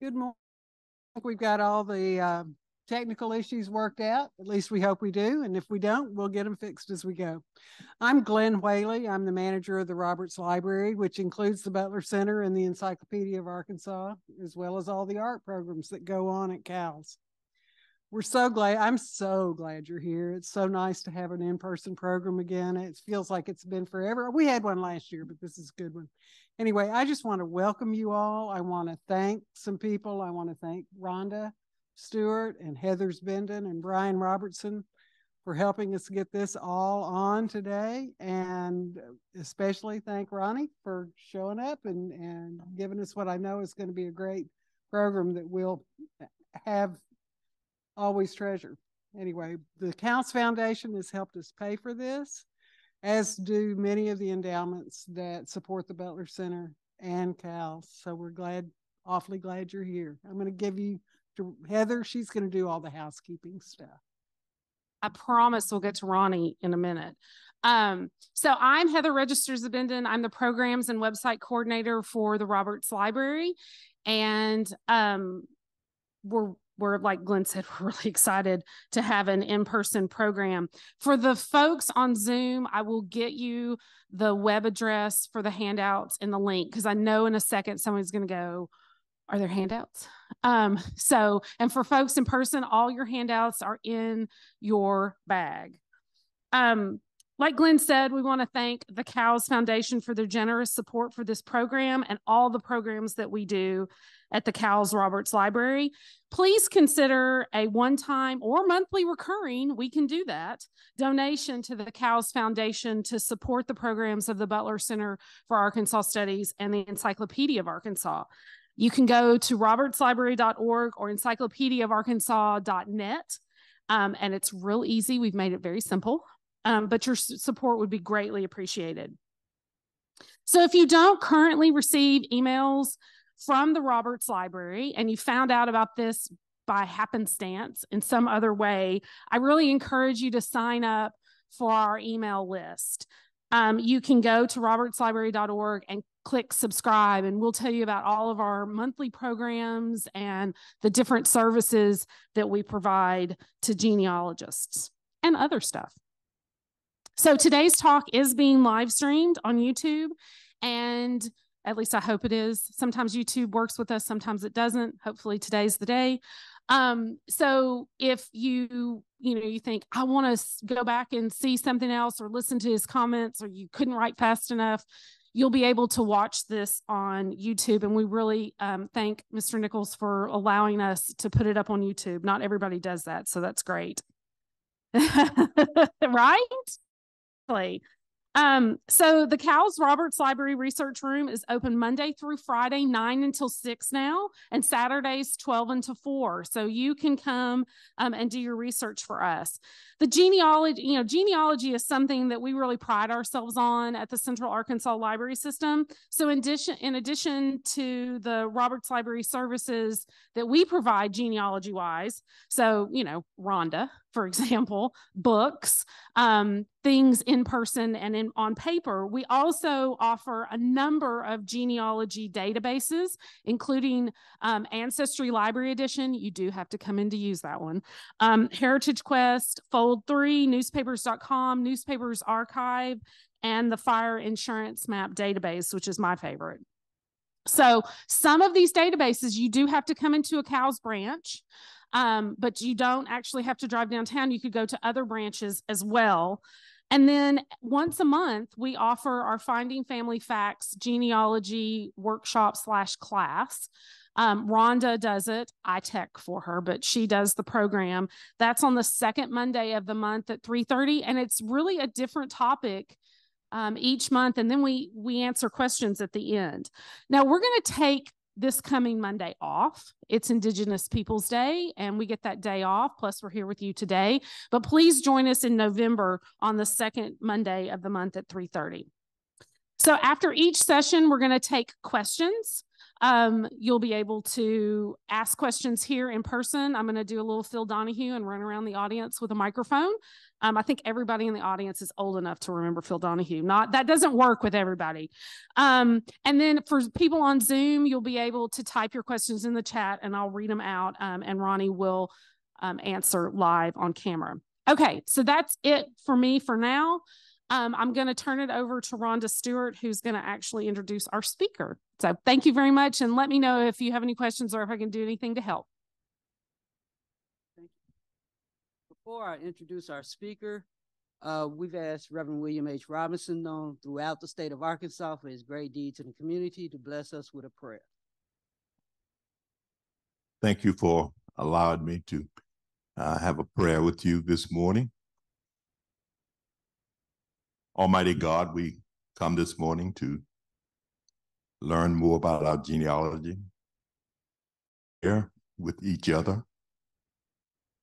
Good morning. We've got all the technical issues worked out. At least we hope we do. And if we don't, we'll get them fixed as we go. I'm Glenn Whaley. I'm the manager of the Roberts Library, which includes the Butler Center and the Encyclopedia of Arkansas, as well as all the art programs that go on at CALS. We're so glad. I'm so glad you're here. It's so nice to have an in-person program again. It feels like it's been forever. We had one last year, but this is a good one. Anyway, I just want to welcome you all. I want to thank some people. I want to thank Rhonda Stewart and Heather Benden and Brian Robertson for helping us get this all on today. And especially thank Ronnie for showing up and giving us what I know is going to be a great program that we'll have always treasure. Anyway, the CALS Foundation has helped us pay for this, as do many of the endowments that support the Butler Center and CALS. So we're glad, awfully glad you're here. I'm going to give you to Heather. She's going to do all the housekeeping stuff. I promise we'll get to Ronnie in a minute. So I'm Heather Benden. I'm the programs and website coordinator for the Roberts Library. And we're, like Glenn said, we're really excited to have an in-person program. For the folks on Zoom, I will get you the web address for the handouts and the link, because I know in a second someone's going to go, are there handouts? And for folks in person, all your handouts are in your bag. Like Glenn said, we want to thank the CALS Foundation for their generous support for this program and all the programs that we do at the CALS Roberts Library. Please consider a one-time or monthly recurring, we can do that, donation to the CALS Foundation to support the programs of the Butler Center for Arkansas Studies and the Encyclopedia of Arkansas. You can go to robertslibrary.org or encyclopediaofarkansas.net, and it's real easy. We've made it very simple. But your support would be greatly appreciated. So if you don't currently receive emails from the Roberts Library and you found out about this by happenstance in some other way, I really encourage you to sign up for our email list. You can go to robertslibrary.org and click subscribe, and we'll tell you about all of our monthly programs and the different services that we provide to genealogists and other stuff. So today's talk is being live streamed on YouTube, and at least I hope it is. Sometimes YouTube works with us, sometimes it doesn't. Hopefully today's the day. So if you think, I want to go back and see something else or listen to his comments, or you couldn't write fast enough, you'll be able to watch this on YouTube. And we really thank Mr. Nichols for allowing us to put it up on YouTube. Not everybody does that, so that's great. Right? So the CALS Roberts Library Research Room is open Monday through Friday, 9 until 6 now, and Saturdays, 12 until 4. So you can come and do your research for us. The genealogy is something that we really pride ourselves on at the Central Arkansas Library System. So in addition to the Roberts Library services that we provide genealogy-wise, so, Rhonda, for example, books, things in person and on paper, we also offer a number of genealogy databases, including Ancestry Library Edition. You do have to come in to use that one. Heritage Quest, Fold 3, newspapers.com, Newspapers Archive, and the Fire Insurance Map database, which is my favorite. So some of these databases, you do have to come into a CALS branch, but you don't actually have to drive downtown. You could go to other branches as well. And then once a month, we offer our Finding Family Facts genealogy workshop / class. Rhonda does it. I tech for her, but she does the program. That's on the second Monday of the month at 3:30. And it's really a different topic each month. And then we answer questions at the end. Now we're going to take this coming Monday off. It's Indigenous Peoples Day, and we get that day off. Plus, we're here with you today. But please join us in November on the second Monday of the month at 3:30. So after each session, we're going to take questions. You'll be able to ask questions here in person. I'm going to do a little Phil Donahue and run around the audience with a microphone. I think everybody in the audience is old enough to remember Phil Donahue. That doesn't work with everybody. And then for people on Zoom, you'll be able to type your questions in the chat and I'll read them out, and Ronnie will answer live on camera. Okay, so that's it for me for now. I'm going to turn it over to Rhonda Stewart, who's going to actually introduce our speaker. So thank you very much, and let me know if you have any questions or if I can do anything to help. Thank you. Before I introduce our speaker, we've asked Reverend William H. Robinson, known throughout the state of Arkansas for his great deeds in the community, to bless us with a prayer. Thank you for allowing me to have a prayer with you this morning. Almighty God, we come this morning to learn more about our genealogy here with each other.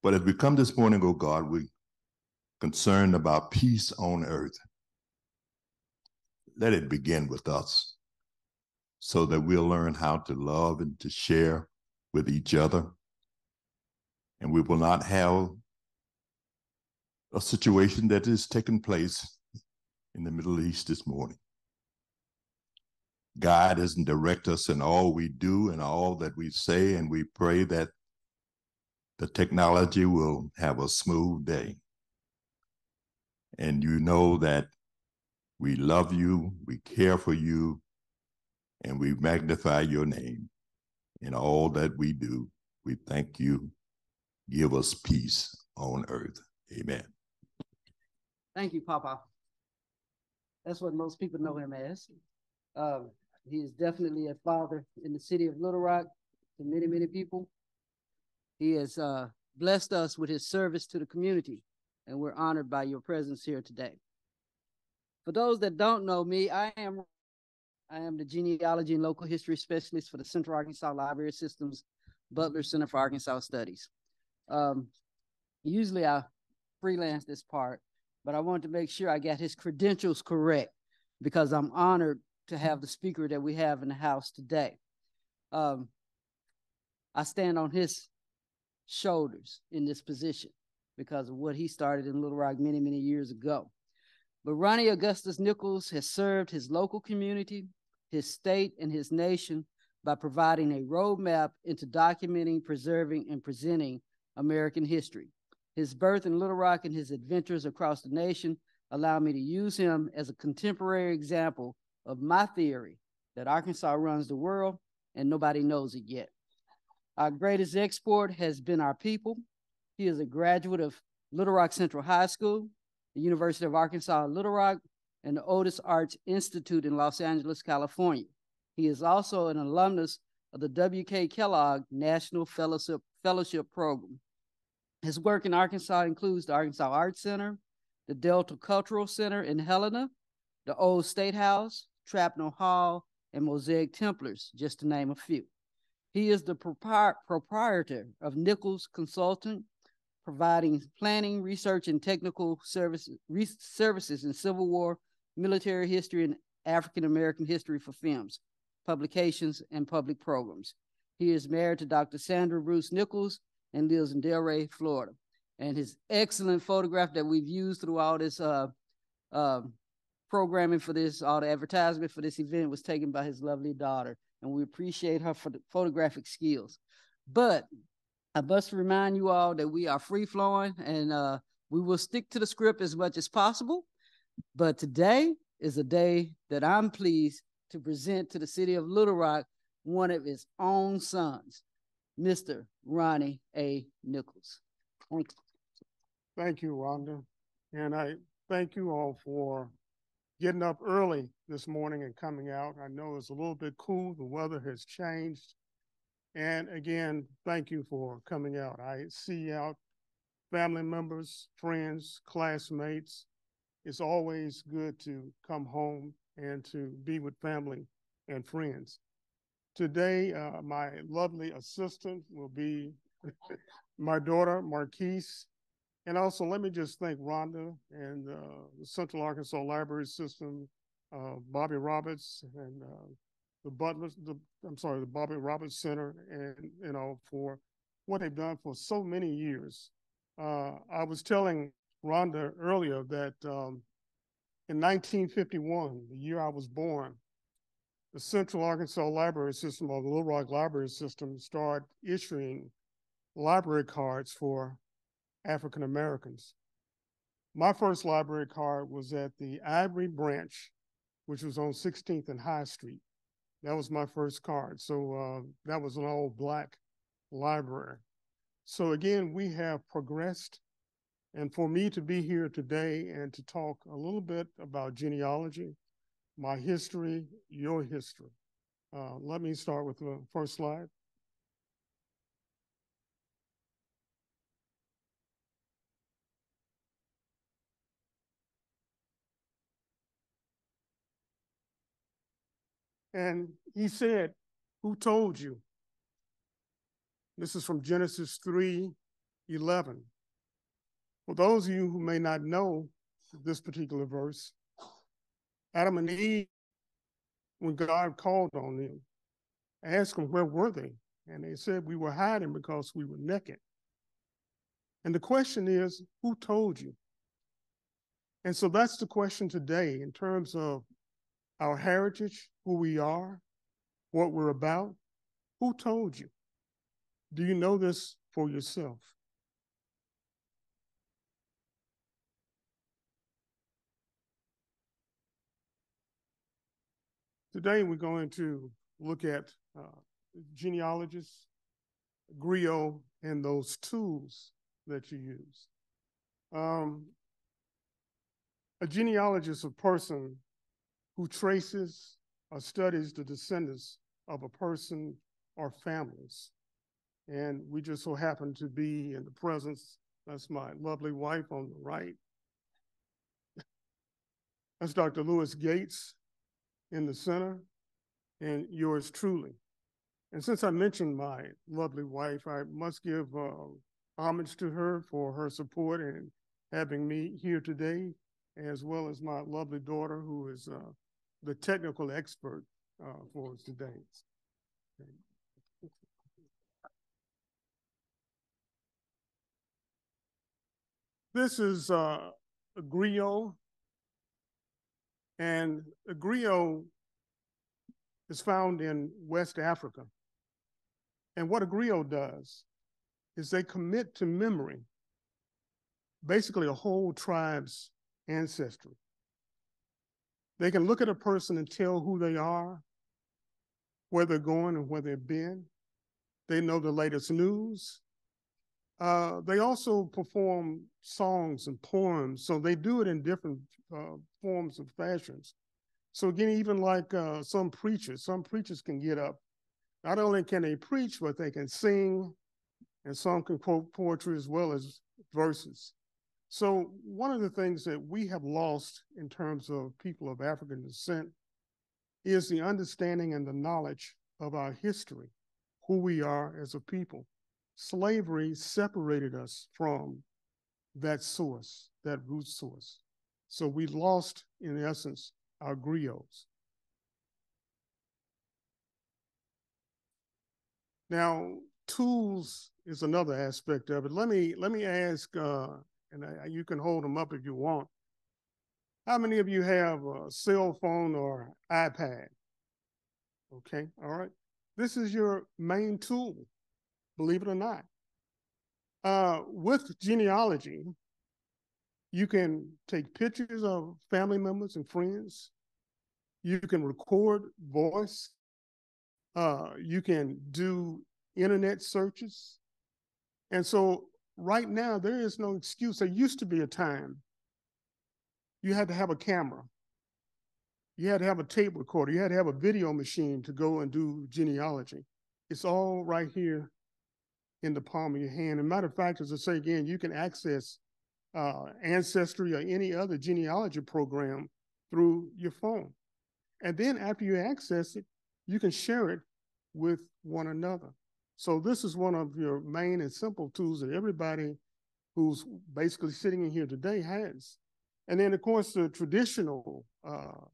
But as we come this morning, oh God, we're concerned about peace on earth. Let it begin with us so that we'll learn how to love and to share with each other. And we will not have a situation that is taking place in the Middle East this morning. Guide us and direct us in all we do and all that we say, and we pray that the technology will have a smooth day. And you know that we love you, we care for you, and we magnify your name in all that we do. We thank you. Give us peace on earth. Amen. Thank you, Papa. That's what most people know him as. He is definitely a father in the city of Little Rock to many, many people. He has blessed us with his service to the community, and we're honored by your presence here today. For those that don't know me, I am the Genealogy and Local History Specialist for the Central Arkansas Library System's Butler Center for Arkansas Studies. Usually I freelance this part, but I wanted to make sure I got his credentials correct because I'm honored to have the speaker that we have in the house today. I stand on his shoulders in this position because of what he started in Little Rock many, many years ago. But Ronnie Augustus Nichols has served his local community, his state, and his nation by providing a roadmap into documenting, preserving, and presenting American history. His birth in Little Rock and his adventures across the nation allow me to use him as a contemporary example of my theory that Arkansas runs the world and nobody knows it yet. Our greatest export has been our people. He is a graduate of Little Rock Central High School, the University of Arkansas Little Rock, and the Otis Arts Institute in Los Angeles, California. He is also an alumnus of the W.K. Kellogg National Fellowship Program. His work in Arkansas includes the Arkansas Arts Center, the Delta Cultural Center in Helena, the Old State House, Trapnell Hall, and Mosaic Templars, just to name a few. He is the proprietor of Nichols Consulting, providing planning, research, and technical services in Civil War, military history, and African-American history for films, publications, and public programs. He is married to Dr. Sandra Bruce Nichols and lives in Delray, Florida. And his excellent photograph that we've used through all this programming for this, all the advertisement for this event was taken by his lovely daughter. And we appreciate her for the photographic skills. But I must remind you all that we are free-flowing and we will stick to the script as much as possible. But today is a day that I'm pleased to present to the city of Little Rock one of his own sons, Mr. Ronnie A. Nichols. Thank you. Thank you, Rhonda. And I thank you all for getting up early this morning and coming out. I know it's a little bit cool. The weather has changed. And again, thank you for coming out. I see out family members, friends, classmates. It's always good to come home and to be with family and friends. Today, my lovely assistant will be my daughter, Marquise. And also, let me just thank Rhonda and the Central Arkansas Library System, Bobby Roberts, and the Butler, the Bobby Roberts Center, and for what they've done for so many years. I was telling Rhonda earlier that in 1951, the year I was born, the Central Arkansas Library System, or the Little Rock Library System, started issuing library cards for African Americans. My first library card was at the Ivory Branch, which was on 16th and High Street. That was my first card. So that was an all Black library. So again, we have progressed. And for me to be here today and to talk a little bit about genealogy, my history, your history. Let me start with the first slide. And he said, "Who told you?" This is from Genesis 3:11. For those of you who may not know this particular verse, Adam and Eve, when God called on them, asked them where were they? And they said, we were hiding because we were naked. And the question is, who told you? And so that's the question today in terms of our heritage, who we are, what we're about. Who told you? Do you know this for yourself? Today we're going to look at genealogists, griot, and those tools that you use. A genealogist is a person who traces or studies the descendants of a person or families. And we just so happen to be in the presence, that's my lovely wife on the right. That's Dr. Lewis Gates in the center, and yours truly. And since I mentioned my lovely wife, I must give homage to her for her support in having me here today, as well as my lovely daughter, who is the technical expert for today. This is a griot, and a griot is found in West Africa. And what a griot does is they commit to memory basically a whole tribe's ancestry. They can look at a person and tell who they are, where they're going and where they've been. They know the latest news. They also perform songs and poems, so they do it in different forms and fashions. So again, even like some preachers can get up. Not only can they preach, but they can sing, and some can quote poetry as well as verses. So one of the things that we have lost in terms of people of African descent is the understanding and the knowledge of our history, who we are as a people. Slavery separated us from that source, that root source. So we lost, in essence, our griots. Now, tools is another aspect of it. Let me ask, and you can hold them up if you want. How many of you have a cell phone or iPad? Okay, all right. This is your main tool, believe it or not. With genealogy, you can take pictures of family members and friends. You can record voice. You can do internet searches. And so right now, there is no excuse. There used to be a time you had to have a camera. You had to have a tape recorder. You had to have a video machine to go and do genealogy. It's all right here in the palm of your hand. And matter of fact, as I say again, you can access Ancestry or any other genealogy program through your phone. And then after you access it, you can share it with one another. So this is one of your main and simple tools that everybody who's basically sitting in here today has. And then, of course, the traditional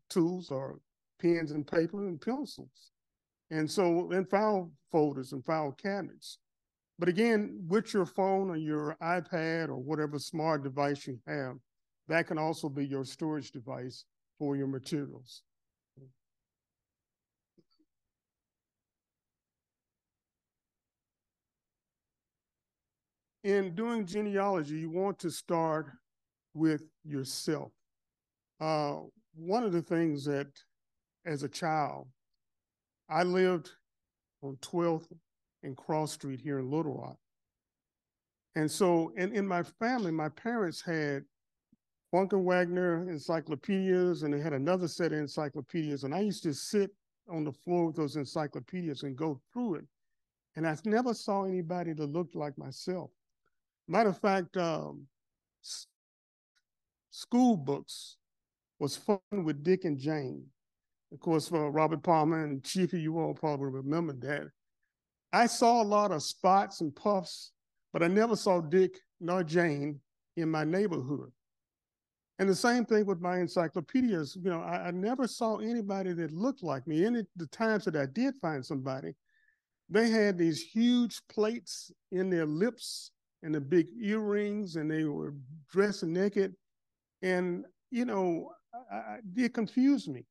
tools are pens and paper and pencils. And so, and file folders and file cabinets. But again, with your phone or your iPad or whatever smart device you have, that can also be your storage device for your materials. In doing genealogy, you want to start with yourself. One of the things that, as a child, I lived on 12th and Cross Street here in Little Rock. And so in my family, my parents had Wagner encyclopedias, and they had another set of encyclopedias. And I used to sit on the floor with those encyclopedias and go through it. And I never saw anybody that looked like myself. Matter of fact, school books was fun with Dick and Jane. Of course, for Robert Palmer and Chiefy, you all probably remember that. I saw a lot of spots and puffs, but I never saw Dick nor Jane in my neighborhood. And the same thing with my encyclopedias. You know, I never saw anybody that looked like me. And the times that I did find somebody, they had these huge plates in their lips and the big earrings, and they were dressed naked. And, you know, it confused me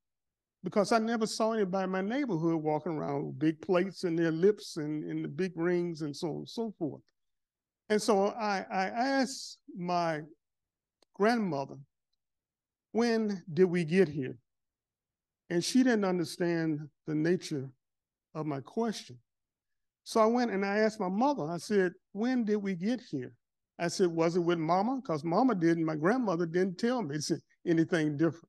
because I never saw anybody in my neighborhood walking around with big plates in their lips and the big rings and so on and so forth. And so I asked my grandmother, when did we get here? And she didn't understand the nature of my question. So I went and I asked my mother, I said, when did we get here? I said, was it with mama? Because mama didn't, my grandmother didn't tell me anything different.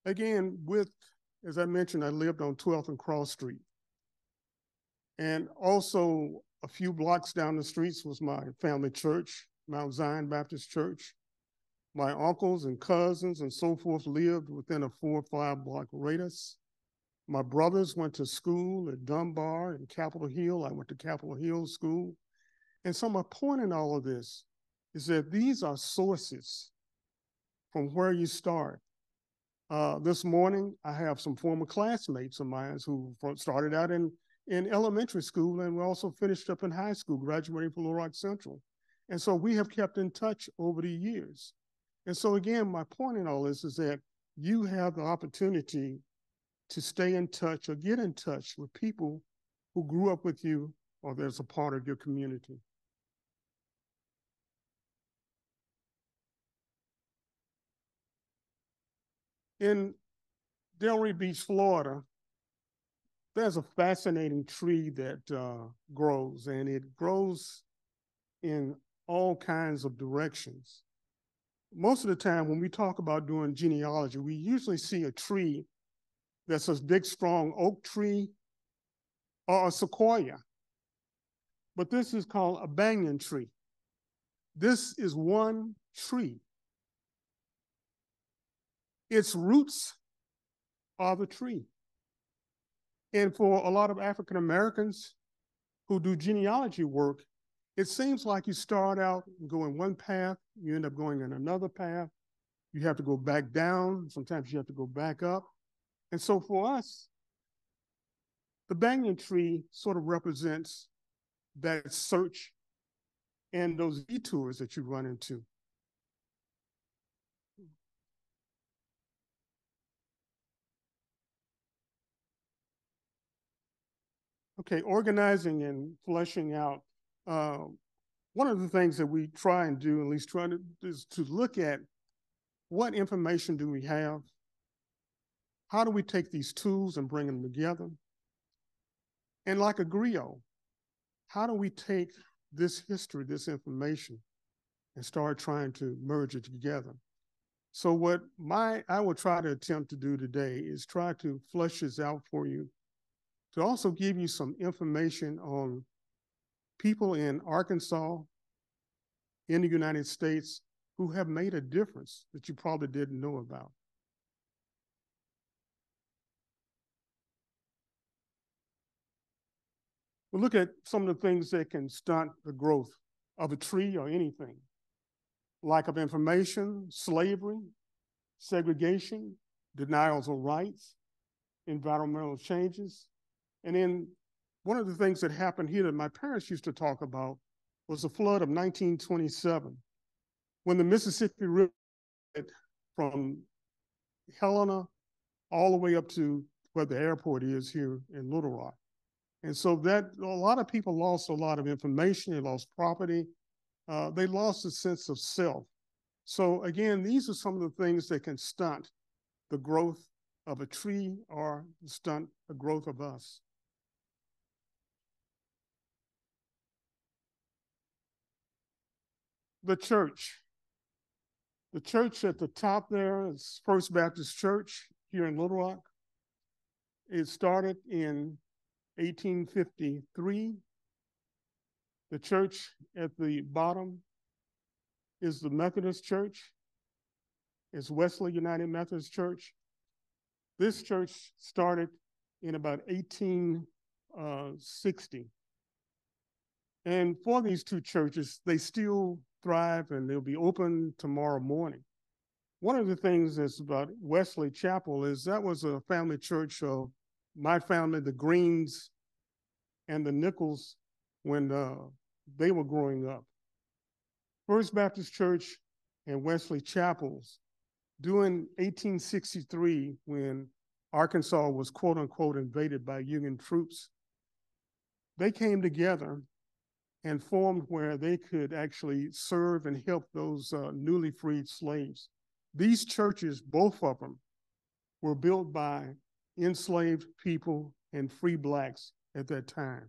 Again, as I mentioned, I lived on 12th and Cross Street. And also a few blocks down the streets was my family church, Mount Zion Baptist Church. My uncles and cousins and so forth lived within a 4 or 5 block radius. My brothers went to school at Dunbar and Capitol Hill. I went to Capitol Hill School. And so my point in all of this is that these are sources from where you start. This morning, I have some former classmates of mine who started out in elementary school, and we also finished up in high school, graduating from Little Rock Central. And so we have kept in touch over the years. And so again, my point in all this is that you have the opportunity to stay in touch or get in touch with people who grew up with you or there's a part of your community. In Delray Beach, Florida, there's a fascinating tree that grows, and it grows in all kinds of directions. Most of the time when we talk about doing genealogy, we usually see a tree that's a big, strong oak tree or a sequoia. But this is called a banyan tree. This is one tree. Its roots are the tree. And for a lot of African Americans who do genealogy work, it seems like you start out and go in one path, you end up going in another path. You have to go back down. Sometimes you have to go back up. And so for us, the banyan tree sort of represents that search and those detours that you run into. Okay, organizing and fleshing out. One of the things that we try and do, at least try to, is to look at what information do we have? How do we take these tools and bring them together? And like a griot, how do we take this history, this information, and start trying to merge it together? So what I will try to attempt to do today is try to flesh this out for you, to also give you some information on people in Arkansas, in the United States, who have made a difference that you probably didn't know about. We'll look at some of the things that can stunt the growth of a tree or anything. Lack of information, slavery, segregation, denials of rights, environmental changes. And then one of the things that happened here that my parents used to talk about was the flood of 1927, when the Mississippi River from Helena all the way up to where the airport is here in Little Rock. And so that a lot of people lost a lot of information, they lost property, they lost a sense of self. So again, these are some of the things that can stunt the growth of a tree or stunt the growth of us. The church. The church at the top there is First Baptist Church here in Little Rock. It started in 1853. The church at the bottom is the Methodist Church. It's Wesley United Methodist Church. This church started in about 1860. And for these two churches, they still thrive and they'll be open tomorrow morning. One of the things that's about Wesley Chapel is that was a family church of my family, the Greens and the Nichols, when they were growing up. First Baptist Church and Wesley Chapels, during 1863, when Arkansas was quote unquote invaded by Union troops, they came together and formed where they could actually serve and help those newly freed slaves. These churches, both of them, were built by enslaved people and free blacks at that time.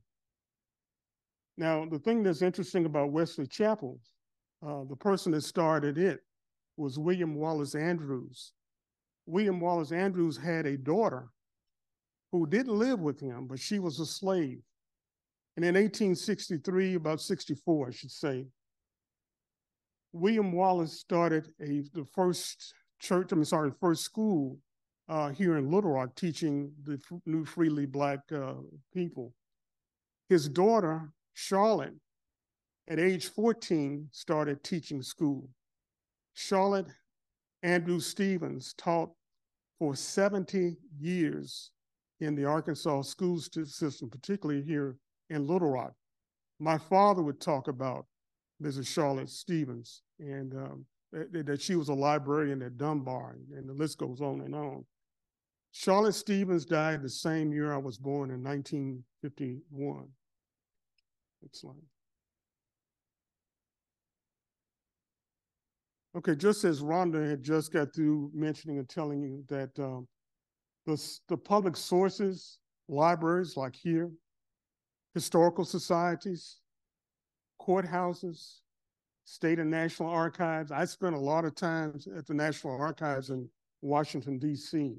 Now, the thing that's interesting about Wesley Chapel, the person that started it was William Wallace Andrews. William Wallace Andrews had a daughter who didn't live with him, but she was a slave. And in 1863, about 64, I should say, William Wallace started the first school here in Little Rock, teaching the new freely black people. His daughter, Charlotte, at age 14, started teaching school. Charlotte Andrew Stevens taught for 70 years in the Arkansas school system, particularly here in Little Rock. My father would talk about Mrs. Charlotte Stevens and that she was a librarian at Dunbar, and the list goes on and on. Charlotte Stevens died the same year I was born in 1951. Next slide. Okay, just as Rhonda had just got through mentioning and telling you that the public sources, libraries like here, historical societies, courthouses, state and national archives. I spent a lot of time at the National Archives in Washington, D.C.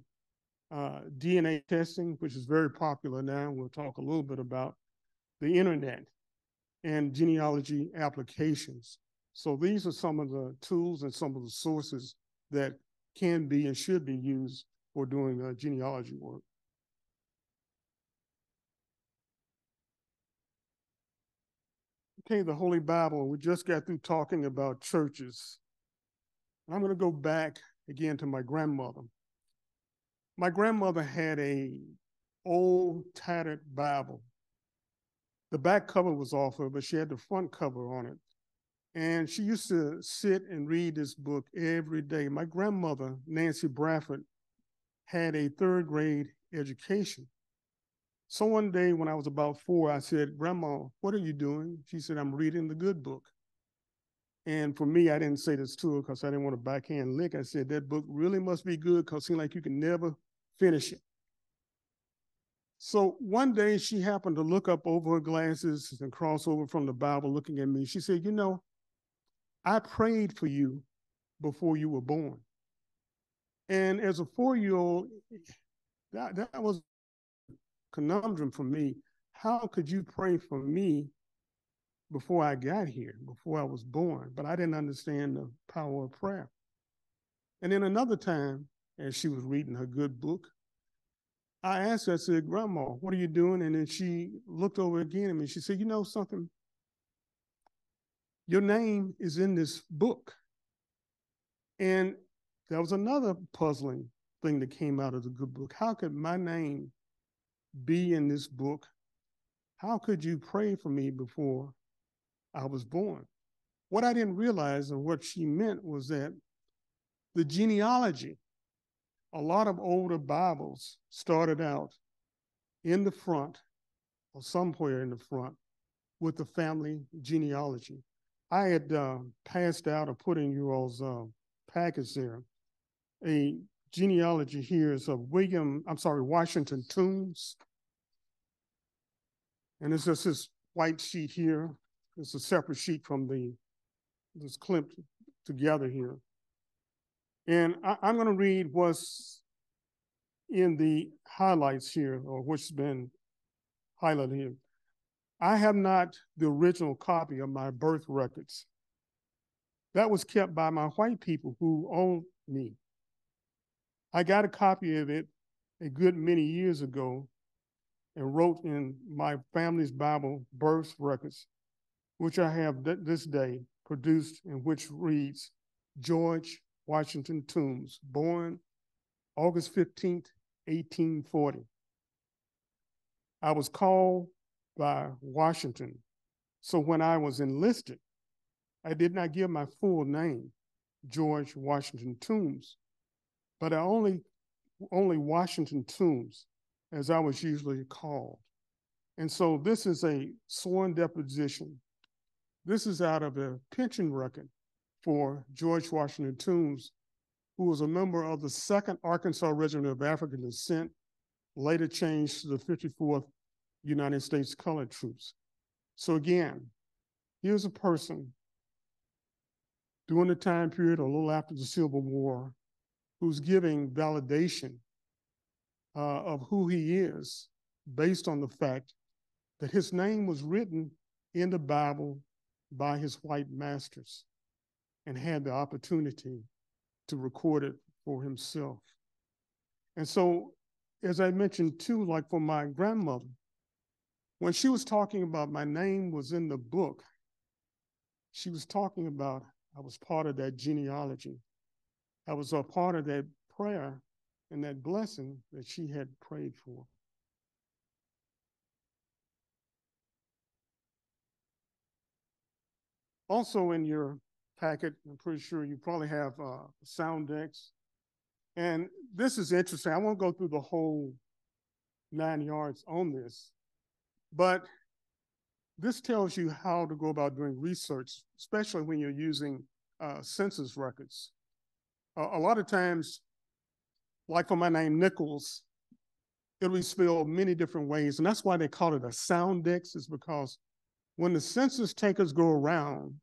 DNA testing, which is very popular now. We'll talk a little bit about the internet and genealogy applications. So these are some of the tools and some of the sources that can be and should be used for doing genealogy work. Okay, the Holy Bible, we just got through talking about churches. I'm going to go back again to my grandmother. My grandmother had an old tattered Bible. The back cover was off her, but she had the front cover on it. And she used to sit and read this book every day. My grandmother, Nancy Bradford, had a third grade education. So one day when I was about 4, I said, "Grandma, what are you doing?" She said, "I'm reading the good book." And for me, I didn't say this to her because I didn't want to backhand lick. I said, "That book really must be good because it seems like you can never finish it." So one day she happened to look up over her glasses and cross over from the Bible looking at me. She said, "You know, I prayed for you before you were born." And as a 4-year-old, that was a conundrum for me. How could you pray for me before I got here, before I was born? But I didn't understand the power of prayer. And then another time, as she was reading her good book, I asked her, I said, "Grandma, what are you doing?" And then she looked over again at me. She said, "You know something? Your name is in this book." And There was another puzzling thing that came out of the good book. How could my name be in this book? How could you pray for me before I was born? What I didn't realize and what she meant was that the genealogy, a lot of older Bibles started out in the front or somewhere in the front with the family genealogy. I had passed out or put in you all's package there a genealogy here is of Washington Toombs. And it's just this white sheet here. It's a separate sheet from this clipped together here. And I'm going to read what's in the highlights here, or what's been highlighted here. I have not the original copy of my birth records. That was kept by my white people who owned me. I got a copy of it a good many years ago and wrote in my family's Bible birth records, which I have this day produced, and which reads, George Washington Toombs, born August 15th, 1840. I was called by Washington, so when I was enlisted, I did not give my full name, George Washington Toombs, but I only Washington Toombs, as I was usually called. And so this is a sworn deposition. This is out of a pension record for George Washington Toombs, who was a member of the 2nd Arkansas Regiment of African Descent, later changed to the 54th United States Colored Troops. So again, here's a person during the time period or a little after the Civil War who's giving validation of who he is based on the fact that his name was written in the Bible by his white masters and had the opportunity to record it for himself. And so, as I mentioned too, like for my grandmother, when she was talking about my name was in the book, she was talking about I was part of that genealogy. I was a part of that prayer and that blessing that she had prayed for. Also in your packet, I'm pretty sure you probably have sound decks. And this is interesting. I won't go through the whole 9 yards on this, but this tells you how to go about doing research, especially when you're using census records. A lot of times, like for my name, Nichols, it'll be spelled many different ways. And that's why they call it a sound dex, is because when the census takers go around,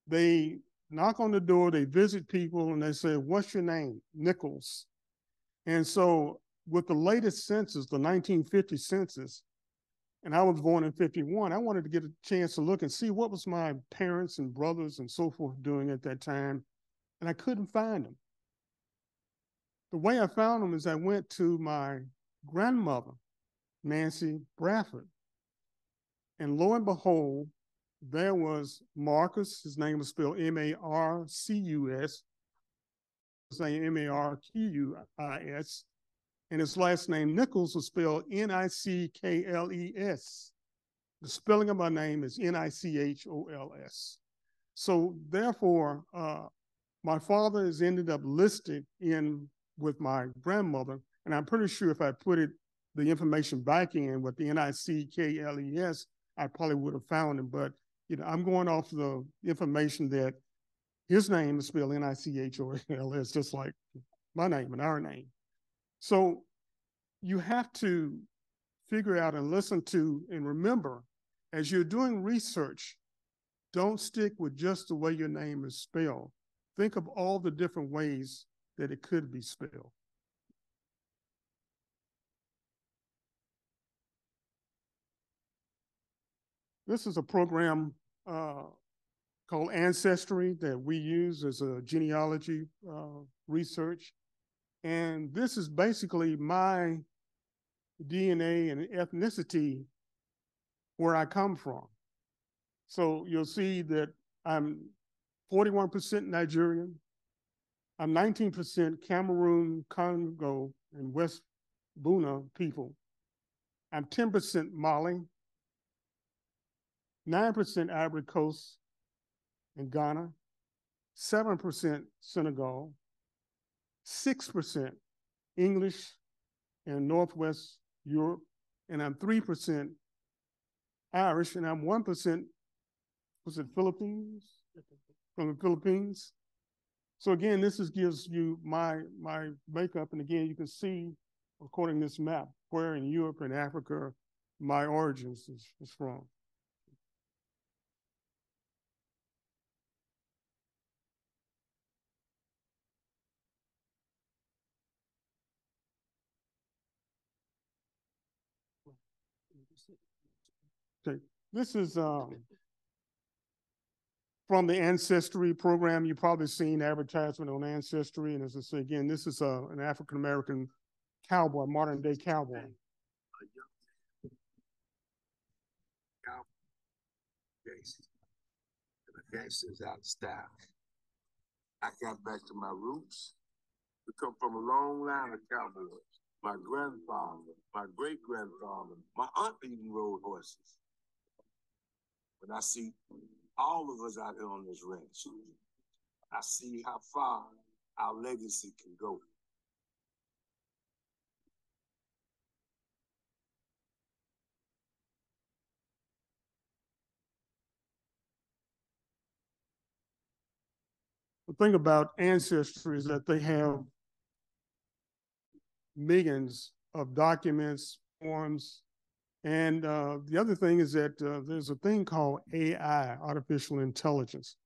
they knock on the door, they visit people, and they say, what's your name? Nichols. And so with the latest census, the 1950 census, and I was born in 51, I wanted to get a chance to look and see what was my parents and brothers and so forth doing at that time, and I couldn't find them. The way I found them is I went to my grandmother, Nancy Bradford, and lo and behold, there was Marcus. His name was spelled M-A-R-C-U-S. His name M-A-R-Q-U-I-S. And his last name, Nichols, was spelled N-I-C-K-L-E-S. The spelling of my name is N-I-C-H-O-L-S. So therefore, my father has ended up listed in with my grandmother, and I'm pretty sure if I put the information back in with the N-I-C-K-L-E-S, I probably would have found him. But I'm going off the information that his name is spelled N-I-C-H-O-L-S, just like my name and our name. So you have to figure out and listen to and remember, as you're doing research, don't stick with just the way your name is spelled. Think of all the different ways that it could be spelled. This is a program called Ancestry that we use as a genealogy research. And this is basically my DNA and ethnicity where I come from. So you'll see that I'm 41% Nigerian, I'm 19% Cameroon, Congo, and West Buna people. I'm 10% Mali, 9% Ivory Coast and Ghana, 7% Senegal, 6% English and Northwest Europe, and I'm 3% Irish, and I'm 1%, was it Philippines? From the Philippines. So again, this gives you my makeup, and again, you can see, according to this map, where in Europe and Africa my origins is from. Okay, this is from the Ancestry program. You've probably seen advertisement on Ancestry, and as I say again, this is an African-American cowboy, modern-day cowboy. The gangsters out of style. I got back to my roots. We come from a long line of cowboys. My grandfather, my great-grandfather, my aunt even rode horses. When I see all of us out here on this ranch, I see how far our legacy can go. The thing about Ancestry is that they have millions of documents, forms, and the other thing is that there's a thing called AI, artificial intelligence,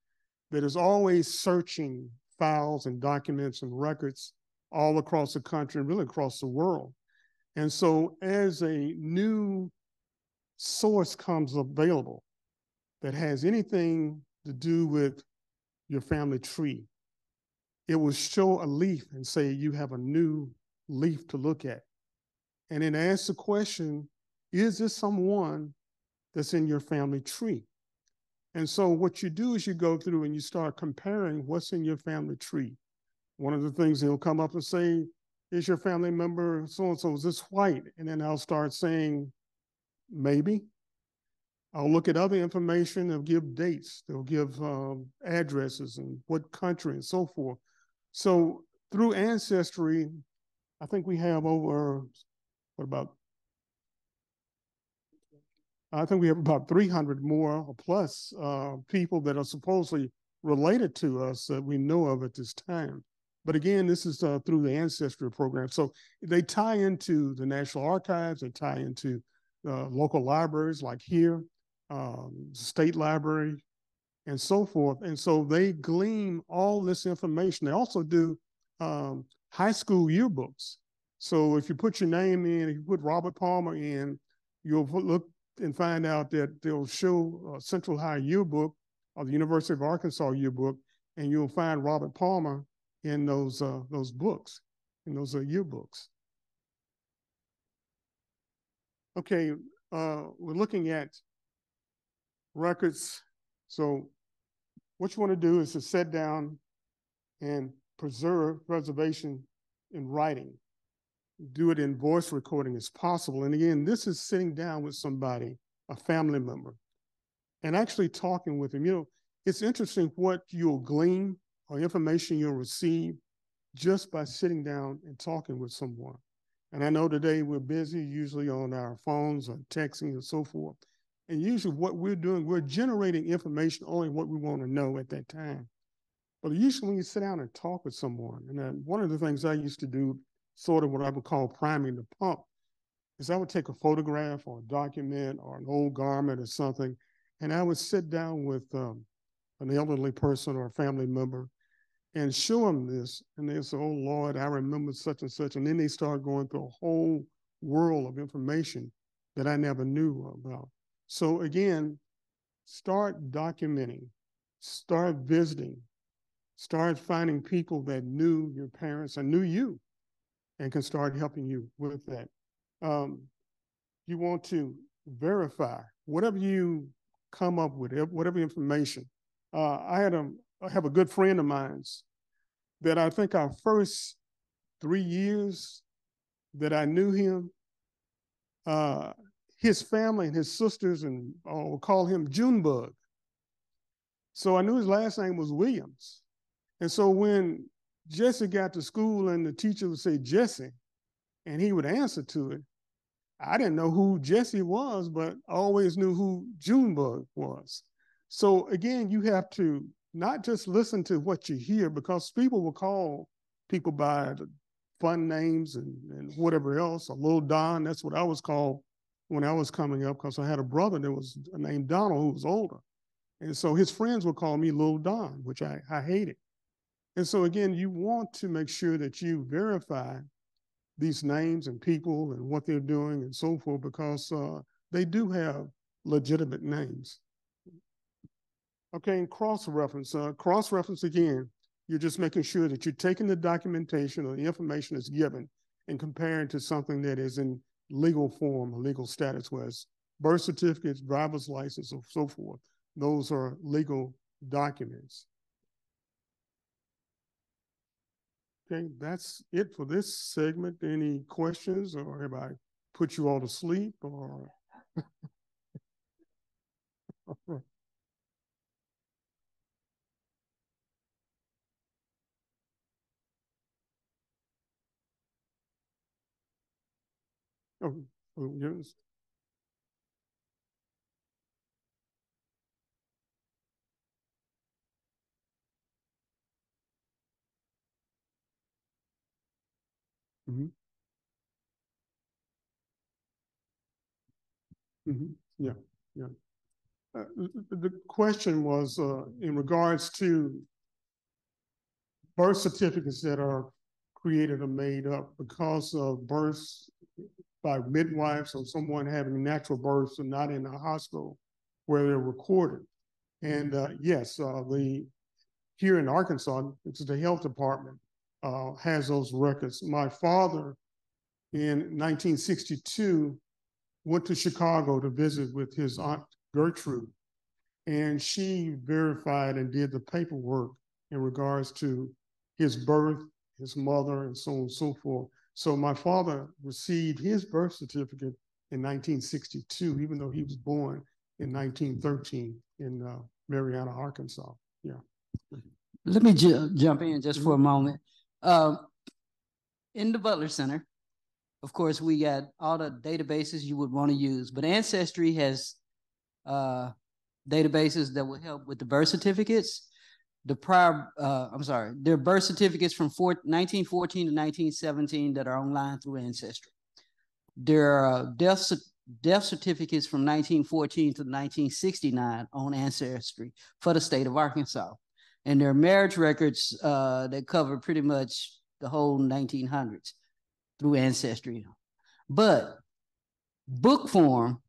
that is always searching files and documents and records all across the country and really across the world. And so as a new source comes available that has anything to do with your family tree, it will show a leaf and say you have a new leaf to look at. And then ask the question, is this someone that's in your family tree? And so what you do is you go through and you start comparing what's in your family tree. One of the things they'll come up and say, is your family member so-and-so, is this white? And then I'll start saying, maybe. I'll look at other information, they'll give dates, they'll give addresses and what country and so forth. So through Ancestry, I think we have over, I think we have about 300 more or plus people that are supposedly related to us that we know of at this time. But again, this is through the Ancestry program. So they tie into the National Archives, they tie into local libraries like here, state library, and so forth. And so they glean all this information. They also do high school yearbooks. So if you put your name in, if you put Robert Palmer in, you'll look and find out that they'll show Central High yearbook or the University of Arkansas yearbook, and you'll find Robert Palmer in those books, in those yearbooks. Okay, we're looking at records. So what you want to do is to sit down and preservation in writing. Do it in voice recording as possible. And again, this is sitting down with somebody, a family member, and actually talking with them. You know, it's interesting what you'll glean or information you'll receive just by sitting down and talking with someone. And I know today we're busy, usually on our phones or texting and so forth. And usually what we're doing, we're generating information only what we want to know at that time. But usually when you sit down and talk with someone, and one of the things I used to do, sort of what I would call priming the pump, is I would take a photograph or a document or an old garment or something, and I would sit down with an elderly person or a family member and show them this, and they'll say, oh Lord, I remember such and such, and then they start going through a whole world of information that I never knew about. So again, start documenting, start visiting, start finding people that knew your parents and knew you and can start helping you with that. You want to verify whatever you come up with, whatever information. I have a good friend of mine that I think our first 3 years that I knew him, his family and his sisters and will call him Junebug. So I knew his last name was Williams. And so when Jesse got to school and the teacher would say Jesse, and he would answer to it, I didn't know who Jesse was, but I always knew who Junebug was. So again, you have to not just listen to what you hear, because people will call people by the fun names and whatever else, or Little Don. That's what I was called when I was coming up, because I had a brother that was named Donald who was older. And so his friends would call me Little Don, which I hated. And so again, you want to make sure that you verify these names and people and what they're doing and so forth, because they do have legitimate names. Okay, and cross-reference. Cross-reference, again, you're just making sure that you're taking the documentation or the information that's given and comparing to something that is in legal form or legal status, whereas birth certificates, driver's license, and so forth. Those are legal documents. Okay, that's it for this segment. Any questions, or have I put you all to sleep, or? Yes. Mm-hmm. Mm-hmm. Yeah, yeah. The question was in regards to birth certificates that are created or made up because of births by midwives or someone having natural births and not in a hospital where they're recorded. And yes, here in Arkansas, it's the health department has those records. My father in 1962 went to Chicago to visit with his aunt Gertrude, and she verified and did the paperwork in regards to his birth, his mother, and so on and so forth. So my father received his birth certificate in 1962, even though he was born in 1913 in Marianna, Arkansas. Yeah. Let me jump in just for a moment. In the Butler Center, of course, we got all the databases you would want to use, but Ancestry has databases that will help with the birth certificates. Their birth certificates from 1914 to 1917 that are online through Ancestry. There are death certificates from 1914 to 1969 on Ancestry for the state of Arkansas. And there are marriage records that cover pretty much the whole 1900s through Ancestry. But book form,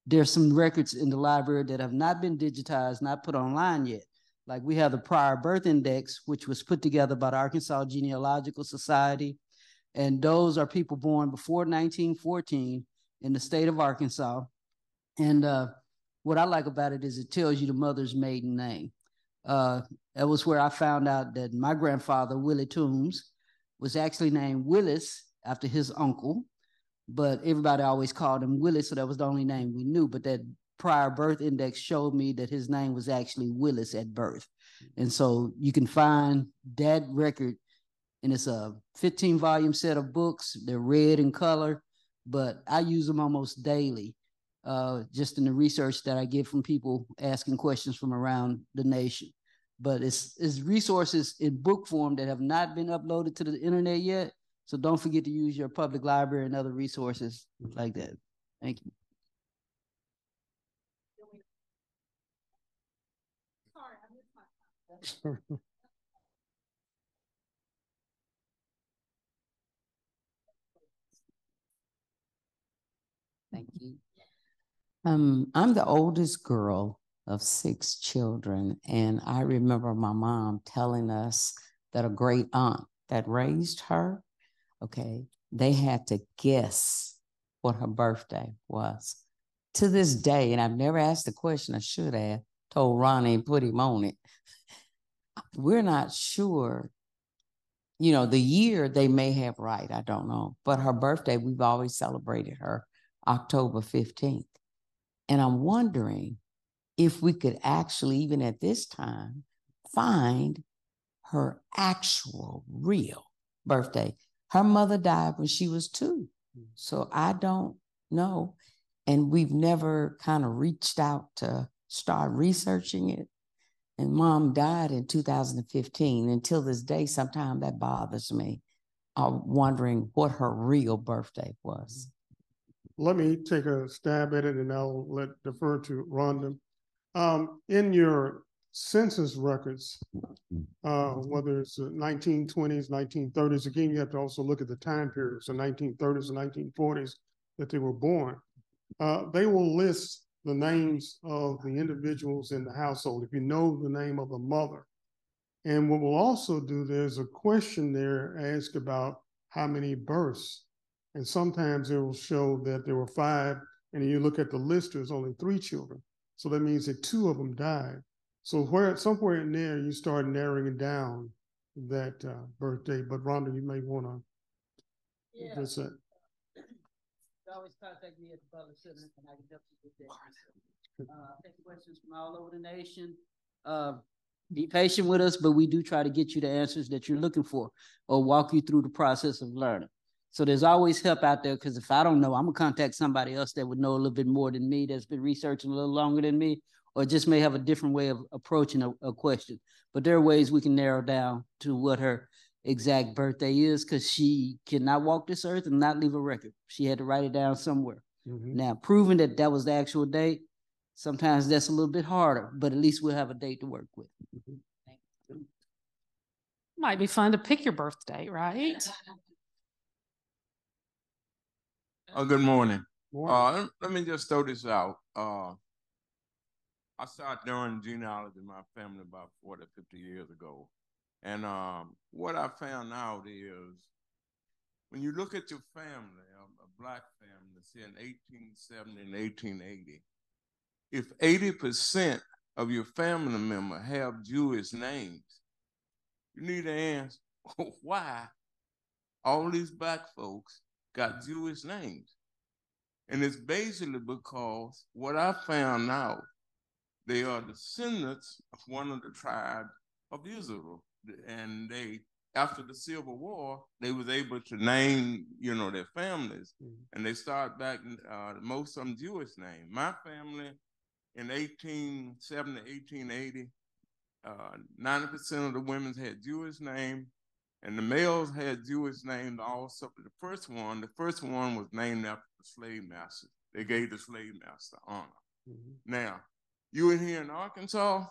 there's some records in the library that have not been digitized, not put online yet. Like we have the prior birth index, which was put together by the Arkansas Genealogical Society. And those are people born before 1914 in the state of Arkansas. And what I like about it is it tells you the mother's maiden name. That was where I found out that my grandfather, Willie Toombs, was actually named Willis after his uncle, but everybody always called him Willis, so that was the only name we knew. But that prior birth index showed me that his name was actually Willis at birth. And so you can find that record, and it's a 15-volume set of books. They're red in color, but I use them almost daily, just in the research that I get from people asking questions from around the nation. But it's resources in book form that have not been uploaded to the internet yet. So don't forget to use your public library and other resources like that. Thank you. Sorry, I missed my time. Thank you. I'm the oldest girl of 6 children, and I remember my mom telling us that a great aunt that raised her, okay, they had to guess what her birthday was. To this day, and I've never asked the question, I should have told Ronnie and put him on it. We're not sure you know, the year they may have right, I don't know. But her birthday, we've always celebrated her October 15th. And I'm wondering if we could actually, even at this time, find her actual real birthday. Her mother died when she was 2. So I don't know. And we've never kind of reached out to start researching it. And Mom died in 2015. Until this day, sometimes that bothers me. I'm wondering what her real birthday was. Let me take a stab at it, and I'll defer to Rhonda. In your census records, whether it's the 1920s, 1930s, again, you have to also look at the time periods, the 1930s and 1940s that they were born. They will list the names of the individuals in the household, if you know the name of the mother. And what we'll also do, there's a question there asked about how many births. And sometimes it will show that there were 5, and you look at the list, there's only 3 children. So that means that 2 of them died. So somewhere in there, you start narrowing it down, that birthday. But Rhonda, you may want to address that. Always contact me at the Butler Center, and I can help you with that. Take questions from all over the nation. Be patient with us, but we do try to get you the answers that you're looking for, or walk you through the process of learning. So there's always help out there, because if I don't know, I'm gonna contact somebody else that would know a little bit more than me, that's been researching a little longer than me, or just may have a different way of approaching a question. But there are ways we can narrow down to what her exact birthday is, because she cannot walk this earth and not leave a record. She had to write it down somewhere. Now, proving that that was the actual date, sometimes that's a little bit harder, but at least we'll have a date to work with. Might be fun to pick your birthday, right? Good morning. Morning. Let me just throw this out. I started doing genealogy in my family about 40, 50 years ago. And what I found out is, when you look at your family, a Black family, say in 1870 and 1880, if 80% of your family members have Jewish names, you need to ask why all these Black folks got Jewish names. And it's basically because what I found out, they are descendants of one of the tribes of Israel. And they, after the Civil War, they was able to name, you know, their families. And they start back, most of them Jewish names. My family in 1870, 1880, 90% of the women had Jewish names, and the males had Jewish names also. The first one was named after the slave master. They gave the slave master honor. Now, you in here in Arkansas,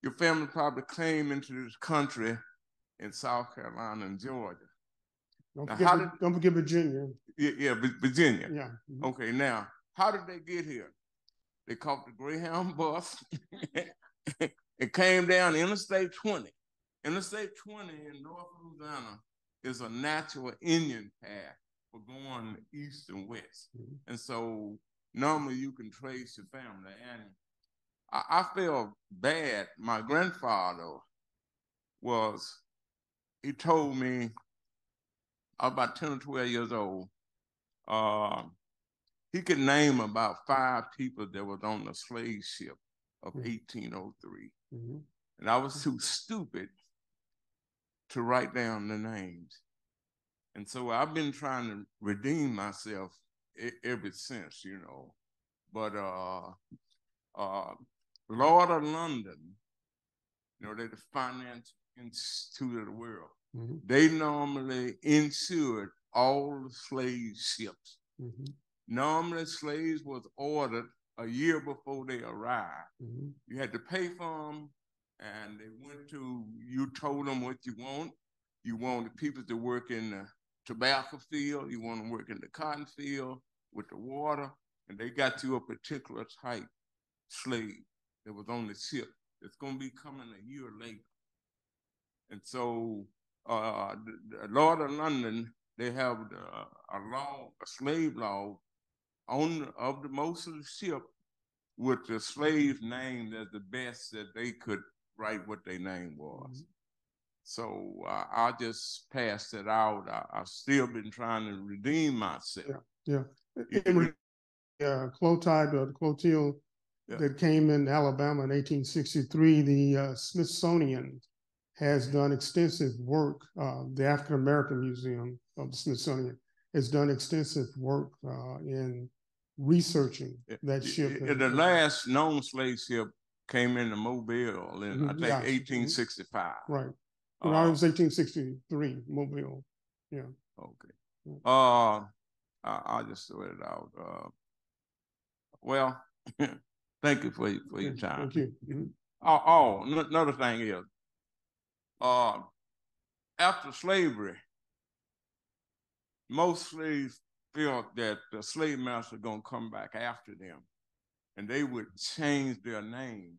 your family probably came into this country in South Carolina and Georgia. Don't forget Virginia. Yeah, Virginia. Yeah. Okay, now, how did they get here? They caught the Greyhound bus. It came down Interstate 20. Interstate 20 in North Louisiana is a natural Indian path for going east and west. And so normally you can trace your family. And I feel bad. My grandfather he told me, I was about 10 or 12 years old, he could name about 5 people that was on the slave ship of 1803. And I was too stupid to write down the names. And so I've been trying to redeem myself ever since, you know. But Lord of London, you know, they're the finance institute of the world. They normally insured all the slave ships. Normally slaves was ordered a year before they arrived. You had to pay for them, and you told them what you want. You wanted people to work in the tobacco field, you want to work in the cotton field with the water, and they got you a particular type slave that was on the ship that's going to be coming a year later. And so the Lord of London, they have a slave law of the most of the ship with the slave named as the best that they could write what their name was. So I just passed it out. I've still been trying to redeem myself. Yeah. Clotilde that came in Alabama in 1863, the Smithsonian has done extensive work. The African American Museum of the Smithsonian has done extensive work in researching that ship. The last known slave ship came into Mobile in, I think, 1865. Right. No, it was 1863, Mobile. Yeah. Okay. I just threw it out. Well, thank you for your time. Thank you. Another thing is, after slavery, most slaves felt that the slave master gonna come back after them, and they would change their name.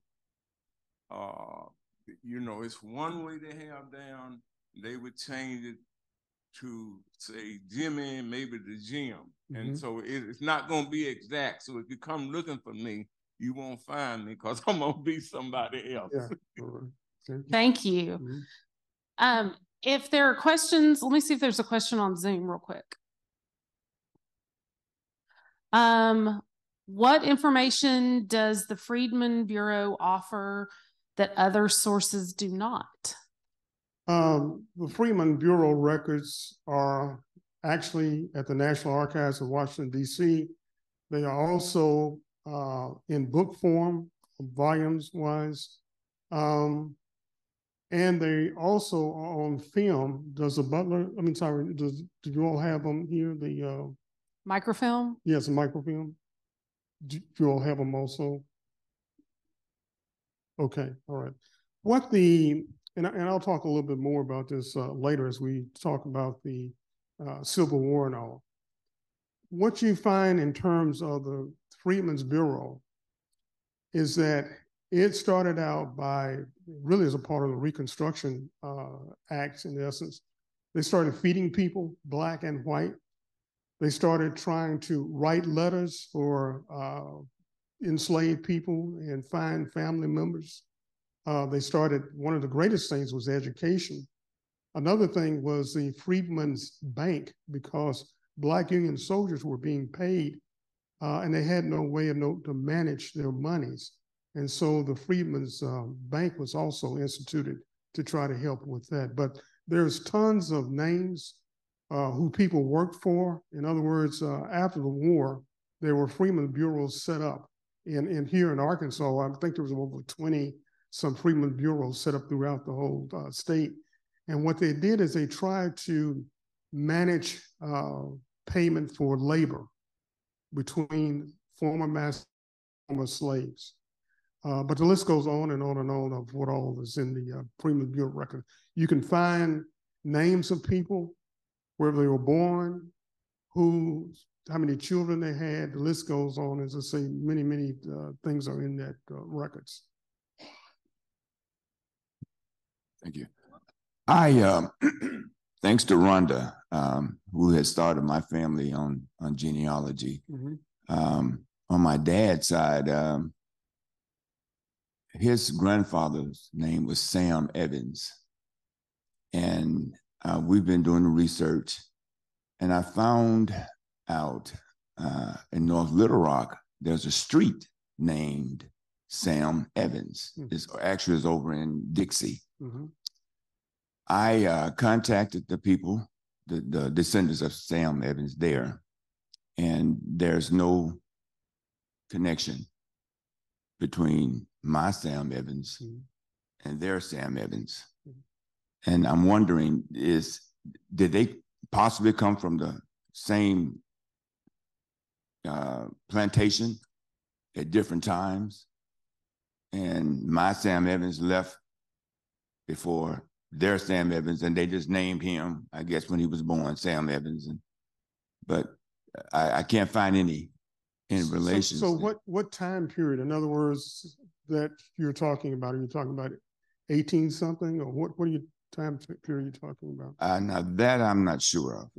You know, it's one way they have down. They would change it to say Jimmy, maybe the Jim. And so it's not going to be exact. So if you come looking for me, you won't find me because I'm going to be somebody else. Yeah. Thank you. If there are questions, let me see if there's a question on Zoom real quick. What information does the Freedmen Bureau offer that other sources do not? The Freedmen Bureau records are actually at the National Archives of Washington, D.C. They are also in book form, volumes-wise, and they also are on film. Does the Butler, do you all have them here? The microfilm? Yes, a microfilm. Do you all have them also? Okay, all right. And I'll talk a little bit more about this later as we talk about the Civil War and all. What you find in terms of the Freedmen's Bureau is that it started out by, really as a part of the Reconstruction Acts in essence. They started feeding people, black and white. They started trying to write letters for enslaved people and find family members. They started, one of the greatest things was education. Another thing was the Freedmen's Bank, because Black Union soldiers were being paid and they had no way to manage their monies. And so the Freedmen's Bank was also instituted to try to help with that. But there's tons of names who people worked for. In other words, after the war, there were Freedmen's bureaus set up. And here in Arkansas, I think there was over 20 some Freedmen's bureaus set up throughout the whole state. And what they did is they tried to manage payment for labor between former masters and former slaves. But the list goes on and on and on of what all is in the Freedmen's Bureau record. You can find names of people, where they were born, how many children they had. The list goes on. As I say, many things are in that records. Thank you. I, thanks to Rhonda, who has started my family on genealogy. On my dad's side, his grandfather's name was Sam Evans. And we've been doing the research, and I found out in North Little Rock, there's a street named Sam Evans. It's actually is over in Dixie. I contacted the people, the descendants of Sam Evans there, and there's no connection between my Sam Evans and their Sam Evans. And I'm wondering, did they possibly come from the same plantation at different times? And my Sam Evans left before their Sam Evans, and they just named him, I guess, when he was born, Sam Evans. But I can't find any in relation. So what time period, in other words, that you're talking about? Are you talking about 18 something, or what are you time period you're talking about? Now that I'm not sure of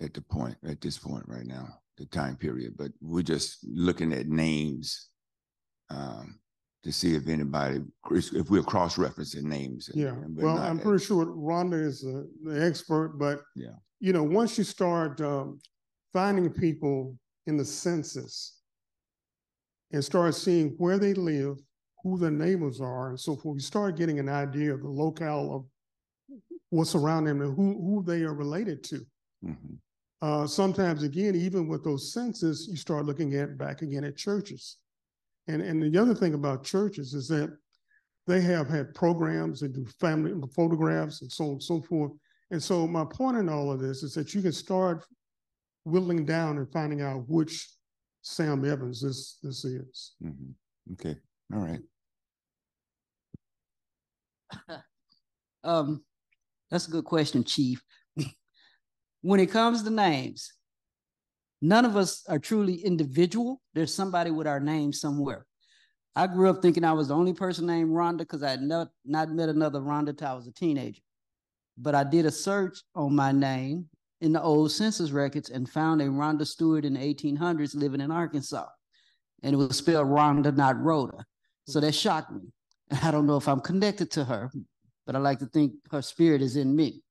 at this point right now, the time period, but we're just looking at names to see if anybody, if we're cross-referencing names. Yeah, well, I'm pretty sure Rhonda is the expert, but yeah, you know, once you start finding people in the census and start seeing where they live, who their neighbors are, and so forth, you start getting an idea of the locale of what's around them and who they are related to. mm-hmm. Sometimes, again, even with those census, you start looking back again at churches. And the other thing about churches is that they have had programs that do family photographs and so on and so forth. And so my point in all of this is that you can start whittling down and finding out which Sam Evans this is. Mm-hmm. Okay, all right. That's a good question, Chief. When it comes to names, none of us are truly individual. There's somebody with our name somewhere. I grew up thinking I was the only person named Rhonda because I had not met another Rhonda until I was a teenager. But I did a search on my name in the old census records and found a Rhonda Stewart in the 1800s living in Arkansas. And it was spelled Rhonda, not Rhoda. So that shocked me. I don't know if I'm connected to her, but I like to think her spirit is in me.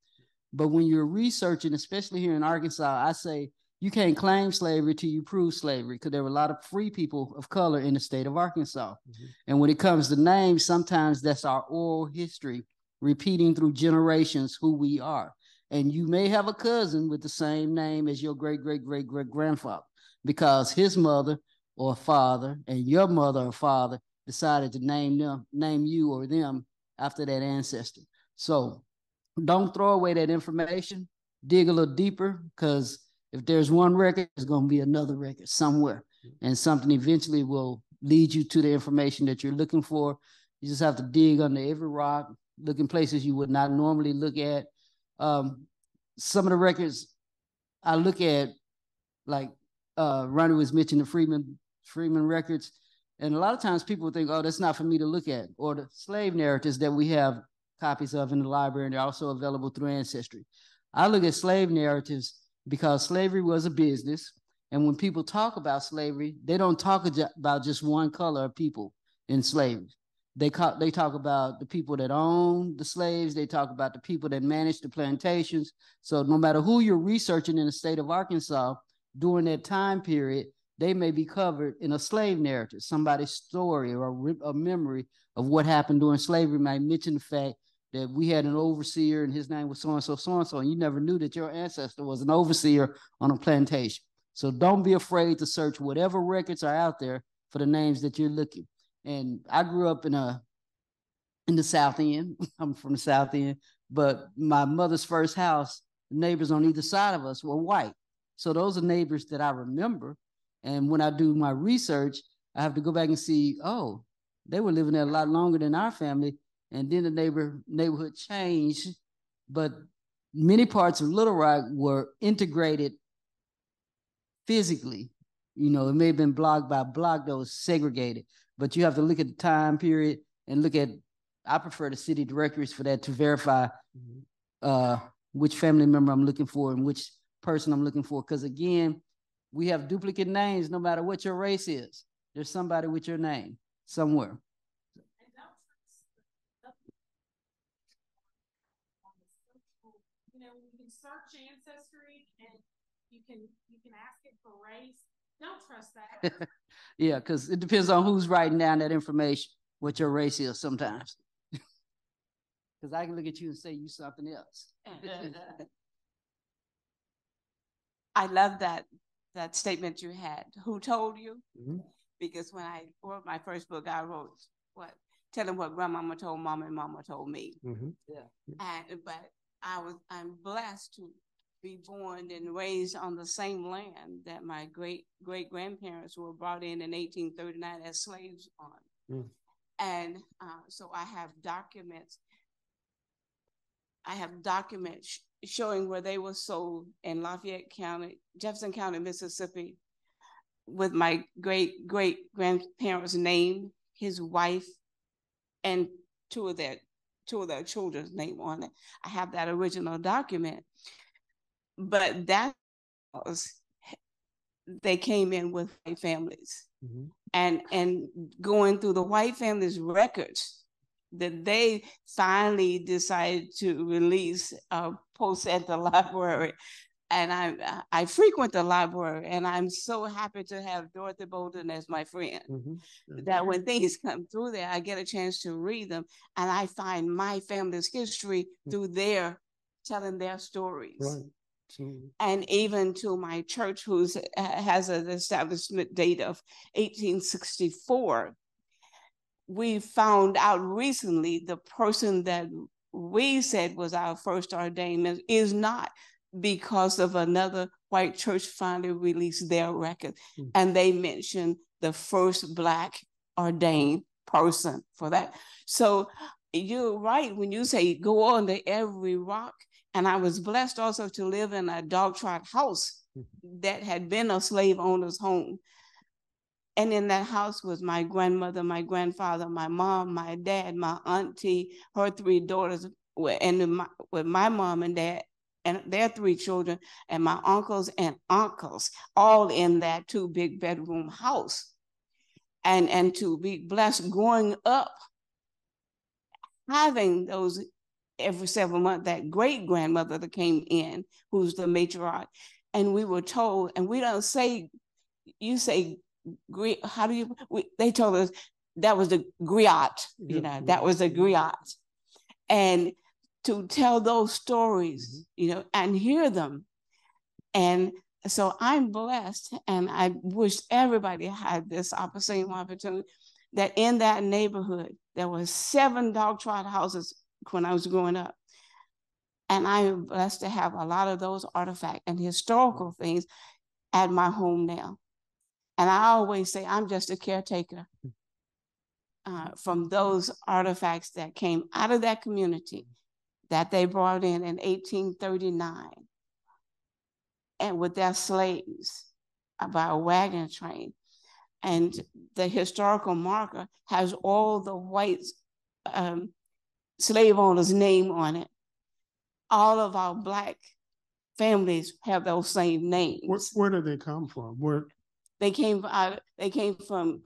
But when you're researching, especially here in Arkansas, I say you can't claim slavery till you prove slavery, because there were a lot of free people of color in the state of Arkansas. Mm-hmm. And when it comes to names, sometimes that's our oral history repeating through generations who we are. And you may have a cousin with the same name as your great-great-great-great-grandfather because his mother or father and your mother or father decided to name you or them after that ancestor. So don't throw away that information. Dig a little deeper, because if there's one record, there's going to be another record somewhere, and something eventually will lead you to the information that you're looking for. You just have to dig under every rock, look in places you would not normally look at. Some of the records I look at, like Ronnie was mentioning the Freeman records, and a lot of times people think, oh, that's not for me to look at, or the slave narratives that we have copies of in the library, and they're also available through Ancestry. I look at slave narratives because slavery was a business, and when people talk about slavery, they don't talk about just one color of people in slavery. They talk about the people that own the slaves. They talk about the people that manage the plantations. So no matter who you're researching in the state of Arkansas during that time period, they may be covered in a slave narrative. Somebody's story or a memory of what happened during slavery might mention the fact that we had an overseer and his name was so-and-so, so-and-so, and you never knew that your ancestor was an overseer on a plantation. So don't be afraid to search whatever records are out there for the names that you're looking. And I grew up in the South End. I'm from the South End, but my mother's first house, the neighbors on either side of us were white. So those are neighbors that I remember. And when I do my research, I have to go back and see, oh, they were living there a lot longer than our family. And then the neighborhood changed, but many parts of Little Rock were integrated physically. You know, it may have been block by block that was segregated, but you have to look at the time period and look at, I prefer the city directories for that to verify which family member I'm looking for and which person I'm looking for. Because again, we have duplicate names no matter what your race is. There's somebody with your name somewhere. You know, you can search Ancestry and you can ask it for race. Don't trust that. Yeah, because it depends on who's writing down that information, what your race is sometimes. Because I can look at you and say you something else. I love that statement you had. Who told you? Mm-hmm. Because when I wrote my first book, I wrote telling what grandmama told mama and mama told me. Mm-hmm. Yeah. But I'm blessed to be born and raised on the same land that my great grandparents were brought in 1839 as slaves on. Mm. And so I have documents. Showing where they were sold in Lafayette County, Jefferson County, Mississippi, with my great grandparents' name, his wife, and two of their children's name on it. I have that original document, but that was, they came in with white families. Mm-hmm. and going through the white family's records that they finally decided to release post at the library. And I frequent the library, and I'm so happy to have Dorothy Bolden as my friend. That when things come through there, I get a chance to read them, and I find my family's history through their telling their stories. Right. And even to my church, who has an establishment date of 1864, we found out recently the person that we said was our first ordained is not, because of another white church finally released their record. And they mentioned the first Black ordained person for that. So you're right when you say go on to every rock. And I was blessed also to live in a dog trot house that had been a slave owner's home. And in that house was my grandmother, my grandfather, my mom, my dad, my auntie, her 3 daughters, and with my mom and dad and their 3 children, and my uncles and uncles, all in that 2 big bedroom house. And to be blessed growing up, having those every 7 months, that great grandmother that came in, who's the matriarch. And we were told, and we don't say, you say, how do you, they told us that was the griot, you know, that was the griot. And to tell those stories, you know, and hear them. And so I'm blessed, and I wish everybody had this same opportunity, that in that neighborhood, there were 7 dog trot houses when I was growing up. And I'm blessed to have a lot of those artifacts and historical things at my home now. And I always say I'm just a caretaker from those artifacts that came out of that community that they brought in 1839, and with their slaves by a wagon train. And the historical marker has all the white slave owners' name on it. All of our Black families have those same names. Where did they come from? Where they came from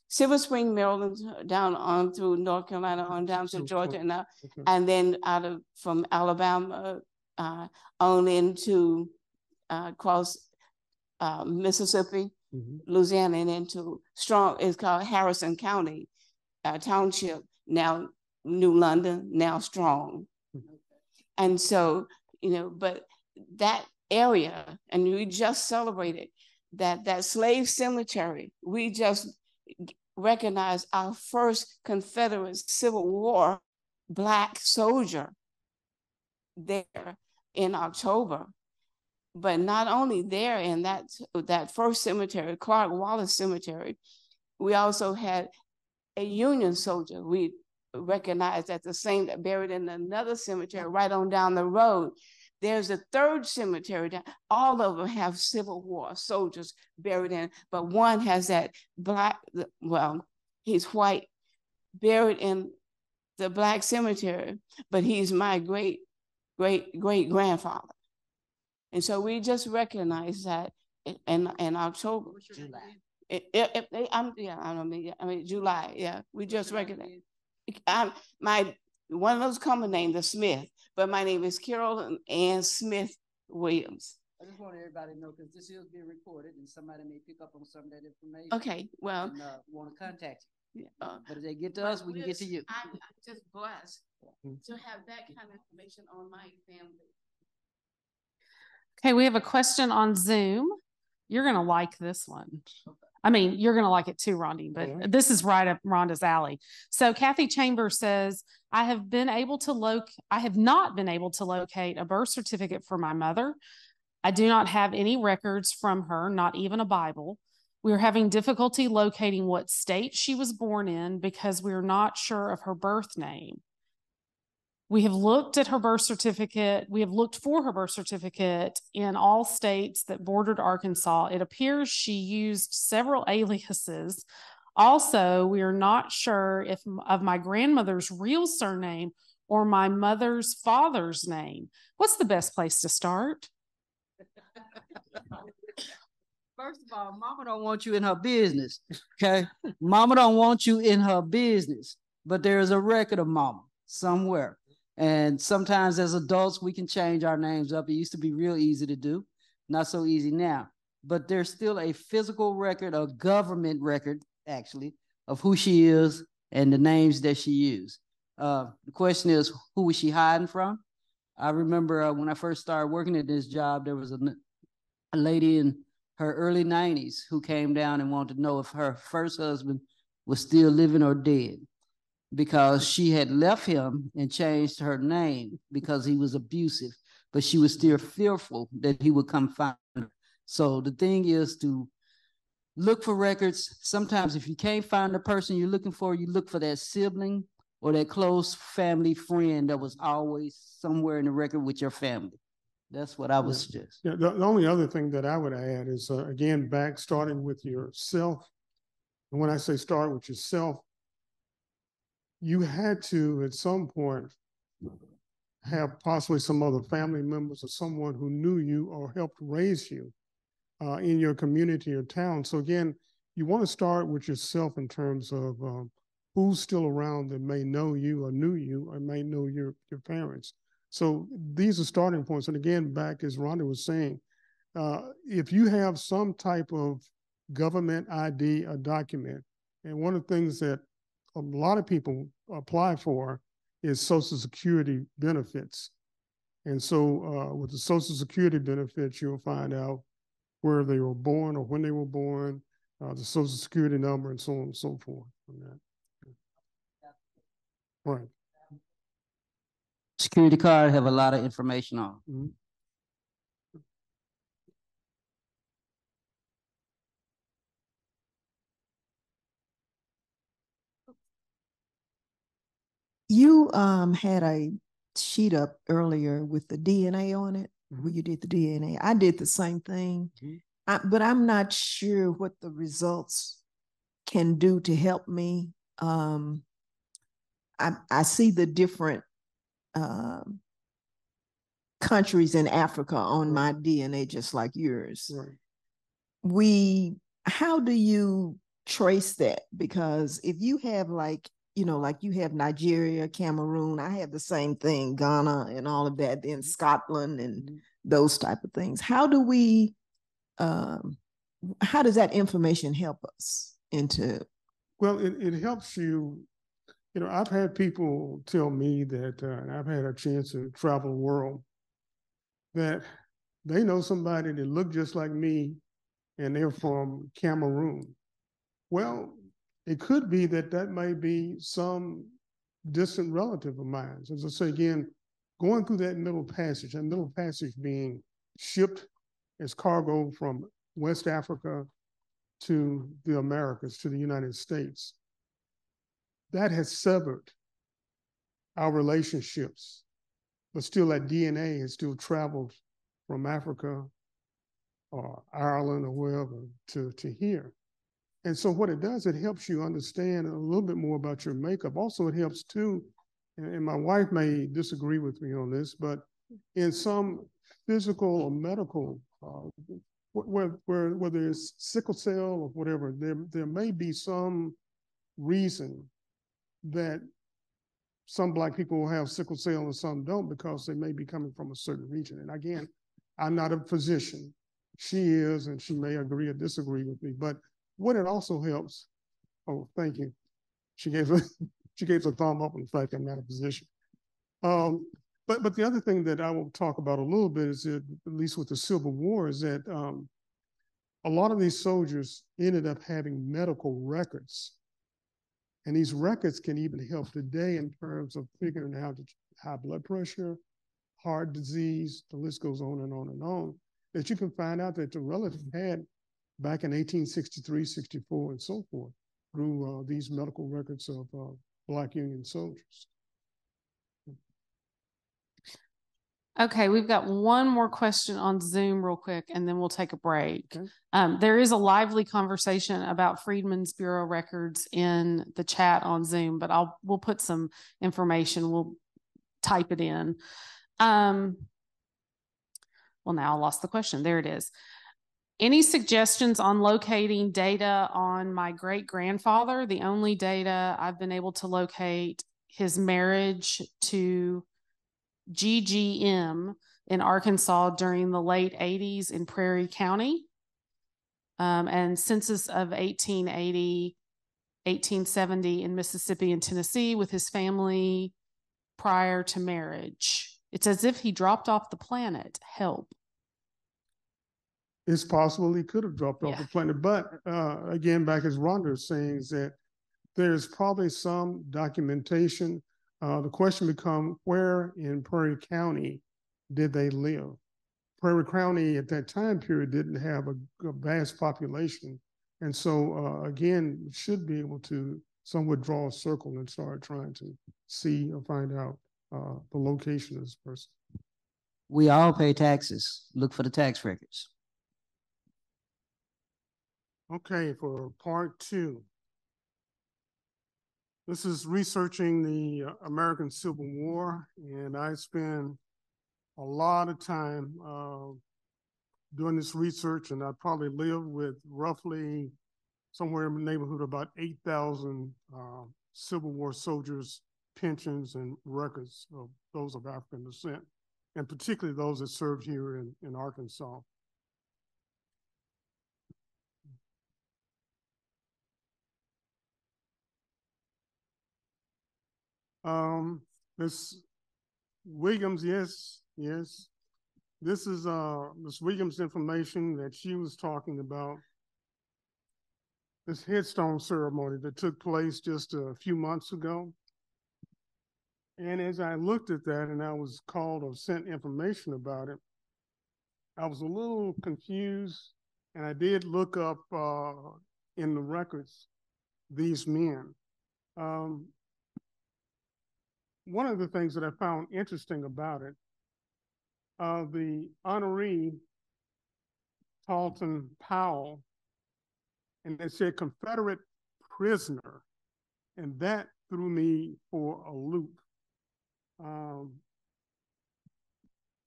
Silver Spring, Maryland, down on through North Carolina, on down to Georgia, and then from Alabama on into across Mississippi, Louisiana, and into Strong. It's called Harrison County Township, now New London, now Strong. And so, you know, but that area, and we just celebrated that slave cemetery. We just recognized our first Confederate Civil War Black soldier there in October. But not only there in that first cemetery, Clark Wallace Cemetery, we also had a Union soldier we recognized at the same, buried in another cemetery right on down the road. There's a 3rd cemetery down. All of them have Civil War soldiers buried in, but one has that Black, well, he's white, buried in the Black cemetery, but he's my great grandfather. And so we just recognize that in October. July, yeah. We just recognize. One of those common names, the Smith, but my name is Carol Ann Smith Williams. I just want everybody to know, because this is being recorded and somebody may pick up on some of that information. Okay, well. And want to contact you. But if they get to us, we can get to you. I'm just blessed to have that kind of information on my family. Okay, we have a question on Zoom. You're going to like this one. I mean, you're going to like it too, Ronnie, but this is right up Rhonda's alley. So Kathy Chambers says, I have not been able to locate a birth certificate for my mother. I do not have any records from her, not even a Bible. We are having difficulty locating what state she was born in because we are not sure of her birth name. We have looked at her birth certificate. We have looked for her birth certificate in all states that bordered Arkansas. It appears she used several aliases. Also, we are not sure of my grandmother's real surname or my mother's father's name. What's the best place to start? First of all, mama don't want you in her business, okay? Mama don't want you in her business, but there is a record of mama somewhere. And sometimes as adults, we can change our names up. It used to be real easy to do, not so easy now. But there's still a physical record, a government record, actually, of who she is and the names that she used. The question is, who was she hiding from? I remember when I first started working at this job, there was a lady in her early 90s who came down and wanted to know if her first husband was still living or dead, because she had left him and changed her name because he was abusive, but she was still fearful that he would come find her. So the thing is to look for records. Sometimes if you can't find the person you're looking for, you look for that sibling or that close family friend that was always somewhere in the record with your family. That's what I would suggest. Yeah, the only other thing that I would add is, again, back starting with yourself. And when I say start with yourself, you had to, at some point, have possibly some other family members or someone who knew you or helped raise you in your community or town. So again, you want to start with yourself in terms of who's still around that may know you or knew you or may know your parents. So these are starting points. And again, back as Ronnie was saying, if you have some type of government ID or document, and one of the things that a lot of people apply for is Social Security benefits. And so with the Social Security benefits, you'll find out where they were born or when they were born, the Social Security number, and so on and so forth. Right. Security card have a lot of information on. Mm-hmm. You had a sheet up earlier with the DNA on it, where you did the DNA. I did the same thing, but I'm not sure what the results can do to help me. I see the different countries in Africa on my DNA, just like yours. Right. How do you trace that? Because if you have like you have Nigeria, Cameroon, I have the same thing, Ghana and all of that, then Scotland and those type of things. How do we, how does that information help us into? Well, it helps you. I've had people tell me that, and I've had a chance to travel the world, that they know somebody that looked just like me and they're from Cameroon. Well, it could be that may be some distant relative of mine. So as I say again, going through that middle passage being shipped as cargo from West Africa to the Americas, to the United States, that has severed our relationships, but still that DNA has still traveled from Africa or Ireland or wherever to here. And so what it does, it helps you understand a little bit more about your makeup. Also, it helps too, and my wife may disagree with me on this, but in some physical or medical, whether it's sickle cell or whatever, there may be some reason that some Black people will have sickle cell and some don't, because they may be coming from a certain region. And again, I'm not a physician. She is, and she may agree or disagree with me, but what it also helps, thank you. She gave a thumb up on the fact I'm not a physician. But the other thing that I will talk about a little bit is that, at least with the Civil War, is that a lot of these soldiers ended up having medical records. And these records can even help today in terms of figuring out high blood pressure, heart disease, the list goes on and on and on, that you can find out that the relative had back in 1863, 64, and so forth, through these medical records of Black Union soldiers. Okay, we've got one more question on Zoom real quick, and then we'll take a break. Okay. There is a lively conversation about Freedmen's Bureau records in the chat on Zoom, but we'll put some information, we'll type it in. Well, now I lost the question. There it is. Any suggestions on locating data on my great-grandfather? The only data I've been able to locate his marriage to GGM in Arkansas during the late 80s in Prairie County, and census of 1880, 1870 in Mississippi and Tennessee with his family prior to marriage. It's as if he dropped off the planet. Help. It's possible he could have dropped off the planet, but again, back as Rhonda is saying, is that there's probably some documentation. The question becomes, where in Prairie County did they live? Prairie County at that time period didn't have a vast population. And so again, we should be able to somewhat draw a circle and start trying to see or find out the location of this person. We all pay taxes. Look for the tax records. Okay, for part 2. This is researching the American Civil War, and I spent a lot of time doing this research, and I probably lived with roughly somewhere in the neighborhood of about 8,000 Civil War soldiers, pensions, and records of those of African descent, and particularly those that served here in Arkansas. Miss Williams, yes. This is Miss Williams' information that she was talking about. This headstone ceremony that took place just a few months ago. And as I looked at that and I was called or sent information about it, I was a little confused, and I did look up in the records these men. One of the things that I found interesting about it, the honoree, Tarleton Powell, and it said Confederate prisoner, and that threw me for a loop.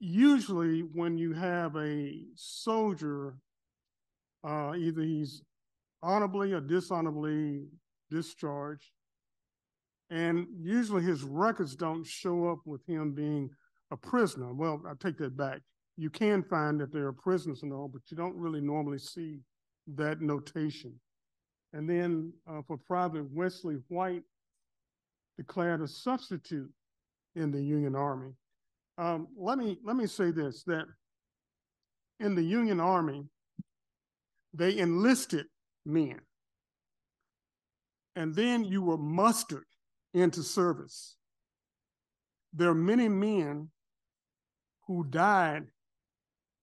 Usually when you have a soldier, either he's honorably or dishonorably discharged, and usually his records don't show up with him being a prisoner. Well, I take that back. You can find that there are prisoners and all, but you don't really normally see that notation. And then for Private Wesley White, declared a substitute in the Union Army. Let me say this, that in the Union Army, they enlisted men. And then you were mustered into service. There are many men who died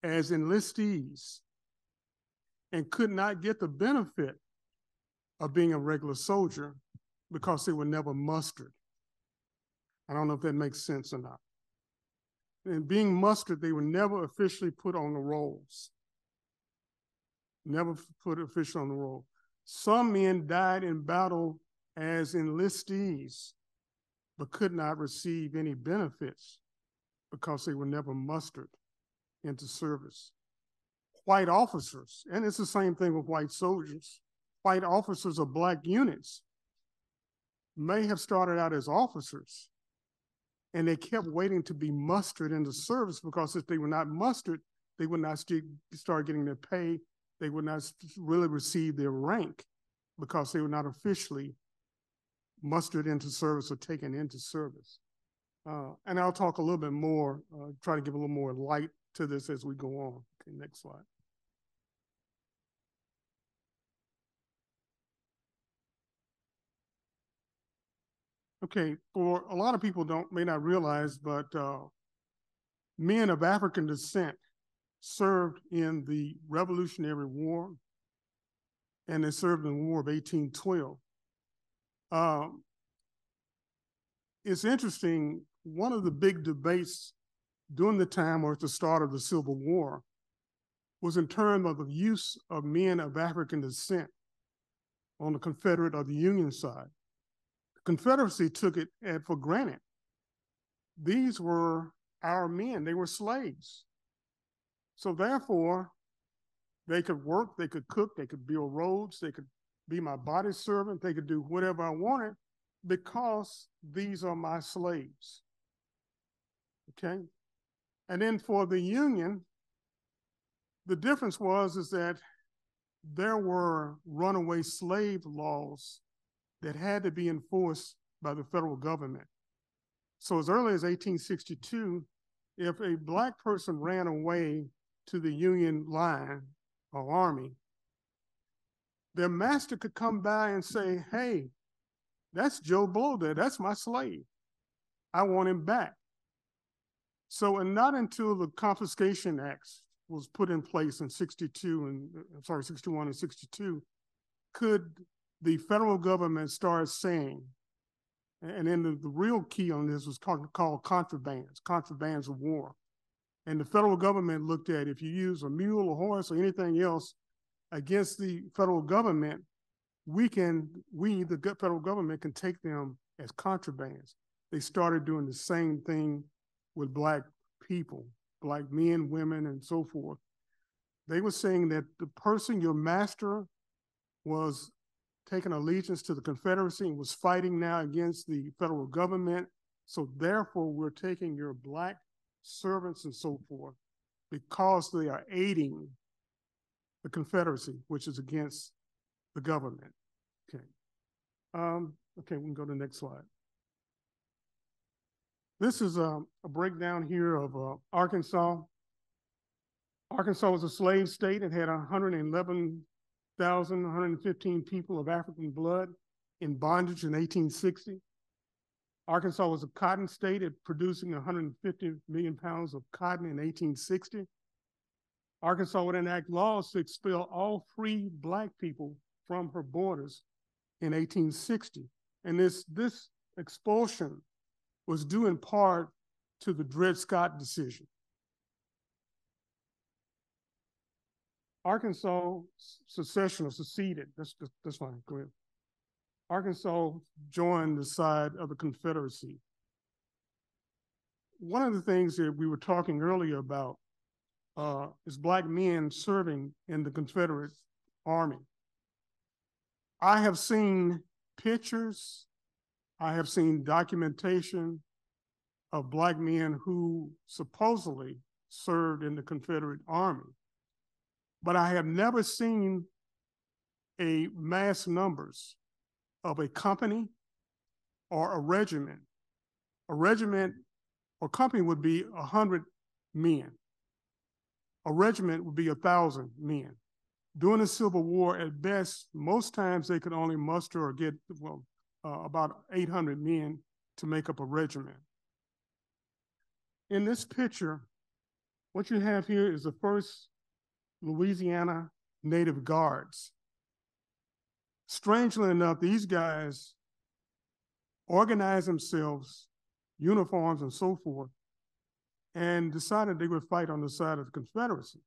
as enlistees and could not get the benefit of being a regular soldier because they were never mustered. I don't know if that makes sense or not. And being mustered, they were never officially put on the rolls. Never put officially on the roll. Some men died in battle as enlistees, but could not receive any benefits because they were never mustered into service. White officers, and it's the same thing with white soldiers, white officers of Black units may have started out as officers, and they kept waiting to be mustered into service, because if they were not mustered, they would not start getting their pay. They would not really receive their rank because they were not officially mustered into service or taken into service. And I'll talk a little bit more, try to give a little more light to this as we go on. Okay, next slide. Okay, for a lot of people may not realize, but men of African descent served in the Revolutionary War, and they served in the War of 1812. It's interesting, one of the big debates during the time or at the start of the Civil War was in terms of the use of men of African descent on the Confederate or the Union side. The Confederacy took it for granted. These were our men, they were slaves. So therefore, They could work, they could cook, they could build roads, they could be my body servant, they could do whatever I wanted because these are my slaves. Okay? And then for the Union, the difference is that there were runaway slave laws that had to be enforced by the federal government. So as early as 1862, if a Black person ran away to the Union line or army, their master could come by and say, hey, that's Joe Blow there, that's my slave. I want him back. So, and not until the Confiscation Acts was put in place in 61 and 62, could the federal government start saying, and then the real key on this was called contrabands of war. And the federal government looked at if you use a mule, a horse, or anything else against the federal government, the federal government can take them as contrabands. They started doing the same thing with Black people, Black men, women, and so forth. They were saying that the person, your master, was taking allegiance to the Confederacy and was fighting now against the federal government. So therefore, we're taking your Black servants and so forth because they are aiding the Confederacy, which is against the government. Okay. Okay, we can go to the next slide. This is a breakdown here of Arkansas. Arkansas was a slave state. It had 111,115 people of African blood in bondage in 1860. Arkansas was a cotton state, it producing 150 million pounds of cotton in 1860. Arkansas would enact laws to expel all free Black people from her borders in 1860. And this expulsion was due in part to the Dred Scott decision. Arkansas seceded. That's fine, go ahead. Arkansas joined the side of the Confederacy. One of the things that we were talking earlier about is Black men serving in the Confederate Army. I have seen pictures, I have seen documentation of Black men who supposedly served in the Confederate Army, but I have never seen a mass numbers of a company or a regiment. A regiment or company would be 100 men. A regiment would be 1,000 men. During the Civil War, at best, most times they could only muster or get, about 800 men to make up a regiment. In this picture, what you have here is the 1st Louisiana Native Guards. Strangely enough, these guys organized themselves, uniforms and so forth, and decided they would fight on the side of the Confederacy.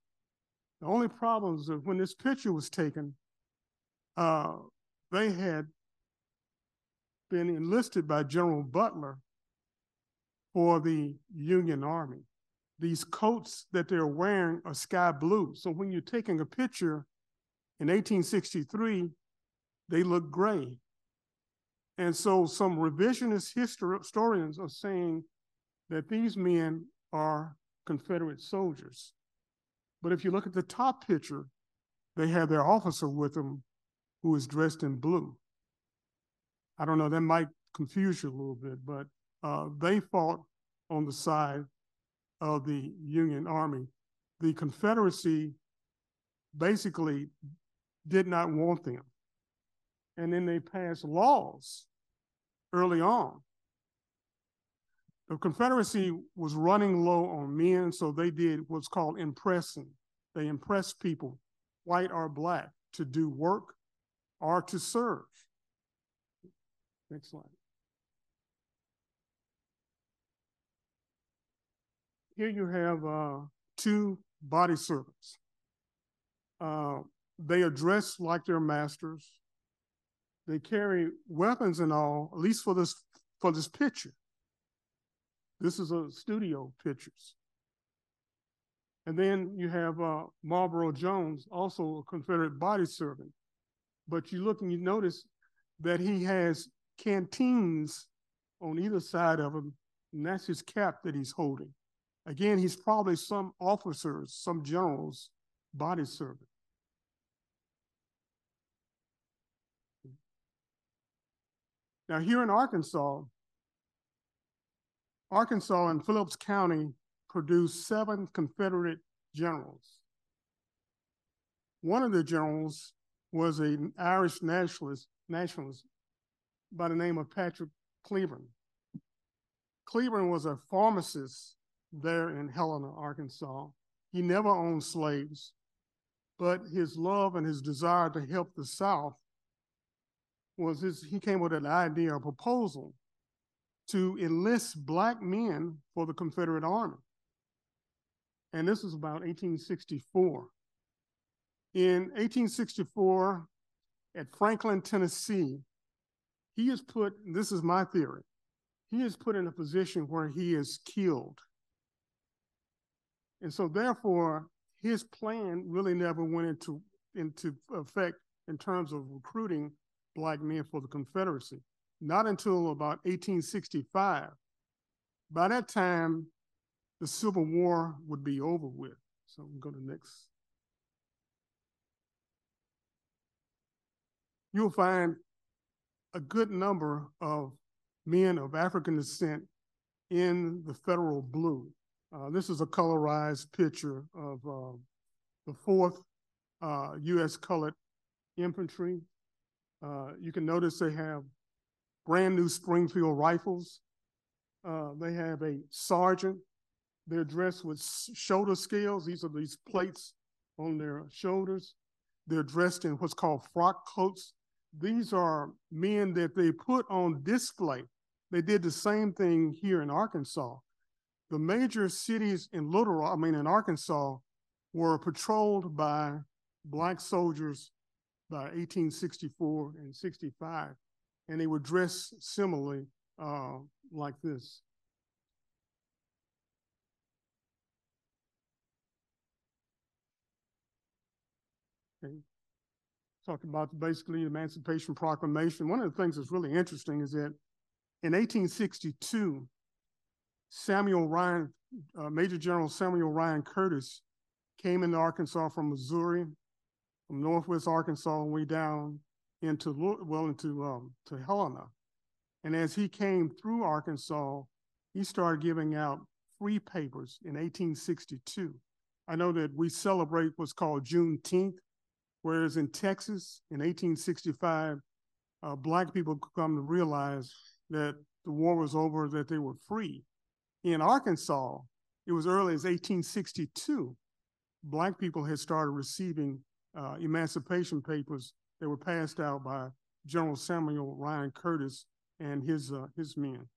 The only problem is that when this picture was taken, they had been enlisted by General Butler for the Union Army. These coats that they're wearing are sky blue. So when you're taking a picture in 1863, they look gray. And so some revisionist historians are saying that these men are Confederate soldiers. But if you look at the top picture, they have their officer with them who is dressed in blue. I don't know, that might confuse you a little bit, but they fought on the side of the Union Army. The Confederacy basically did not want them. And then they passed laws early on. The Confederacy was running low on men, so they did what's called impressing. They impressed people, white or Black, to do work or to serve. Next slide. Here you have 2 body servants. They are dressed like their masters. They carry weapons and all, at least for this picture. This is a studio pictures. And then you have Marlboro Jones, also a Confederate body servant. But you look and you notice that he has canteens on either side of him, and that's his cap that he's holding. Again, he's probably some officer's, some general's body servant. Now here in Arkansas and Phillips County produced 7 Confederate generals. One of the generals was an Irish nationalist by the name of Patrick Cleburne. Cleburne was a pharmacist there in Helena, Arkansas. He never owned slaves, but his love and his desire to help the South he came with an idea, a proposal to enlist Black men for the Confederate Army. And this was about 1864. In 1864, at Franklin, Tennessee, he is put, this is my theory, he is put in a position where he is killed. And so therefore, his plan really never went into effect in terms of recruiting Black men for the Confederacy, not until about 1865. By that time, the Civil War would be over with. So we'll go to the next. You'll find a good number of men of African descent in the Federal blue. This is a colorized picture of the 4th U.S. Colored Infantry. You can notice they have brand new Springfield rifles. They have a sergeant. They're dressed with shoulder scales. These are these plates on their shoulders. They're dressed in what's called frock coats. These are men that they put on display. They did the same thing here in Arkansas. The major cities in in Arkansas were patrolled by Black soldiers by 1864 and 65, and they were dressed similarly like this. Okay. Talking about basically the Emancipation Proclamation. One of the things that's really interesting is that in 1862, Major General Samuel Ryan Curtis came into Arkansas from Missouri, from Northwest Arkansas, way down into Helena. And as he came through Arkansas, he started giving out free papers in 1862. I know that we celebrate what's called Juneteenth, whereas in Texas in 1865, Black people come to realize that the war was over, that they were free. In Arkansas, it was early as 1862, Black people had started receiving emancipation papers that were passed out by General Samuel Ryan Curtis and his men.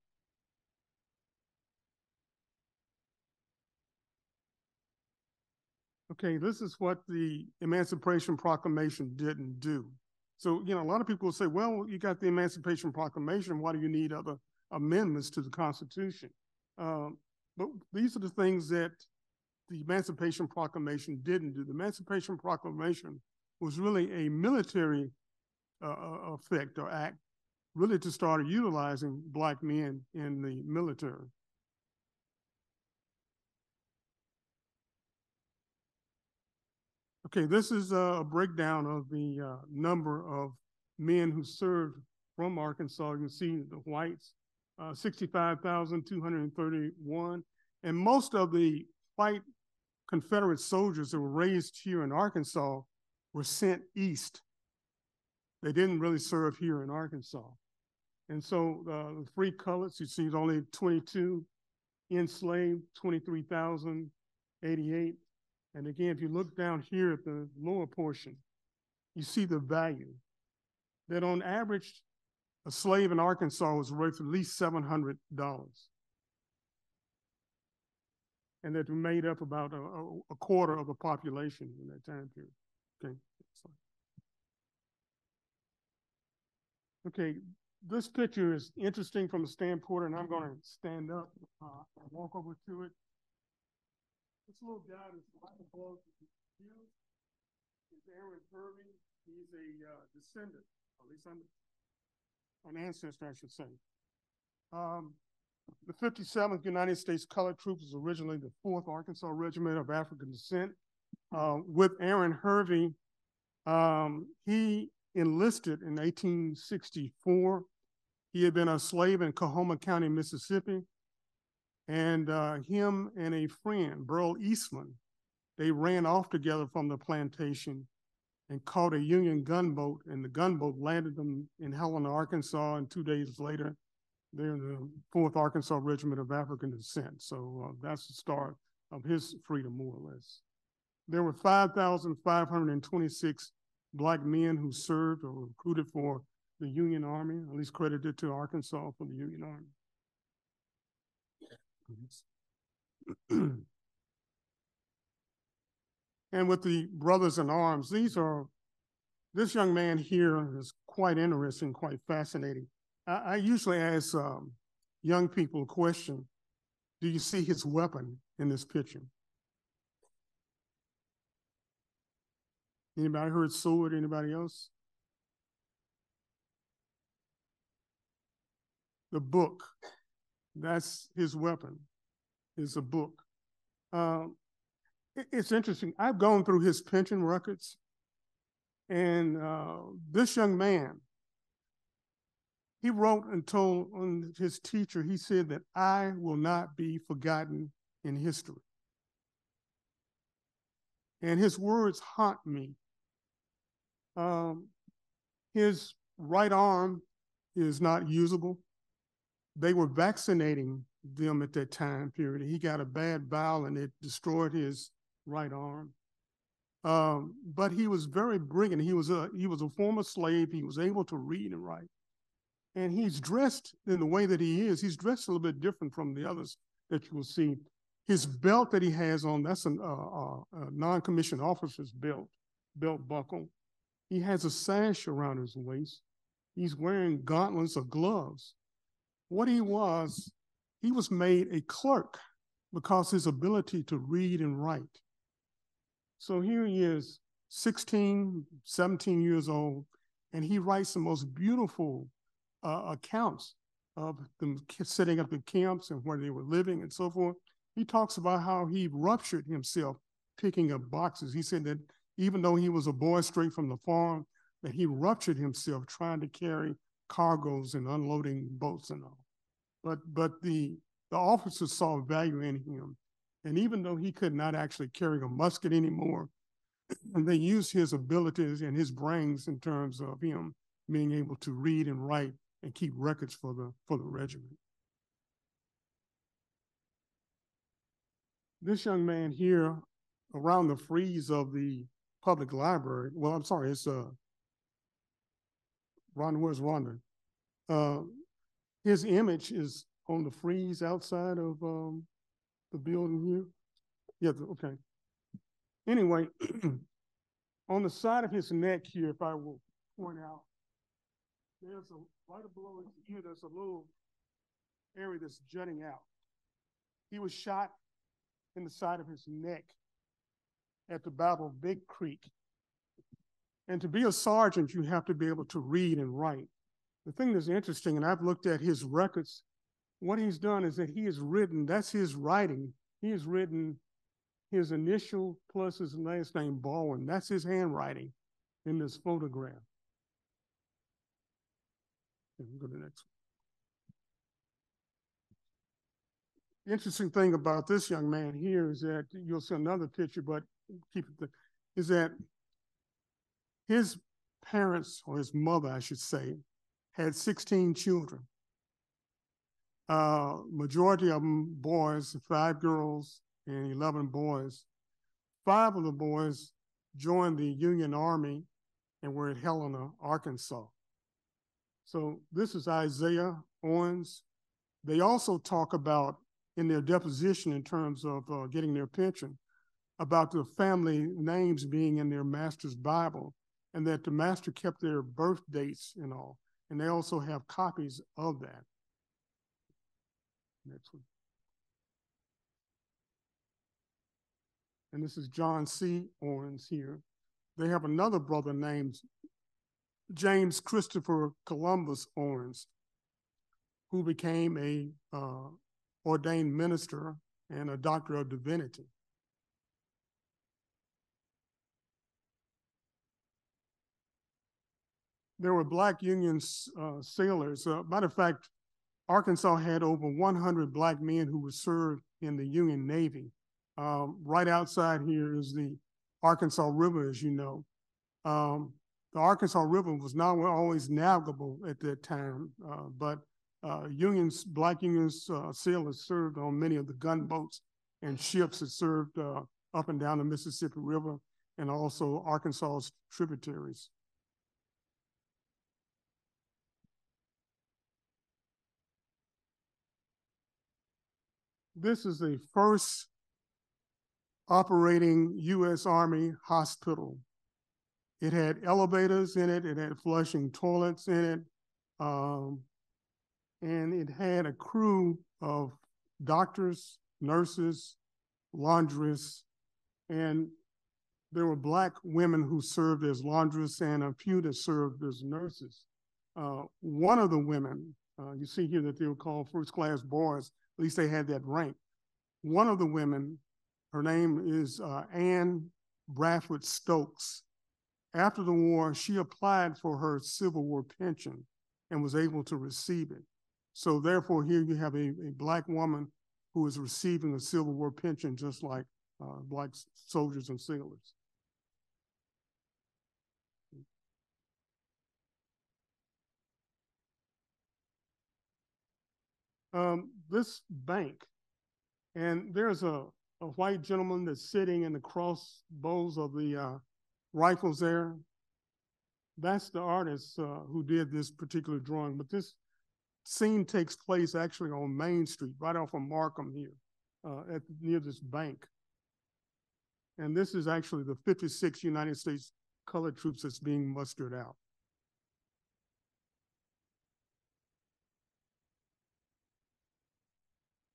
Okay, this is what the Emancipation Proclamation didn't do. So, a lot of people will say, well, you got the Emancipation Proclamation, why do you need other amendments to the Constitution? But these are the things that the Emancipation Proclamation didn't do. The Emancipation Proclamation was really a military effect or act, really to start utilizing Black men in the military. Okay, this is a breakdown of the number of men who served from Arkansas. You can see the whites, 65,231. And most of the white Confederate soldiers that were raised here in Arkansas were sent east. They didn't really serve here in Arkansas. And so the free colors, you see only 22 enslaved, 23,088. And again, if you look down here at the lower portion, you see the value. That on average, a slave in Arkansas was worth at least $700. And that made up about a quarter of the population in that time period. Okay. Okay, this picture is interesting from the standpoint, and I'm going to stand up and walk over to it. This little guy that's right above you is Aaron Hervey. He's a descendant, at least an ancestor, I should say. The 57th United States Colored Troops was originally the 4th Arkansas Regiment of African descent. With Aaron Hervey, he enlisted in 1864. He had been a slave in Coahoma County, Mississippi. And him and a friend, Burl Eastman, they ran off together from the plantation and caught a Union gunboat, and the gunboat landed them in Helena, Arkansas, and 2 days later, they're in the 4th Arkansas Regiment of African Descent. So that's the start of his freedom, more or less. There were 5,526 Black men who served or recruited for the Union Army, at least credited to Arkansas for the Union Army. And with the Brothers in Arms, this young man here is quite interesting, quite fascinating. I usually ask young people a question: do you see his weapon in this picture? Anybody heard sword? Anybody else? The book. That's his weapon, is a book. It's interesting. I've gone through his pension records, and this young man, he wrote and told on his teacher, he said that I will not be forgotten in history. And his words haunt me. His right arm is not usable. They were vaccinating them at that time period. He got a bad bowel and it destroyed his right arm. But he was very brilliant. He was a former slave. He was able to read and write. And he's dressed in the way that he is. He's dressed a little bit different from the others that you will see. His belt that he has on, that's a non-commissioned officer's belt buckle. He has a sash around his waist. He's wearing gauntlets or gloves. What he was made a clerk because his ability to read and write. So here he is, 16, 17 years old, and he writes the most beautiful accounts of them setting up the camps and where they were living and so forth. He talks about how he ruptured himself picking up boxes. He said that even though he was a boy straight from the farm, that he ruptured himself trying to carry cargoes and unloading boats and all. But the officers saw value in him. And even though he could not actually carry a musket anymore, and they used his abilities and his brains in terms of him being able to read and write and keep records for the regiment. This young man here, around the frieze of the public library, well, I'm sorry, it's Ron, where's Rhonda? His image is on the frieze outside of the building here. Yeah, okay. Anyway, on the side of his neck here, if I will point out, there's right below here, there's a little area that's jutting out. He was shot in the side of his neck at the Battle of Big Creek. And to be a sergeant, you have to be able to read and write. The thing that's interesting, and I've looked at his records, what he's done is that he has written, that's his writing, he has written his initial plus his last name, Baldwin. That's his handwriting in this photograph. Go to the next one. The interesting thing about this young man here is that you'll see another picture, but keep it, is that his parents, or his mother, I should say, had 16 children. Majority of them boys, 5 girls and 11 boys. 5 of the boys joined the Union Army and were at Helena, Arkansas. So this is Isaiah Owens. They also talk about in their deposition in terms of getting their pension about the family names being in their master's Bible, and that the master kept their birth dates and all. And they also have copies of that. Next one. and this is John C. Owens here. They have another brother named James Christopher Columbus Owens, who became a ordained minister and a doctor of divinity. There were Black Union sailors. Matter of fact, Arkansas had over 100 Black men who were served in the Union Navy. Right outside here is the Arkansas River, as you know. The Arkansas River was not always navigable at that time, but Black Union sailors served on many of the gunboats and ships that served up and down the Mississippi River and also Arkansas's tributaries. This is the first operating U.S. Army hospital. It had elevators in it, it had flushing toilets in it, and it had a crew of doctors, nurses, laundresses, and there were Black women who served as laundresses and a few that served as nurses. One of the women, you see here that they were called first-class boys, at least they had that rank. One of the women, her name is Anne Bradford Stokes. After the war, she applied for her Civil War pension and was able to receive it. So therefore, here you have a Black woman who is receiving a Civil War pension just like Black soldiers and sailors. This bank, and there's a white gentleman that's sitting in the crossbows of the rifles there. That's the artist who did this particular drawing, but this scene takes place actually on Main Street, right off of Markham here, near this bank. And this is actually the 56th United States colored troops that's being mustered out.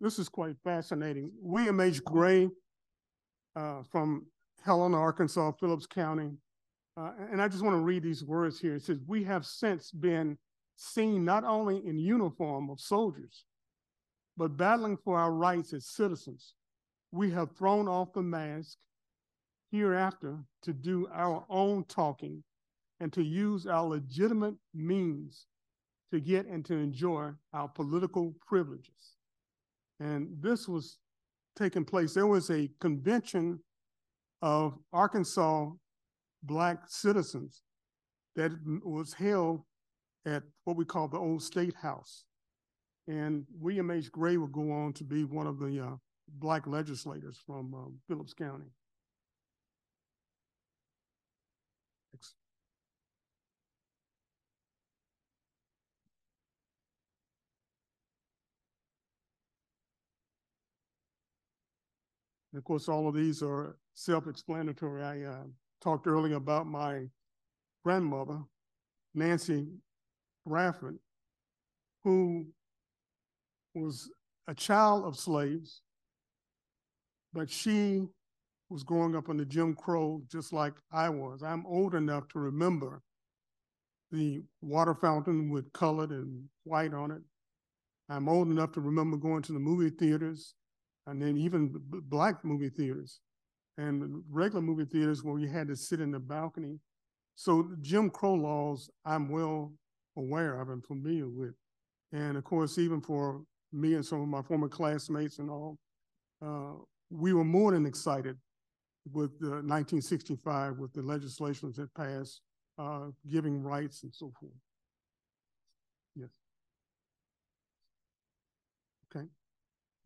This is quite fascinating. William H. Gray from Helena, Arkansas, Phillips County. And I just want to read these words here. It says, "We have since been seen not only in uniform of soldiers, but battling for our rights as citizens. We have thrown off the mask hereafter to do our own talking and to use our legitimate means to get and to enjoy our political privileges." And this was taking place. There was a convention of Arkansas Black citizens that was held at what we call the old State House. And William H. Gray would go on to be one of the Black legislators from Phillips County. Thanks. And of course, all of these are self-explanatory. I talked earlier about my grandmother, Nancy Bradford, who was a child of slaves, but she was growing up under Jim Crow just like I was. I'm old enough to remember the water fountain with colored and white on it. I'm old enough to remember going to the movie theaters, and then even Black movie theaters and regular movie theaters where you had to sit in the balcony. So the Jim Crow laws, I'm well aware of and familiar with. And of course, even for me and some of my former classmates and all, we were more than excited with 1965, with the legislations that passed, giving rights and so forth. Yes. Okay.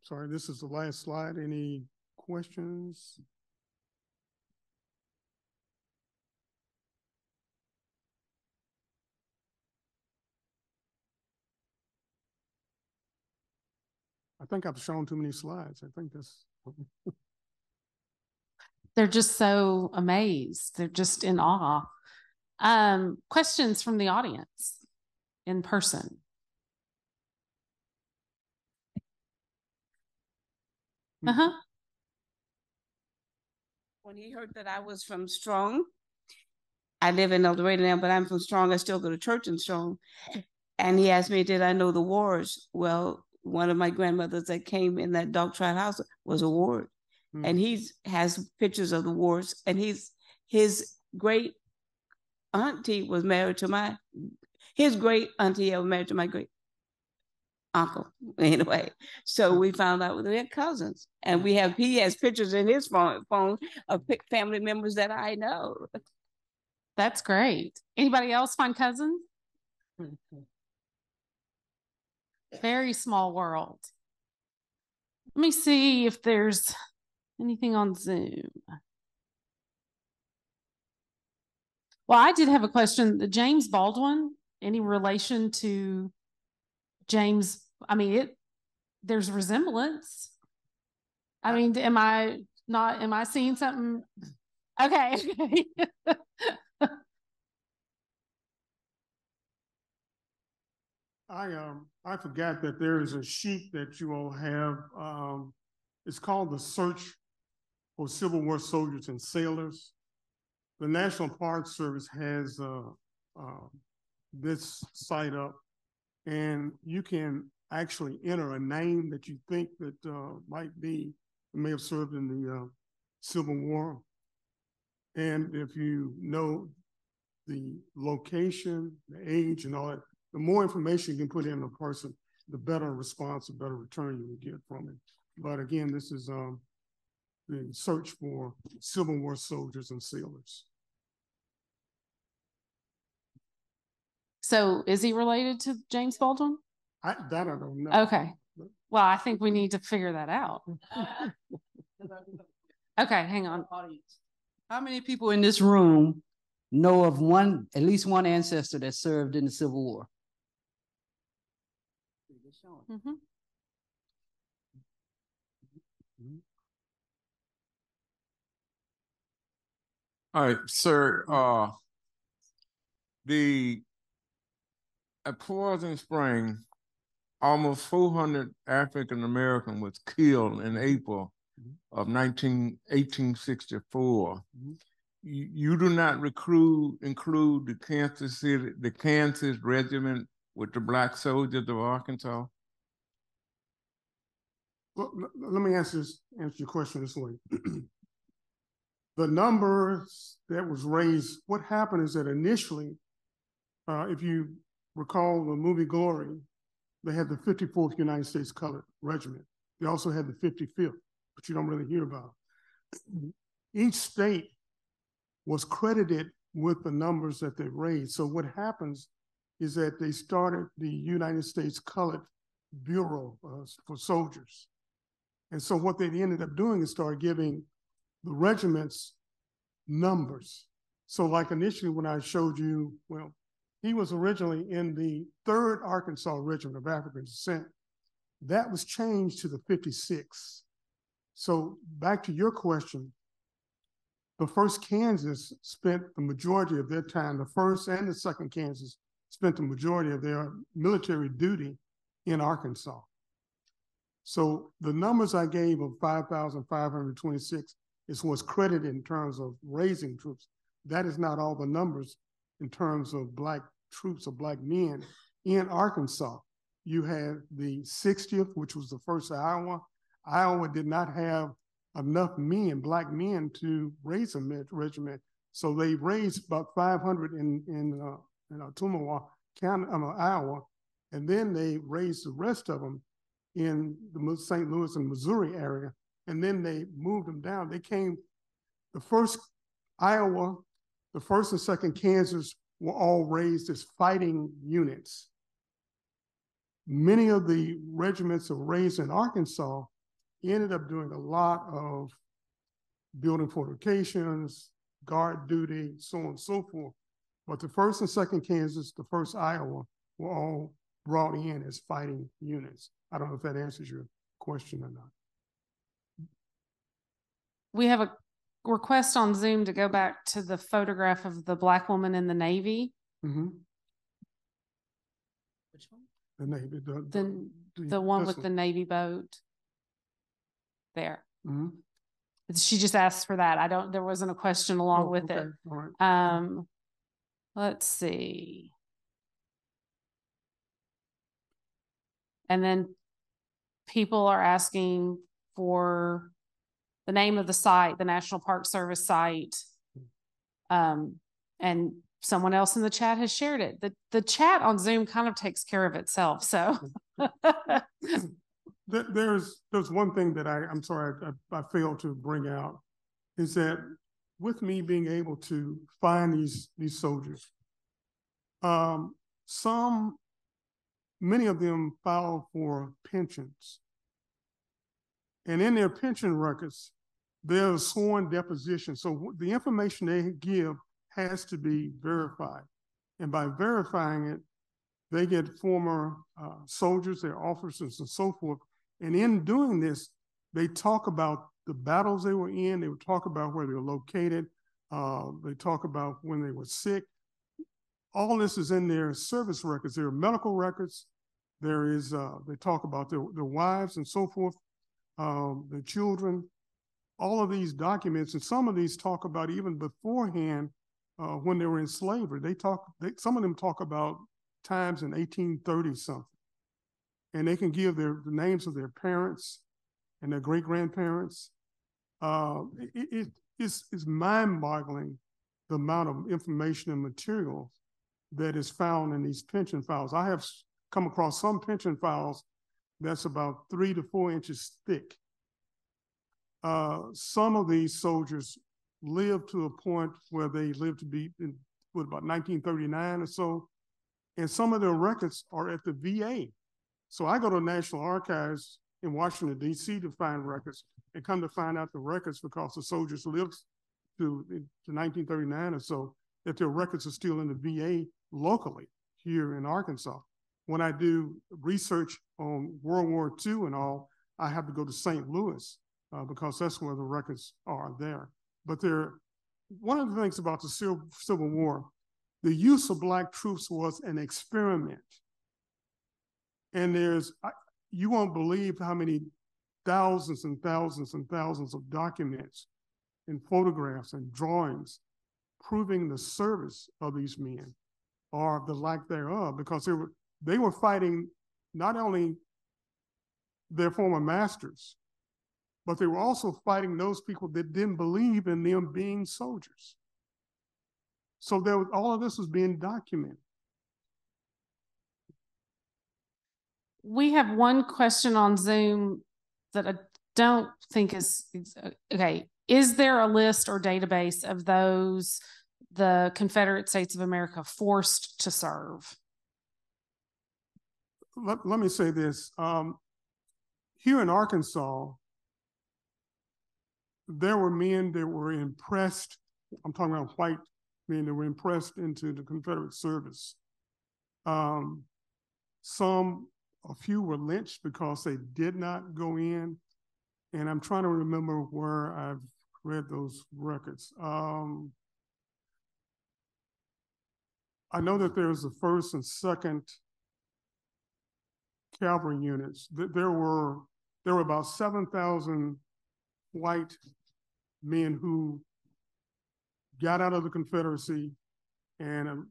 Sorry, this is the last slide. Any questions? I think I've shown too many slides. I think that's. They're just so amazed. They're just in awe. Questions from the audience in person? Uh-huh. when he heard that I was from Strong, I live in El Dorado now, but I'm from Strong. I still go to church in Strong. And he asked me, did I know the wards? Well, one of my grandmothers that came in that dog trot house was a ward. And he has pictures of the wars. And his great auntie was married to his great auntie was married to my great uncle. Anyway, so we found out we had cousins. And he has pictures in his phone of family members that I know. That's great. Anybody else find cousins? Very small world. Let me see if there's anything on Zoom. Well, I did have a question. James Baldwin, any relation to James? I mean, there's resemblance. I mean, am I seeing something? Okay. I forgot that there is a sheet that you all have. It's called the Search for Civil War Soldiers and Sailors. The National Park Service has this site up, and you can actually enter a name that you think that may have served in the Civil War. And if you know the location, the age, and all that, the more information you can put in a person, the better response, the better return you will get from it. But again, this is the search for Civil War soldiers and sailors. So is he related to James Baldwin? I don't know. Okay. Well, I think we need to figure that out. Okay, hang on. How many people in this room know of at least one ancestor that served in the Civil War? Mm-hmm. All right, sir. At Poison Spring, almost 400 African Americans was killed in April of 1864. You do not include the Kansas Regiment with the Black Soldiers of Arkansas? Well, let me answer your question this way. The numbers that was raised, what happened is that initially, if you recall the movie Glory, they had the 54th United States Colored Regiment. They also had the 55th, but you don't really hear about. Each state was credited with the numbers that they raised. So what happens is that they started the United States Colored Bureau for soldiers. And so what they ended up doing is start giving the regiments numbers. So like initially when I showed you, well, he was originally in the 3rd Arkansas Regiment of African Descent. That was changed to the 56th. So back to your question, the 1st Kansas spent the majority of their time, the 1st and the 2nd Kansas spent the majority of their military duty in Arkansas. So the numbers I gave of 5,526 is what's credited in terms of raising troops. That is not all the numbers in terms of Black troops or Black men in Arkansas. You had the 60th, which was the 1st Iowa. Iowa did not have enough men, Black men, to raise a regiment. So they raised about 500 in Ottumwa County, Iowa, and then they raised the rest of them in the St. Louis and Missouri area, and then they moved them down. They came, the 1st Iowa, the 1st and 2nd Kansas were all raised as fighting units. Many of the regiments that were raised in Arkansas ended up doing a lot of building fortifications, guard duty, so on and so forth. But the 1st and 2nd Kansas, the 1st Iowa were all brought in as fighting units. I don't know if that answers your question or not. We have a request on Zoom to go back to the photograph of the Black woman in the Navy. Mm-hmm. Which one? The Navy. The one with the Navy boat. There. Mm-hmm. She just asked for that. There wasn't a question along with it. All right. Let's see. And then people are asking for the name of the site, the National Park Service site. And someone else in the chat has shared it. The chat on Zoom kind of takes care of itself. So there's one thing that I'm sorry I failed to bring out, is that with me being able to find these soldiers, many of them filed for pensions. And in their pension records, there's sworn deposition. So the information they give has to be verified. And by verifying it, they get former soldiers, their officers, and so forth. And in doing this, they talk about the battles they were in. They would talk about where they were located. They talk about when they were sick. All this is in their service records. There are medical records. There is, they talk about their wives and so forth, their children, all of these documents. And some of these talk about even beforehand when they were in slavery. Some of them talk about times in 1830 something. And they can give the names of their parents and their great-grandparents. It's mind-boggling the amount of information and material that is found in these pension files. I have come across some pension files that's about 3 to 4 inches thick. Some of these soldiers lived to a point where they lived to be in about 1939 or so, and some of their records are at the VA. So I go to National Archives in Washington, D.C. to find records, and come to find out the records, because the soldiers lived to 1939 or so, that their records are still in the VA locally here in Arkansas. When I do research on World War II and all, I have to go to St. Louis because that's where the records are there. But one of the things about the Civil War, the use of Black troops was an experiment. And you won't believe how many thousands and thousands and thousands of documents and photographs and drawings proving the service of these men or the lack thereof, because they were fighting not only their former masters, but they were also fighting those people that didn't believe in them being soldiers. So all of this was being documented. we have one question on Zoom that I don't think is okay. Is there a list or database of those the Confederate States of America forced to serve? Let me say this. Here in Arkansas, there were men that were impressed. I'm talking about white men that were impressed into the Confederate service. A few were lynched because they did not go in. And I'm trying to remember where I've read those records. I know that there's the 1st and 2nd Cavalry units. There were about 7,000 white men who got out of the Confederacy and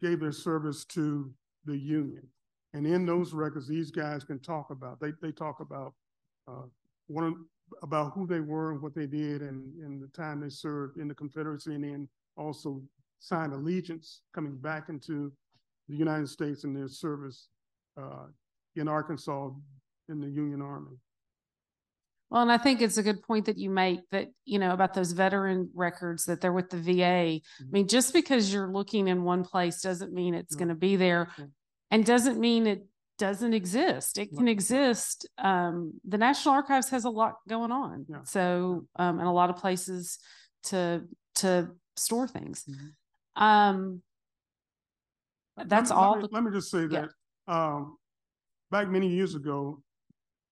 gave their service to the Union. And in those records, these guys can talk about, they talk about about who they were and what they did and the time they served in the Confederacy, and then also signed allegiance coming back into the United States in their service in Arkansas in the Union Army. Well, and I think it's a good point that you make that, you know, about those veteran records that they're with the VA. I mean, just because you're looking in one place doesn't mean it's going to be there, and doesn't mean it doesn't exist. It can exist. The National Archives has a lot going on. So, and a lot of places to store things. That's all. Let me just say that back many years ago,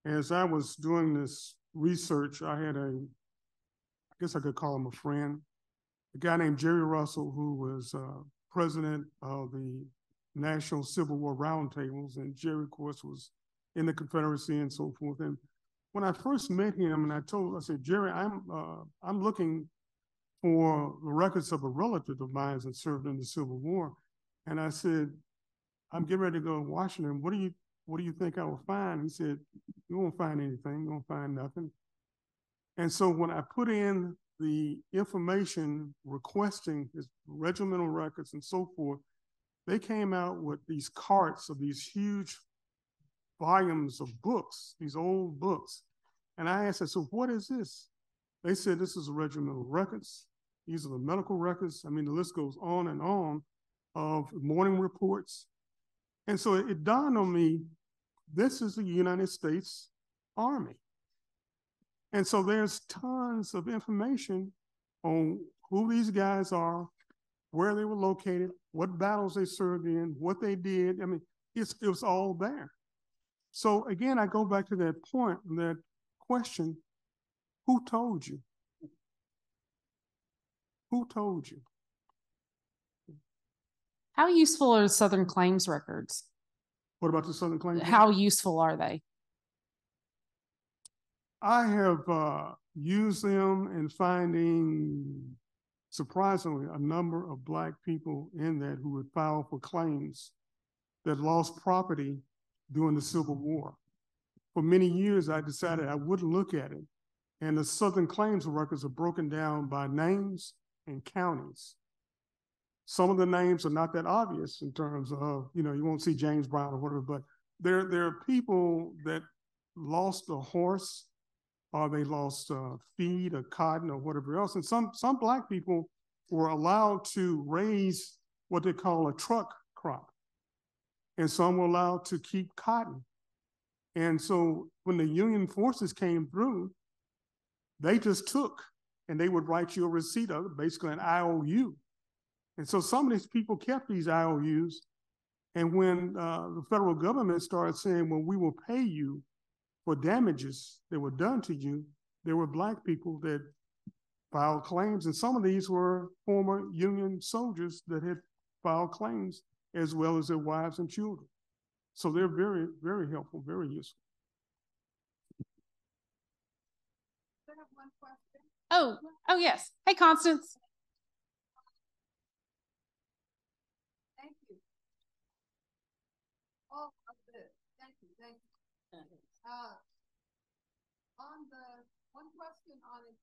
as I was doing this research, I had I guess I could call him a friend, a guy named Jerry Russell, who was president of the National Civil War Roundtables. And Jerry, of course, was in the Confederacy and so forth. And when I first met him, and I said, Jerry, I'm looking for the records of a relative of mine that served in the Civil War. And I said, I'm getting ready to go to Washington. What do you think I will find? He said, you won't find anything. You won't find nothing. And so when I put in the information requesting his regimental records and so forth, they came out with these carts of these huge volumes of books, these old books. And I asked, so what is this? They said, this is the regimental records. These are the medical records. I mean, the list goes on and on of morning reports. And so it dawned on me, this is the United States Army. And so there's tons of information on who these guys are, where they were located, what battles they served in, what they did. I mean, it was all there. So again, I go back to that point, that question, who told you? Who told you? How useful are the Southern Claims records? What about the Southern Claims? How useful are they? I have used them in finding, surprisingly, a number of Black people in that who would file for claims that lost property during the Civil War. For many years, I decided I wouldn't look at it. And the Southern Claims records are broken down by names and counties. Some of the names are not that obvious in terms of, you won't see James Brown or whatever, but there are people that lost a horse, or they lost feed or cotton or whatever else. And some Black people were allowed to raise what they call a truck crop. And some were allowed to keep cotton. And so when the Union forces came through, they just took, and they would write you a receipt of it, basically an IOU. And so some of these people kept these IOUs. And when the federal government started saying, well, we will pay you for damages that were done to you, there were Black people that filed claims. And some of these were former Union soldiers that had filed claims, as well as their wives and children. So they're very, very helpful, very useful. I have one question. Oh yes. Hey, Constance. Thank you. All of this. Thank you. On the one question on it,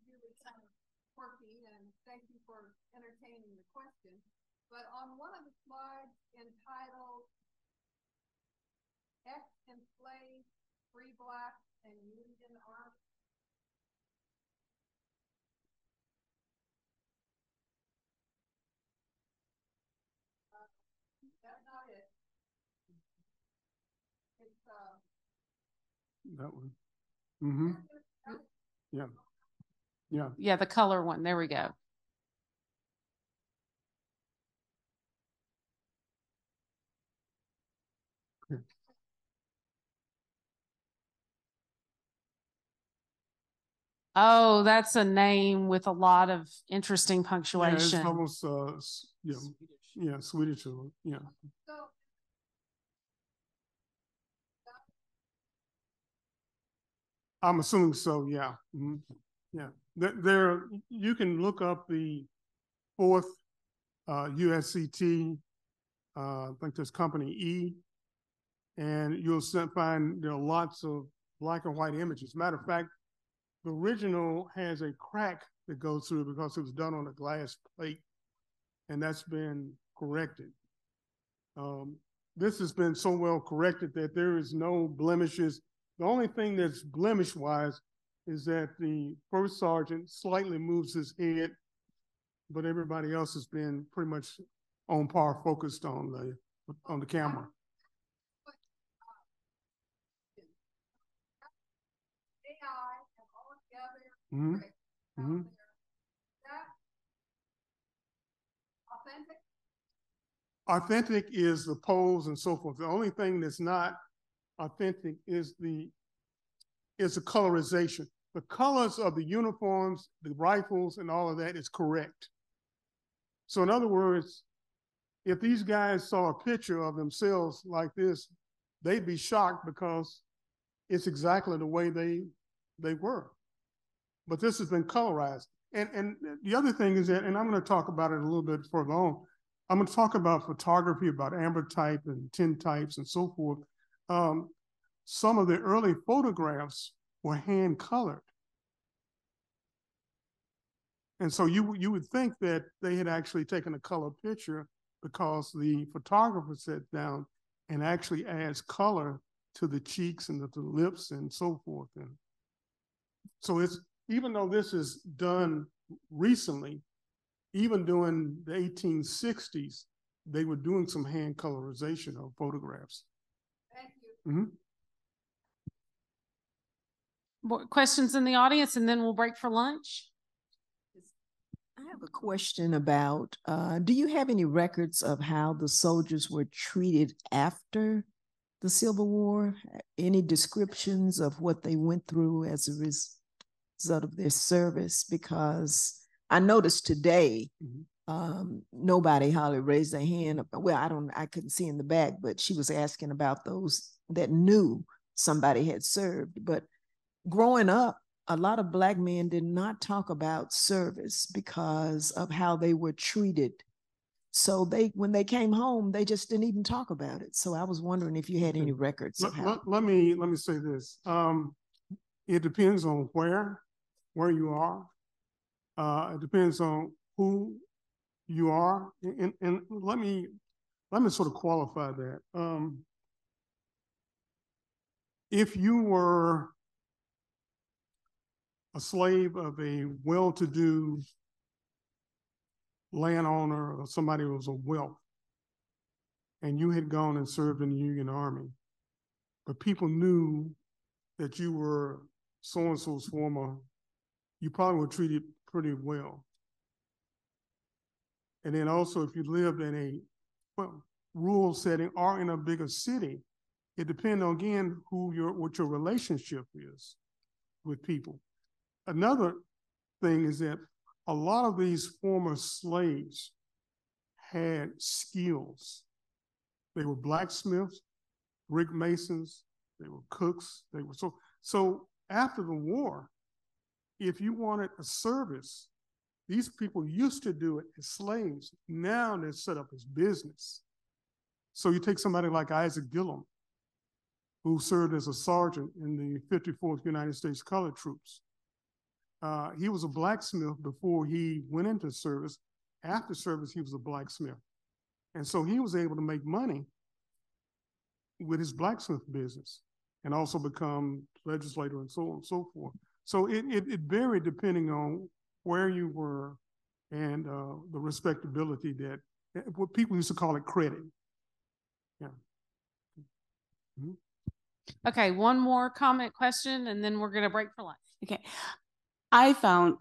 really kind of quirky, and thank you for entertaining the question. But on one of the slides entitled Ex-Enslaved, Free Black, and Union Army. That's not it. It's That one. Mm-hmm. Yeah. Yeah. Yeah, the color one. There we go. Oh, that's a name with a lot of interesting punctuation. Yeah, it's almost Swedish. Yeah. I'm assuming so. Yeah. Mm-hmm. Yeah. There, you can look up the 4th USCT. I think there's Company E, and you'll find there are lots of black and white images. Matter of fact, the original has a crack that goes through because it was done on a glass plate, and that's been corrected. This has been so well corrected that there is no blemishes. The only thing that's blemish-wise is that the first sergeant slightly moves his head, but everybody else has been pretty much on par, focused on the camera. Mm-hmm. Mm-hmm. Authentic is the pose and so forth. The only thing that's not authentic is the colorization. The colors of the uniforms, the rifles, and all of that is correct. So in other words, if these guys saw a picture of themselves like this, they'd be shocked because it's exactly the way they were. But this has been colorized. And the other thing is that, and I'm going to talk about it a little bit further on, I'm going to talk about photography, about ambrotype and tintypes and so forth. Some of the early photographs were hand colored. And so you would think that they had actually taken a color picture because the photographer sat down and actually adds color to the cheeks and the lips and so forth. And so it's, even though this is done recently, even during the 1860s, they were doing some hand colorization of photographs. Thank you. Mm-hmm. More questions in the audience, and then we'll break for lunch. I have a question about, do you have any records of how the soldiers were treated after the Civil War? Any descriptions of what they went through as a result of their service? Because I noticed today, nobody hardly raised their hand. Well, I couldn't see in the back, but she was asking about those that knew somebody had served. But growing up, a lot of Black men did not talk about service because of how they were treated. So when they came home, they just didn't even talk about it. So I was wondering if you had any records of how. Let me say this. It depends on where you are. It depends on who you are. And let me sort of qualify that. If you were a slave of a well-to-do landowner or somebody who was of wealth, and you had gone and served in the Union Army, but people knew that you were so-and-so's former, you probably were treated pretty well. And then also, if you lived in a rural setting or in a bigger city, it depends on, again, what your relationship is with people. Another thing is that a lot of these former slaves had skills. They were blacksmiths, brick masons, they were cooks. They were so after the war, if you wanted a service, these people used to do it as slaves. Now they're set up as business. So you take somebody like Isaac Gillum, who served as a sergeant in the 54th United States Colored Troops. He was a blacksmith before he went into service. After service, he was a blacksmith. And so he was able to make money with his blacksmith business and also become legislator and so on and so forth. So it varied depending on where you were and the respectability that, what people used to call it credit. Yeah. Mm-hmm. Okay, one more comment question, and then we're going to break for lunch. Okay. I found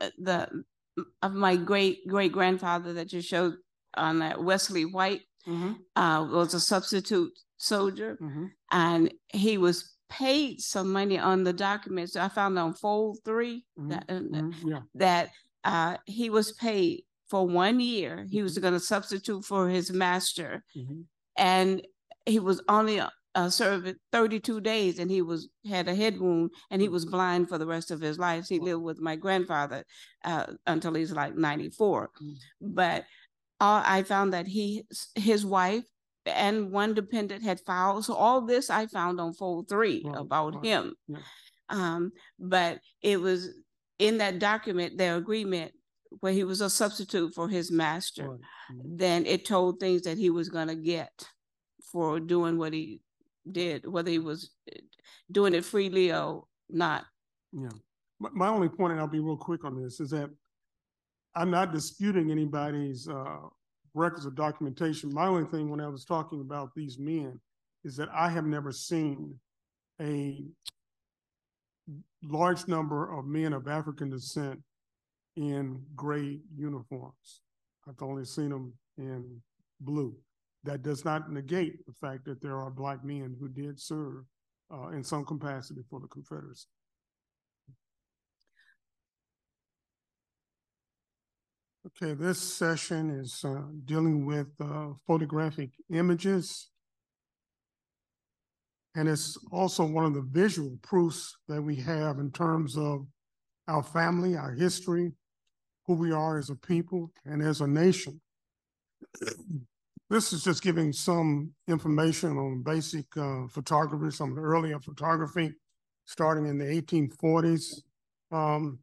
of my great-great-grandfather that you showed on that, Wesley White, was a substitute soldier, and he was paid some money on the documents. I found on fold 3 that he was paid for 1 year. He was going to substitute for his master, and he was only served 32 days, and he had a head wound, and he was blind for the rest of his life. He lived with my grandfather until he's like 94. But I found that his wife and one dependent had filed. So all this I found on fold 3 about him. But it was in that document, their agreement, where he was a substitute for his master. Then it told things that he was going to get for doing what he did, whether he was doing it freely or not. Yeah. My only point, and I'll be real quick on this, is that I'm not disputing anybody's records or documentation. My only thing when I was talking about these men is that I have never seen a large number of men of African descent in gray uniforms. I've only seen them in blue. That does not negate the fact that there are Black men who did serve in some capacity for the Confederacy. Okay, this session is dealing with photographic images. And it's also one of the visual proofs that we have in terms of our family, our history, who we are as a people and as a nation. This is just giving some information on basic photography, some of the earlier photography, starting in the 1840s. The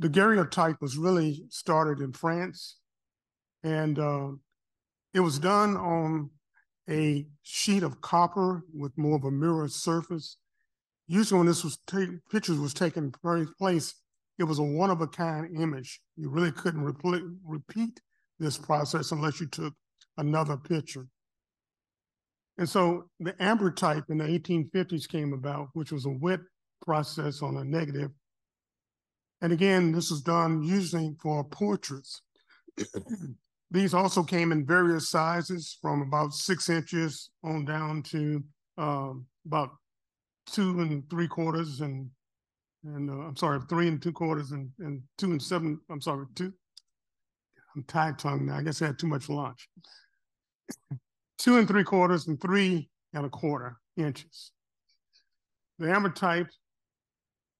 daguerreotype was really started in France, and it was done on a sheet of copper with more of a mirror surface. Usually when this was pictures was taking place, it was a one-of-a-kind image. You really couldn't repeat this process unless you took another picture. And so the amber type in the 1850s came about, which was a wet process on a negative. And again, this was done usually for portraits. These also came in various sizes from about 6 inches on down to about 2 3/4 and I'm sorry, 3 2/4 and 2 7. I'm sorry, 2. I'm tied-tongued now. I guess I had too much lunch. 2 3/4 and 3 1/4 inches. The amber type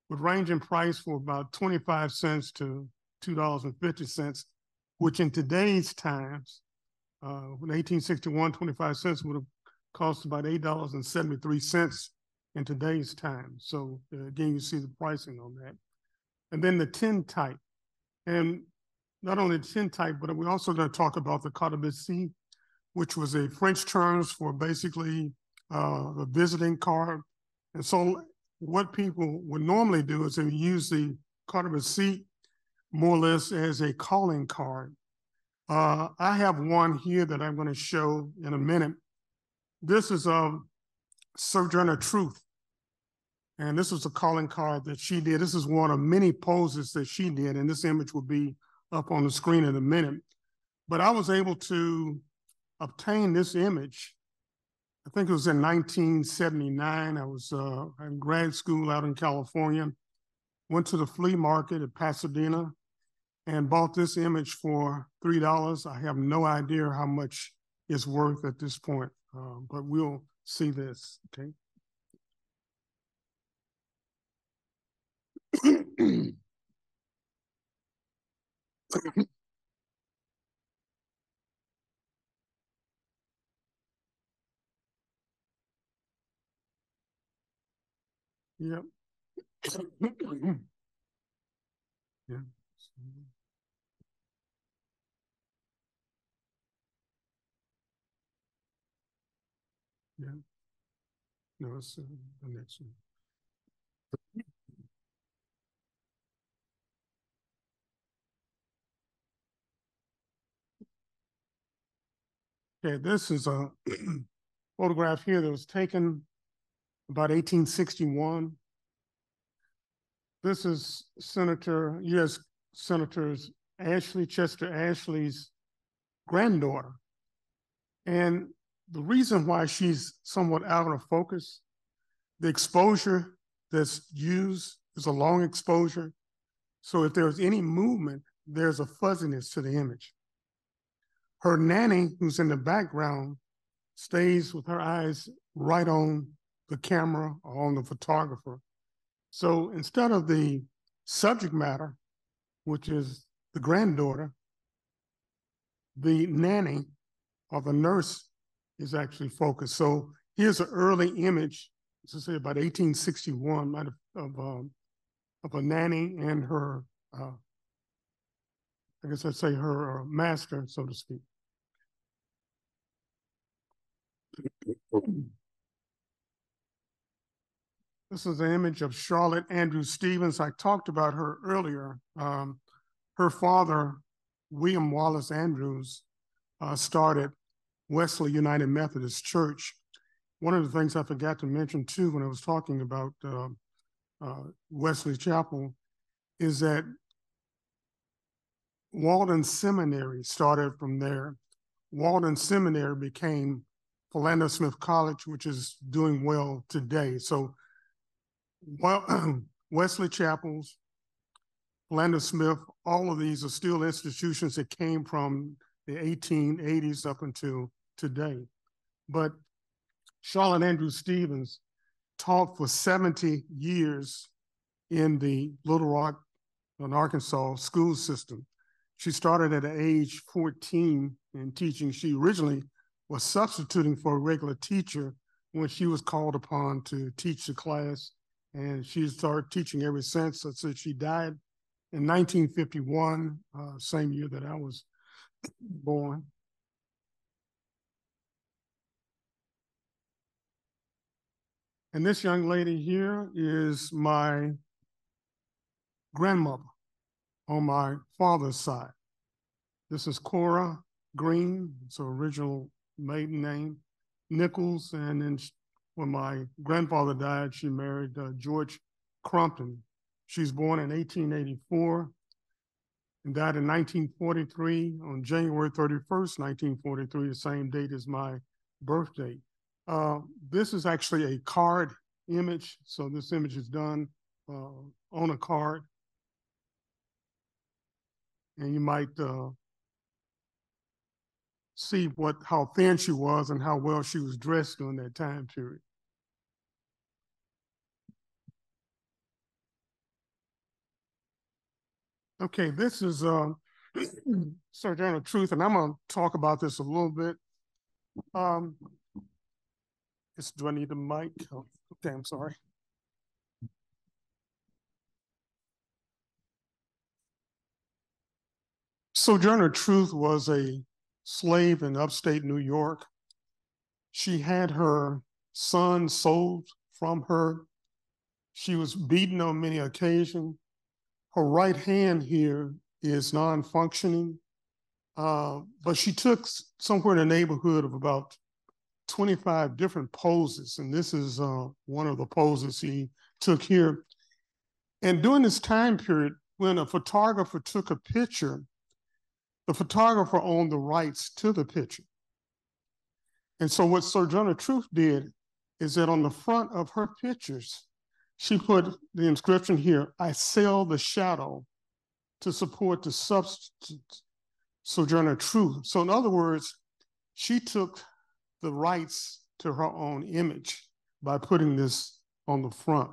would range in price for about 25 cents to $2.50, which in today's times, in 1861, 25 cents would have cost about $8.73 in today's time. So again, you see the pricing on that. And then the tin type. And not only the tin type, but we're also going to talk about the carte de visite, which was a French term for basically a visiting card. And so what people would normally do is they would use the carte de visite more or less as a calling card. I have one here that I'm going to show in a minute. This is of Sojourner Truth. And this was a calling card that she did. This is one of many poses that she did, and this image will be up on the screen in a minute. But I was able to obtain this image. I think it was in 1979. I was in grad school out in California, went to the flea market at Pasadena and bought this image for $3. I have no idea how much it's worth at this point, but we'll see this, okay? Yep. Yeah. Yeah. No, it's the next one. Okay, this is a photograph here that was taken about 1861. This is U.S. Senator Chester Ashley's granddaughter. And the reason why she's somewhat out of focus, the exposure that's used is a long exposure. So if there's any movement, there's a fuzziness to the image. Her nanny, who's in the background, stays with her eyes right on the camera or on the photographer. So instead of the subject matter, which is the granddaughter, the nanny or the nurse is actually focused. So here's an early image, let's say about 1861, of a nanny and her, I guess I'd say her master, so to speak. This is an image of Charlotte Andrews Stevens. I talked about her earlier. Her father, William Wallace Andrews, started Wesley United Methodist Church. One of the things I forgot to mention too when I was talking about Wesley Chapel is that Walden Seminary started from there. Walden Seminary became Philander Smith College, which is doing well today. So Wesley Chapels, Philander Smith, all of these are still institutions that came from the 1880s up until today. But Charlotte Andrews Stevens taught for 70 years in the Little Rock, in Arkansas school system. She started at age 14 in teaching. She originally was substituting for a regular teacher when she was called upon to teach the class, and she started teaching ever since. So she died in 1951, same year that I was born. And this young lady here is my grandmother on my father's side. This is Cora Green, it's her original maiden name, Nichols, and then when my grandfather died, she married George Crumpton. She's born in 1884 and died in 1943 on January 31st, 1943, the same date as my birthday. This is actually a card image. So this image is done on a card. And you might see how thin she was and how well she was dressed during that time period. Okay, this is Sojourner Truth, and I'm going to talk about this a little bit. Do I need the mic? Oh, okay, I'm sorry. Sojourner Truth was a slave in upstate New York. She had her son sold from her. She was beaten on many occasions. Her right hand here is non-functioning, but she took somewhere in the neighborhood of about 25 different poses, and this is one of the poses he took here. And during this time period, when a photographer took a picture, the photographer owned the rights to the picture. And so what Sojourner Truth did is that on the front of her pictures, she put the inscription here, "I sell the shadow to support the substance, Sojourner Truth." So in other words, she took the rights to her own image by putting this on the front.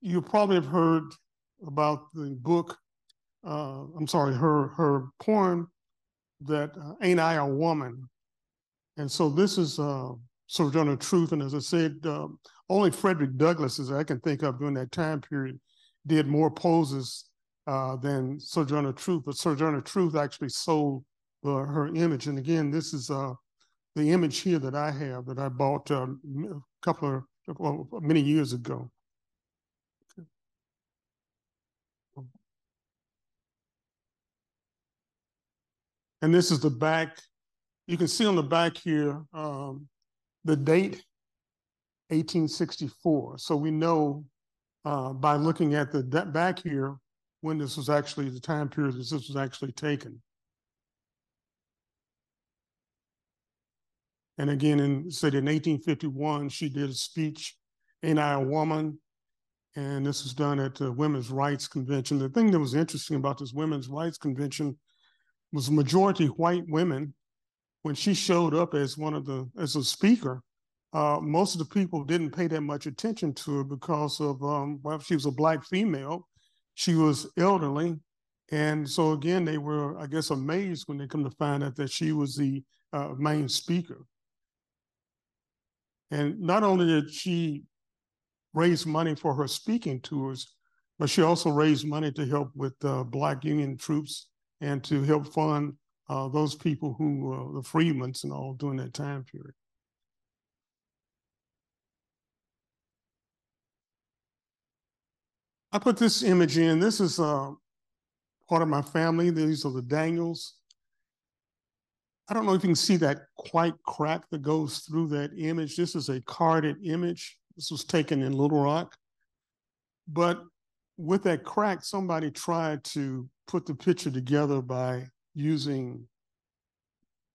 You probably have heard about the book, her poem that Ain't I a Woman? And so this is Sojourner Truth. And as I said, only Frederick Douglass, as I can think of during that time period, did more poses than Sojourner Truth. But Sojourner Truth actually sold her image. And again, this is the image here that I have that I bought many years ago. And this is the back. You can see on the back here the date, 1864. So we know by looking at the back here when this was actually the time period that this was actually taken. And again, in 1851, she did a speech, "Ain't I a Woman?" And this was done at the Women's Rights Convention. The thing that was interesting about this Women's Rights Convention was majority white women. When she showed up as as a speaker, most of the people didn't pay that much attention to her because of, she was a Black female. She was elderly. And so again, they were, I guess, amazed when they come to find out that she was the main speaker. And not only did she raise money for her speaking tours, but she also raised money to help with Black Union troops and to help fund those people who were the freedmen and all during that time period. I put this image in. This is part of my family. These are the Daniels. I don't know if you can see that white crack that goes through that image. This is a carded image. This was taken in Little Rock. But with that crack, somebody tried to put the picture together by using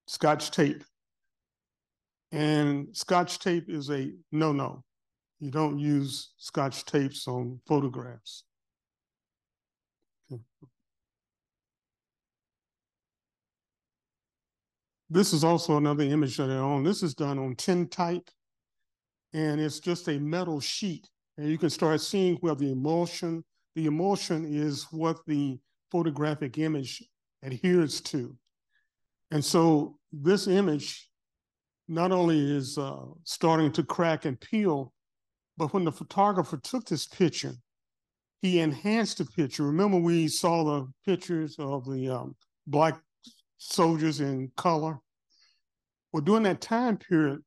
Scotch tape. And Scotch tape is a no-no. You don't use Scotch tapes on photographs. Okay. This is also another image that I own. This is done on tintype. and it's just a metal sheet. And you can start seeing where the emulsion is what the photographic image adheres to. And so this image not only is starting to crack and peel, but when the photographer took this picture, he enhanced the picture. Remember, we saw the pictures of the Black soldiers in color. Well, during that time period,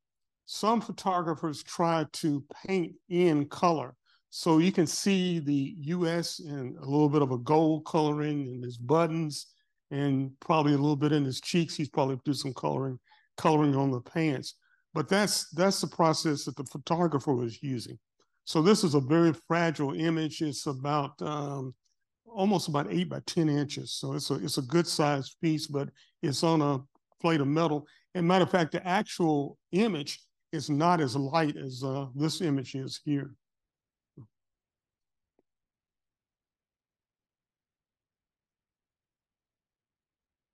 some photographers tried to paint in color. So you can see the U.S. in a little bit of a gold coloring in his buttons, and probably a little bit in his cheeks. He's probably do some coloring on the pants. But that's the process that the photographer was using. So this is a very fragile image. It's about almost about 8 by 10 inches. So it's a good sized piece, but it's on a plate of metal. And matter of fact, the actual image is not as light as this image is here.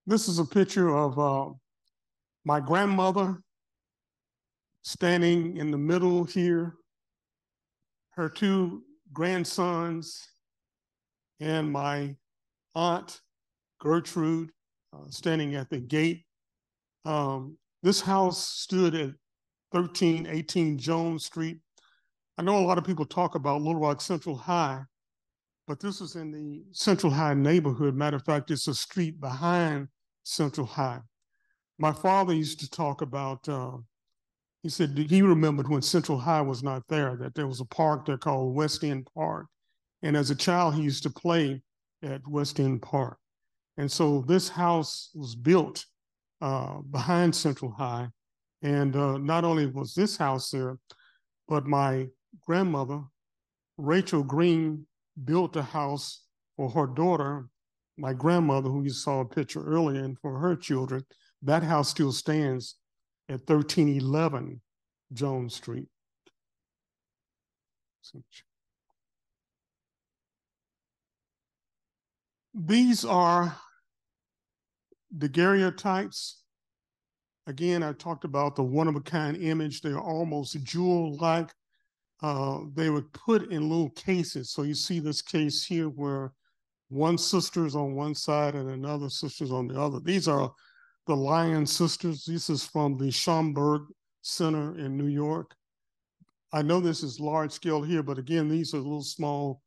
This is a picture of my grandmother standing in the middle here, her 2 grandsons, and my aunt, Gertrude, standing at the gate. This house stood at 1318 Jones Street. I know a lot of people talk about Little Rock Central High, but this is in the Central High neighborhood. Matter of fact, it's a street behind Central High. My father used to talk about, he said he remembered when Central High was not there, that there was a park there called West End Park. And as a child, he used to play at West End Park. And so this house was built behind Central High. And not only was this house there, but my grandmother, Rachel Green, built a house for her daughter, my grandmother, who you saw a picture earlier, and for her children. That house still stands at 1311 Jones Street. These are daguerreotypes. Again, I talked about the one-of-a-kind image. They're almost jewel-like. They were put in little cases. So you see this case here where one sister is on one side and another sister's on the other. These are the Lion sisters. This is from the Schomburg Center in New York. I know this is large scale here, but again, these are little small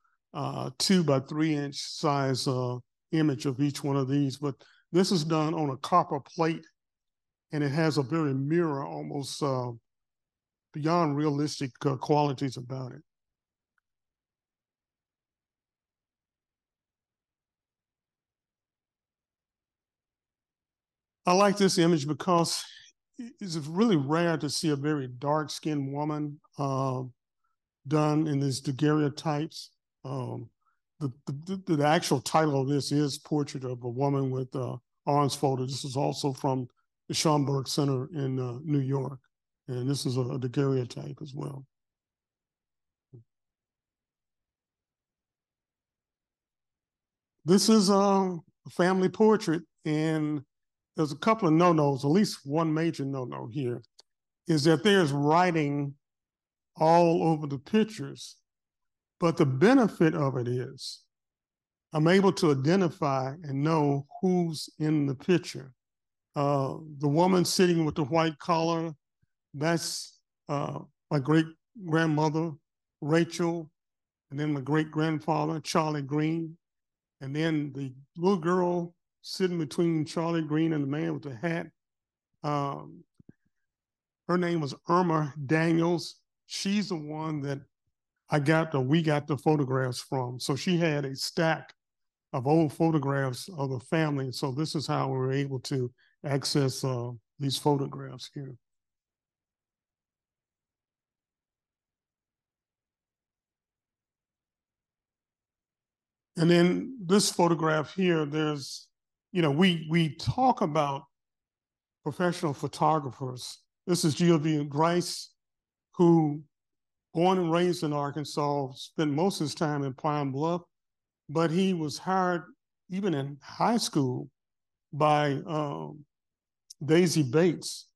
2 by 3 inch size image of each one of these. But this is done on a copper plate, and it has a very mirror, almost beyond realistic qualities about it. I like this image because it's really rare to see a very dark-skinned woman done in these daguerreotypes. The actual title of this is Portrait of a Woman with Arms Folded. This is also from the Schomburg Center in New York. And this is a daguerreotype as well. This is a family portrait, and there's a couple of no-nos, at least one major no-no here, is that there's writing all over the pictures. But the benefit of it is I'm able to identify and know who's in the picture. The woman sitting with the white collar, that's my great-grandmother, Rachel, and then my great-grandfather, Charlie Green. And then the little girl sitting between Charlie Green and the man with the hat. Her name was Irma Daniels. She's the one that we got the photographs from. So she had a stack of old photographs of the family. So this is how we were able to access these photographs here. And then this photograph here, there's, we talk about professional photographers. This is G.O.V. Grice, who, born and raised in Arkansas, spent most of his time in Pine Bluff, but he was hired even in high school by Daisy Bates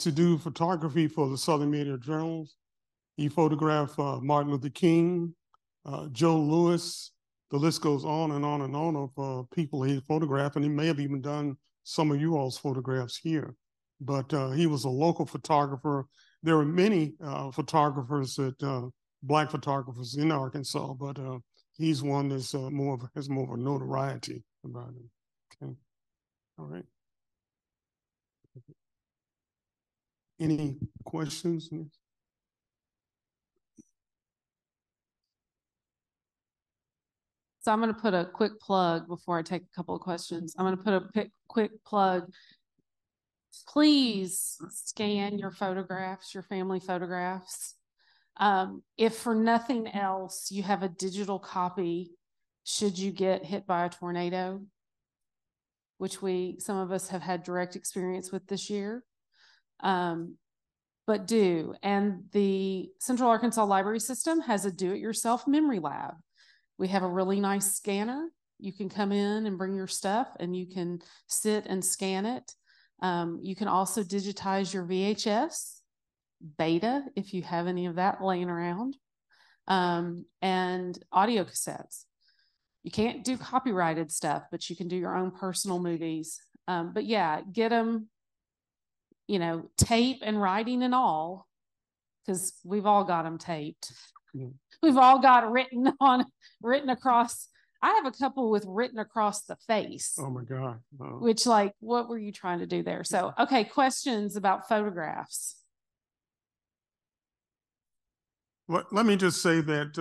to do photography for the Southern Media Journals. He photographed Martin Luther King, Joe Louis. The list goes on and on and on of people he photographed, and he may have even done some of you all's photographs here. But he was a local photographer. There are many photographers that Black photographers in Arkansas, but he's one that's has more of a notoriety about him. Okay, all right. Any questions? So I'm going to put a quick plug before I take a couple of questions. I'm going to put a quick plug. Please scan your photographs, your family photographs. If for nothing else, you have a digital copy, should you get hit by a tornado, which some of us have had direct experience with this year. But do. And the Central Arkansas Library System has a do-it-yourself memory lab. We have a really nice scanner. You can come in and bring your stuff and you can sit and scan it. You can also digitize your VHS, beta, if you have any of that laying around, and audio cassettes. You can't do copyrighted stuff, but you can do your own personal movies. But yeah, get them, tape and writing and all, because we've all got them taped. Yeah. We've all got written across. I have a couple with written across the face. Oh my God. Oh. Which, what were you trying to do there? So, okay, questions about photographs. Let me just say that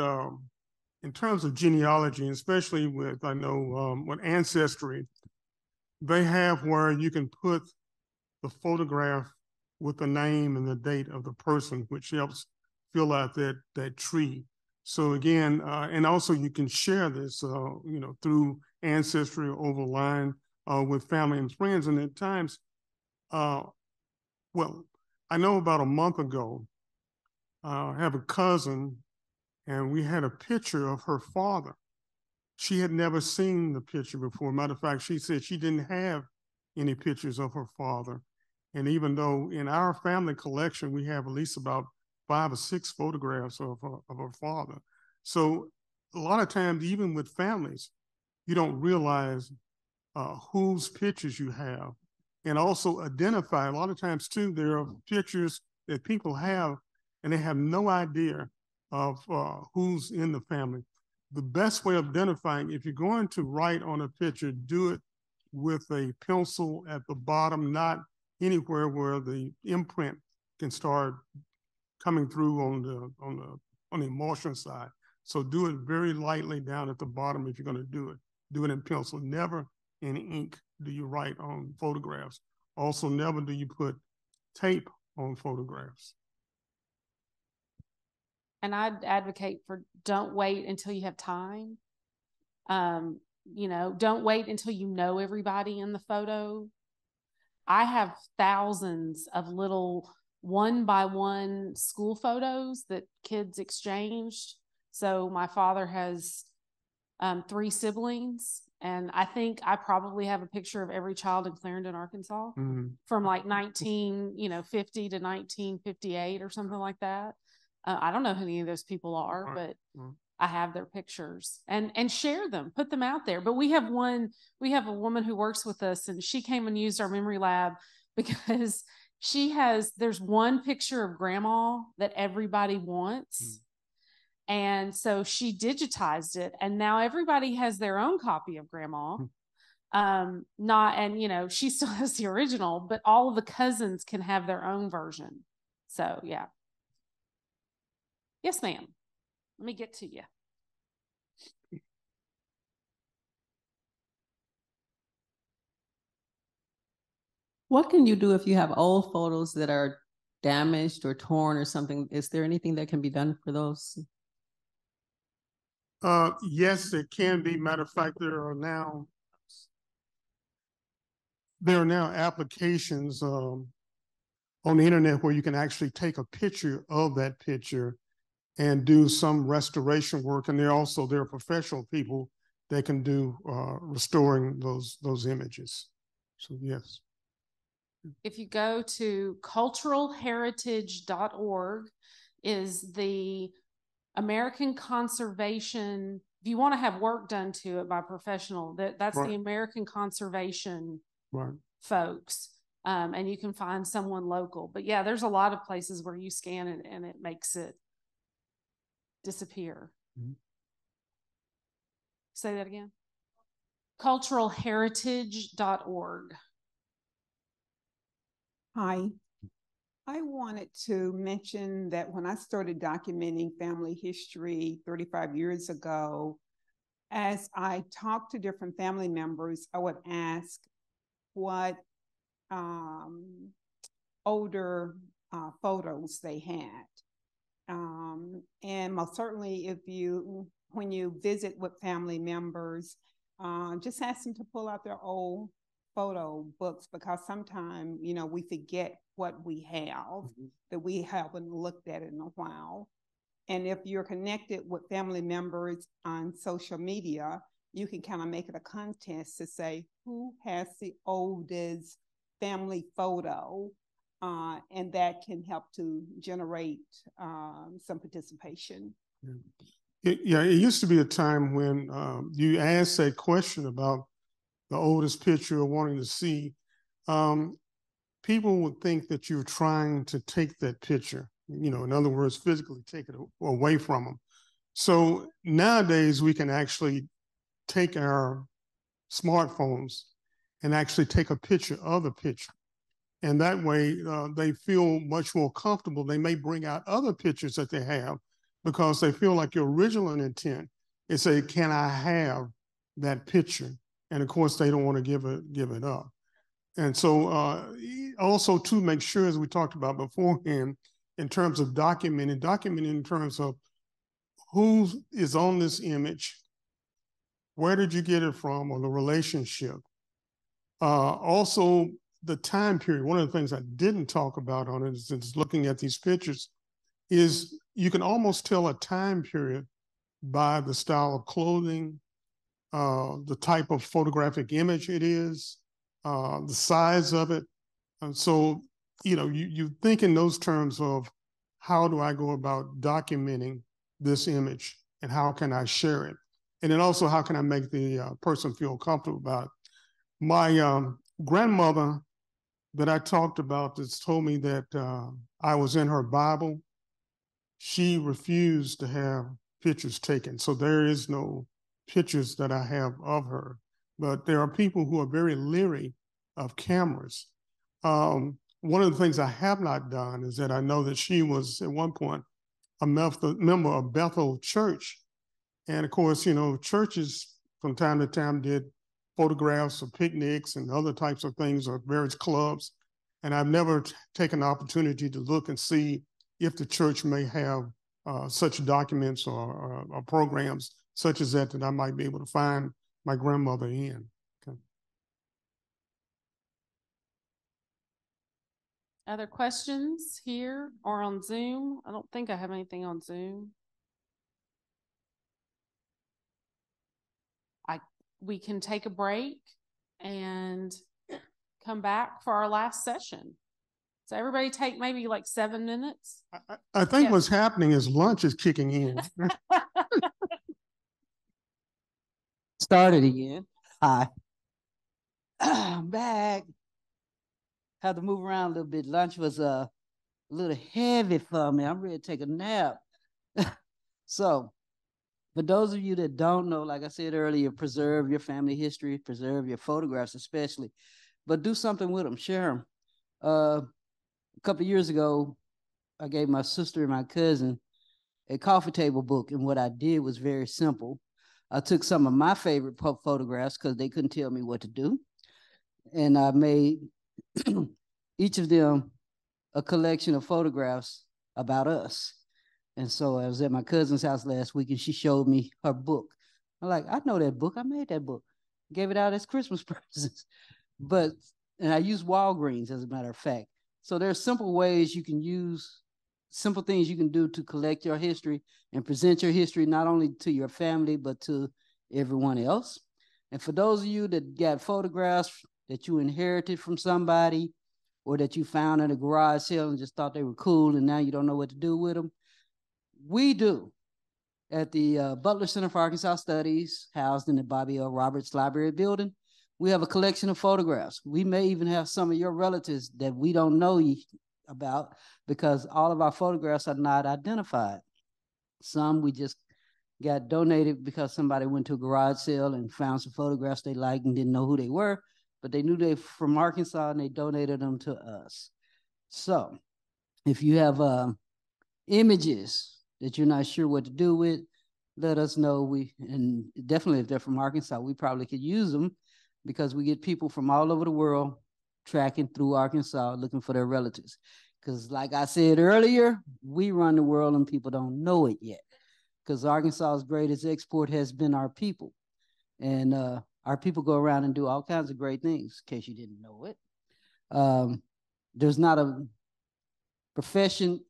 in terms of genealogy, especially with Ancestry, they have where you can put the photograph with the name and the date of the person, which helps fill out that tree. So again, and also you can share this, through Ancestry or over line with family and friends. And at times, I know about a month ago, I have a cousin, and we had a picture of her father. She had never seen the picture before. Matter of fact, she said she didn't have any pictures of her father. And even though in our family collection, we have at least about 5 or 6 photographs of her father. So a lot of times, even with families, you don't realize whose pictures you have. And also identify, a lot of times too, there are pictures that people have and they have no idea of who's in the family. The best way of identifying, if you're going to write on a picture, do it with a pencil at the bottom, not anywhere where the imprint can start coming through on the emulsion side. So do it very lightly down at the bottom if you're going to do it. Do it in pencil. Never in ink do you write on photographs. Also, never do you put tape on photographs. And I'd advocate for don't wait until you have time. Don't wait until you know everybody in the photo. I have thousands of little 1-by-1 school photos that kids exchanged. So my father has 3 siblings, and I think I probably have a picture of every child in Clarendon, Arkansas, from 1950 to 1958 or something like that. I don't know who any of those people are, but I have their pictures and share them, put them out there. But we have a woman who works with us, and she came and used our memory lab because there's one picture of grandma that everybody wants. And so she digitized it, and now everybody has their own copy of grandma. She still has the original, but all of the cousins can have their own version. So yeah. Yes, ma'am. Let me get to you. What can you do if you have old photos that are damaged or torn or something? Is there anything that can be done for those? Yes, it can be. Matter of fact, there are now applications on the internet where you can actually take a picture of that picture and do some restoration work. And there are professional people that can do restoring those images. So yes. If you go to culturalheritage.org, is the American Conservation. If you want to have work done to it by professional, that's Right. the American Conservation Right. folks. And you can find someone local. But yeah, there's a lot of places where you scan it and it makes it disappear. Mm-hmm. Say that again. Culturalheritage.org. Hi. I wanted to mention that when I started documenting family history 35 years ago, as I talked to different family members, I would ask what older photos they had. And most certainly when you visit with family members, just ask them to pull out their old photo books, because sometimes, we forget what we have, that we haven't looked at in a while. And if you're connected with family members on social media, you can kind of make it a contest to say who has the oldest family photo, and that can help to generate some participation. It used to be a time when you asked that question about the oldest picture or wanting to see, people would think that you're trying to take that picture, in other words, physically take it away from them. So nowadays we can actually take our smartphones and actually take a picture of the picture. And that way they feel much more comfortable. They may bring out other pictures that they have because they feel like your original intent is say, can I have that picture? And of course, they don't want to give it up. And so also to make sure, as we talked about beforehand, in terms of documenting in terms of who is on this image, where did you get it from, or the relationship. Also, the time period. One of the things I didn't talk about on it is looking at these pictures is you can almost tell a time period by the style of clothing, the type of photographic image it is, the size of it. And so, you think in those terms of how do I go about documenting this image and how can I share it? And then also, how can I make the person feel comfortable about it? My grandmother that I talked about that's told me that I was in her Bible, she refused to have pictures taken. So there is no pictures that I have of her. But there are people who are very leery of cameras. One of the things I have not done is that I know that she was at one point a member of Bethel Church. And of course, churches from time to time did photographs of picnics and other types of things, or various clubs. And I've never taken the opportunity to look and see if the church may have such documents or programs such as that I might be able to find my grandmother in. Okay. Other questions here or on Zoom? I don't think I have anything on Zoom. We can take a break and come back for our last session. So everybody take maybe like 7 minutes. I think what's happening is lunch is kicking in. Started again. Hi. I'm back. Had to move around a little bit. Lunch was a little heavy for me. I'm ready to take a nap. So, for those of you that don't know, like I said earlier, preserve your family history, preserve your photographs especially, but do something with them, share them. A couple of years ago, I gave my sister and my cousin a coffee table book, and what I did was very simple. I took some of my favorite photographs because they couldn't tell me what to do, and I made each of them a collection of photographs about us. And so I was at my cousin's house last week and she showed me her book. I'm like, I know that book. I made that book. Gave it out as Christmas presents. And I used Walgreens, as a matter of fact. So there's simple ways you can use, simple things you can do to collect your history and present your history not only to your family, but to everyone else. And for those of you that got photographs that you inherited from somebody or that you found in a garage sale and just thought they were cool and now you don't know what to do with them, we do at the Butler Center for Arkansas Studies, housed in the Bobby L. Roberts Library building, we have a collection of photographs. We may even have some of your relatives that we don't know about because all of our photographs are not identified. Some we just got donated because somebody went to a garage sale and found some photographs they liked and didn't know who they were, but they knew they were from Arkansas and they donated them to us. So if you have images that you're not sure what to do with, let us know. And definitely if they're from Arkansas, we probably could use them because we get people from all over the world tracking through Arkansas looking for their relatives. Because like I said earlier, we run the world and people don't know it yet. Because Arkansas's greatest export has been our people. And our people go around and do all kinds of great things, in case you didn't know it. There's not a profession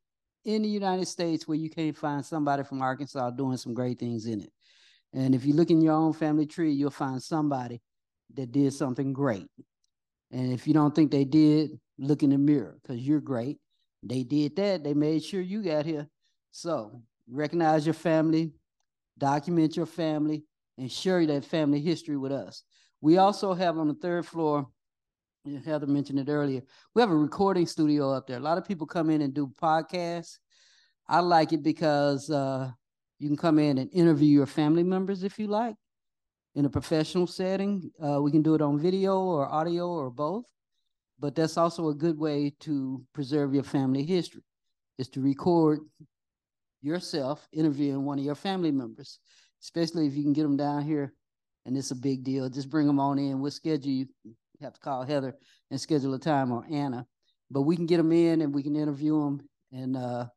in the United States where you can't find somebody from Arkansas doing some great things in it. And if you look in your own family tree, you'll find somebody that did something great. And if you don't think they did, look in the mirror because you're great. They did that. They made sure you got here. So recognize your family, document your family, and share that family history with us. We also have on the third floor, Heather mentioned it earlier, we have a recording studio up there. A lot of people come in and do podcasts. I like it because you can come in and interview your family members if you like in a professional setting. We can do it on video or audio or both, but that's also a good way to preserve your family history, is to record yourself interviewing one of your family members, especially if you can get them down here and it's a big deal. Just bring them on in. We'll schedule you. You have to call Heather and schedule a time, or Anna, but we can get them in and we can interview them and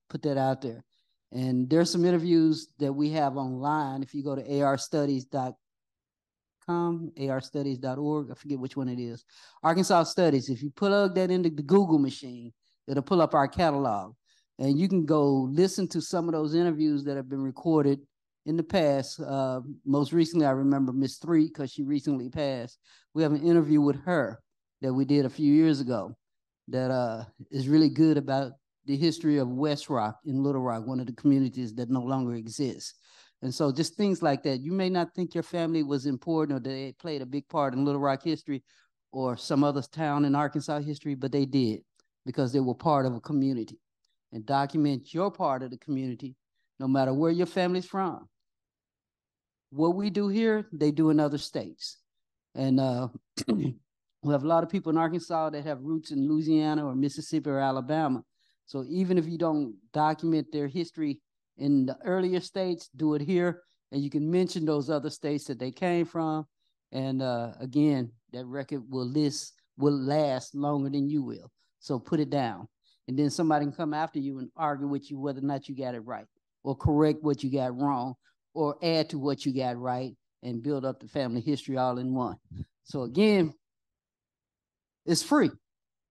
put that out there. And there's some interviews that we have online. If you go to arstudies.com, arstudies.org, I forget which one it is, Arkansas Studies. If you plug that into the Google machine, it'll pull up our catalog. And you can go listen to some of those interviews that have been recorded in the past. Most recently, I remember Miss Three, because she recently passed. We have an interview with her that we did a few years ago that is really good about the history of West Rock in Little Rock, one of the communities that no longer exists. And so just things like that. You may not think your family was important or they played a big part in Little Rock history or some other town in Arkansas history, but they did because they were part of a community. And document your part of the community, no matter where your family's from. What we do here, they do in other states. And we have a lot of people in Arkansas that have roots in Louisiana or Mississippi or Alabama. So even if you don't document their history in the earlier states, do it here. And you can mention those other states that they came from. And again, that record will last longer than you will. So put it down. And then somebody can come after you and argue with you whether or not you got it right, or correct what you got wrong, or add to what you got right and build up the family history all in one. So again, it's free.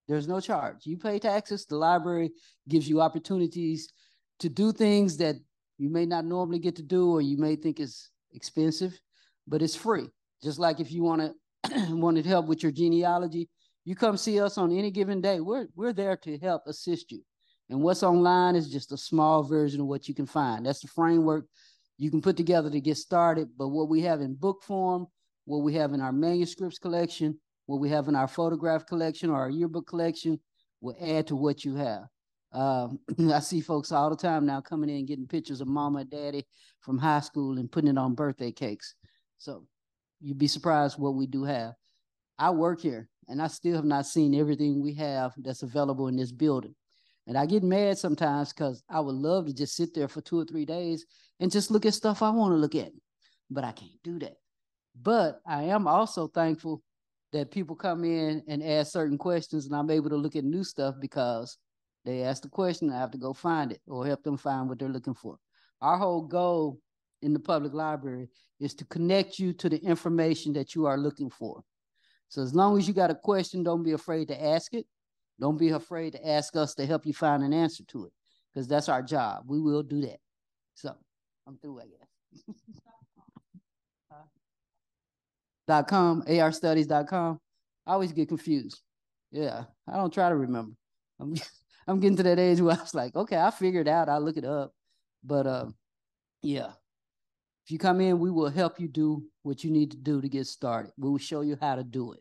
There's no charge. You pay taxes. The library gives you opportunities to do things that you may not normally get to do, or you may think is expensive, but it's free. Just like if you wanted help with your genealogy, you come see us on any given day. We're there to help assist you. And what's online is just a small version of what you can find. That's the framework you can put together to get started. But what we have in book form, what we have in our manuscripts collection, what we have in our photograph collection or our yearbook collection will add to what you have. I see folks all the time now coming in getting pictures of mama and daddy from high school and putting it on birthday cakes. So you'd be surprised what we do have. I work here and I still have not seen everything we have that's available in this building. And I get mad sometimes because I would love to just sit there for 2 or 3 days and just look at stuff I want to look at, but I can't do that. But I am also thankful that people come in and ask certain questions and I'm able to look at new stuff because they ask the question, I have to go find it or help them find what they're looking for. Our whole goal in the public library is to connect you to the information that you are looking for. So as long as you got a question, don't be afraid to ask it. Don't be afraid to ask us to help you find an answer to it, because that's our job. We will do that. So I'm through, I guess. .com, arstudies.com. I always get confused. Yeah, I don't try to remember. I'm getting to that age where I was like, okay, I figured it out. I'll look it up. But yeah, if you come in, we will help you do what you need to do to get started. We will show you how to do it.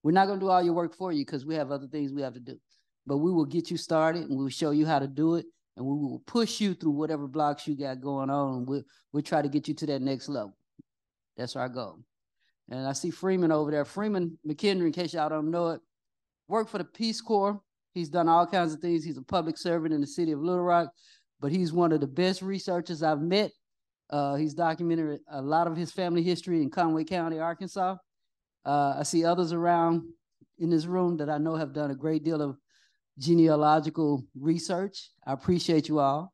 We're not going to do all your work for you because we have other things we have to do. But we will get you started and we'll show you how to do it. And we will push you through whatever blocks you got going on. And we'll try to get you to that next level. That's our goal. And I see Freeman over there. Freeman McKendry, in case y'all don't know it, worked for the Peace Corps. He's done all kinds of things. He's a public servant in the city of Little Rock, but he's one of the best researchers I've met. He's documented a lot of his family history in Conway County, Arkansas. I see others around in this room that I know have done a great deal of genealogical research. I appreciate you all.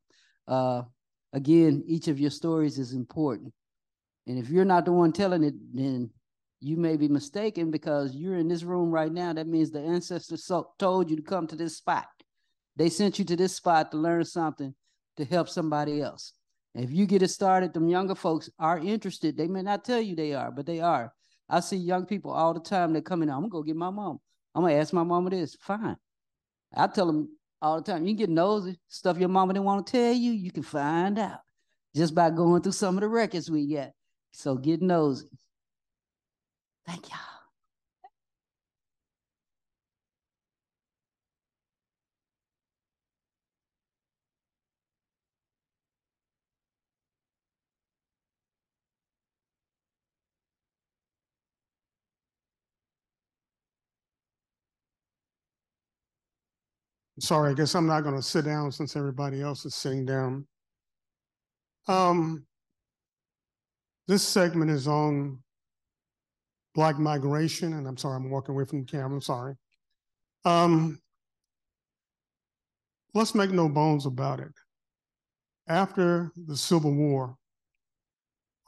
Again, each of your stories is important. And if you're not the one telling it, then you may be mistaken because you're in this room right now. That means the ancestors told you to come to this spot. They sent you to this spot to learn something to help somebody else. And if you get it started, them younger folks are interested. They may not tell you they are, but they are. I see young people all the time that come in, I'm going to go get my mom. I'm going to ask my mama this. Fine. I tell them all the time, you can get nosy. Stuff your mama didn't want to tell you, you can find out just by going through some of the records we got. So get nosy. Thank y'all. Sorry, I guess I'm not going to sit down since everybody else is sitting down. This segment is on Black migration, and I'm sorry, I'm walking away from the camera, I'm sorry. Let's make no bones about it. After the Civil War,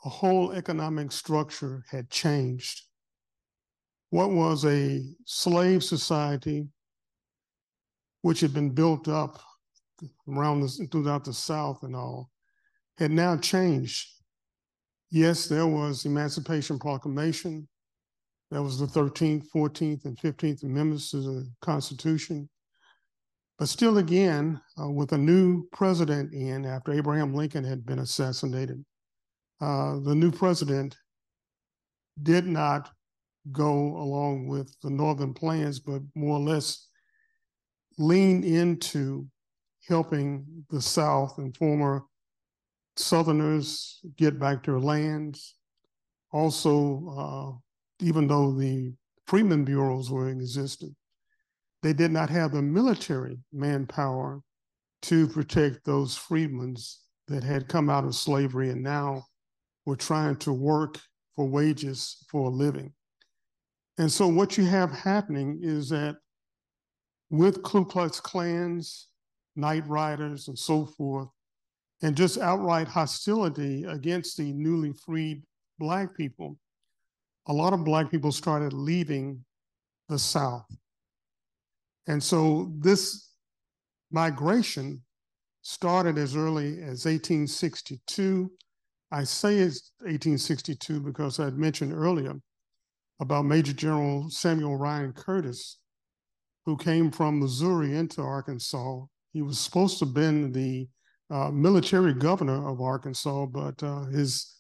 a whole economic structure had changed. What was a slave society, which had been built up throughout the South and all, had now changed. Yes, there was Emancipation Proclamation. That was the 13th, 14th, and 15th Amendments to the Constitution. But still again, with a new president in after Abraham Lincoln had been assassinated, the new president did not go along with the Northern plans, but more or less lean into helping the South and former Southerners get back their lands. Also, even though the freedmen bureaus were in existence, they did not have the military manpower to protect those freedmen that had come out of slavery and now were trying to work for wages for a living. And so what you have happening is that with Ku Klux Klans, Night Riders, and so forth, and just outright hostility against the newly freed Black people, a lot of Black people started leaving the South. And so this migration started as early as 1862. I say it's 1862 because I had mentioned earlier about Major General Samuel Ryan Curtis, who came from Missouri into Arkansas. He was supposed to have been the military governor of Arkansas, but his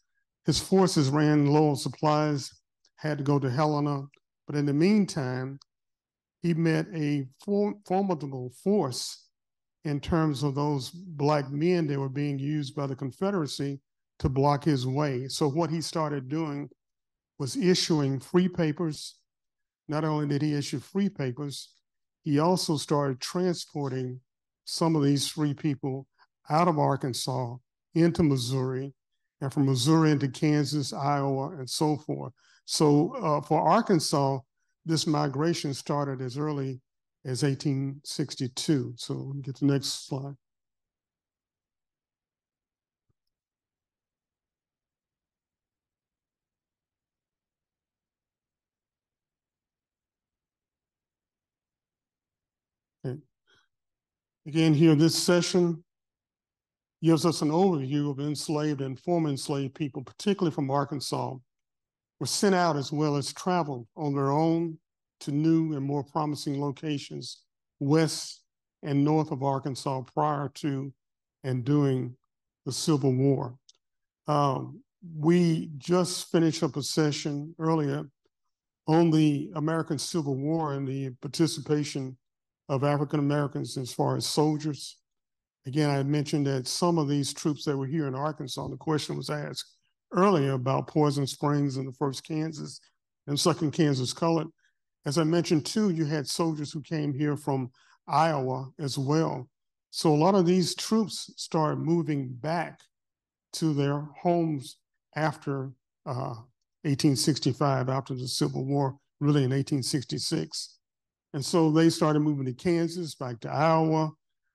forces ran low on supplies, had to go to Helena. But in the meantime, he met a formidable force in terms of those Black men that were being used by the Confederacy to block his way. So what he started doing was issuing free papers. Not only did he issue free papers, he also started transporting some of these free people out of Arkansas into Missouri, and from Missouri into Kansas, Iowa, and so forth. So for Arkansas, this migration started as early as 1862. So get the next slide. Okay. Again, here, this session gives us an overview of enslaved and former enslaved people, particularly from Arkansas, were sent out as well as traveled on their own to new and more promising locations west and north of Arkansas prior to and during the Civil War. We just finished up a session earlier on the American Civil War and the participation of African Americans as far as soldiers. Again, I mentioned that some of these troops that were here in Arkansas, the question was asked earlier about Poison Springs and the 1st Kansas and 2nd Kansas Colored. As I mentioned too, you had soldiers who came here from Iowa as well. So a lot of these troops started moving back to their homes after 1865, after the Civil War, really in 1866. And so they started moving to Kansas, back to Iowa,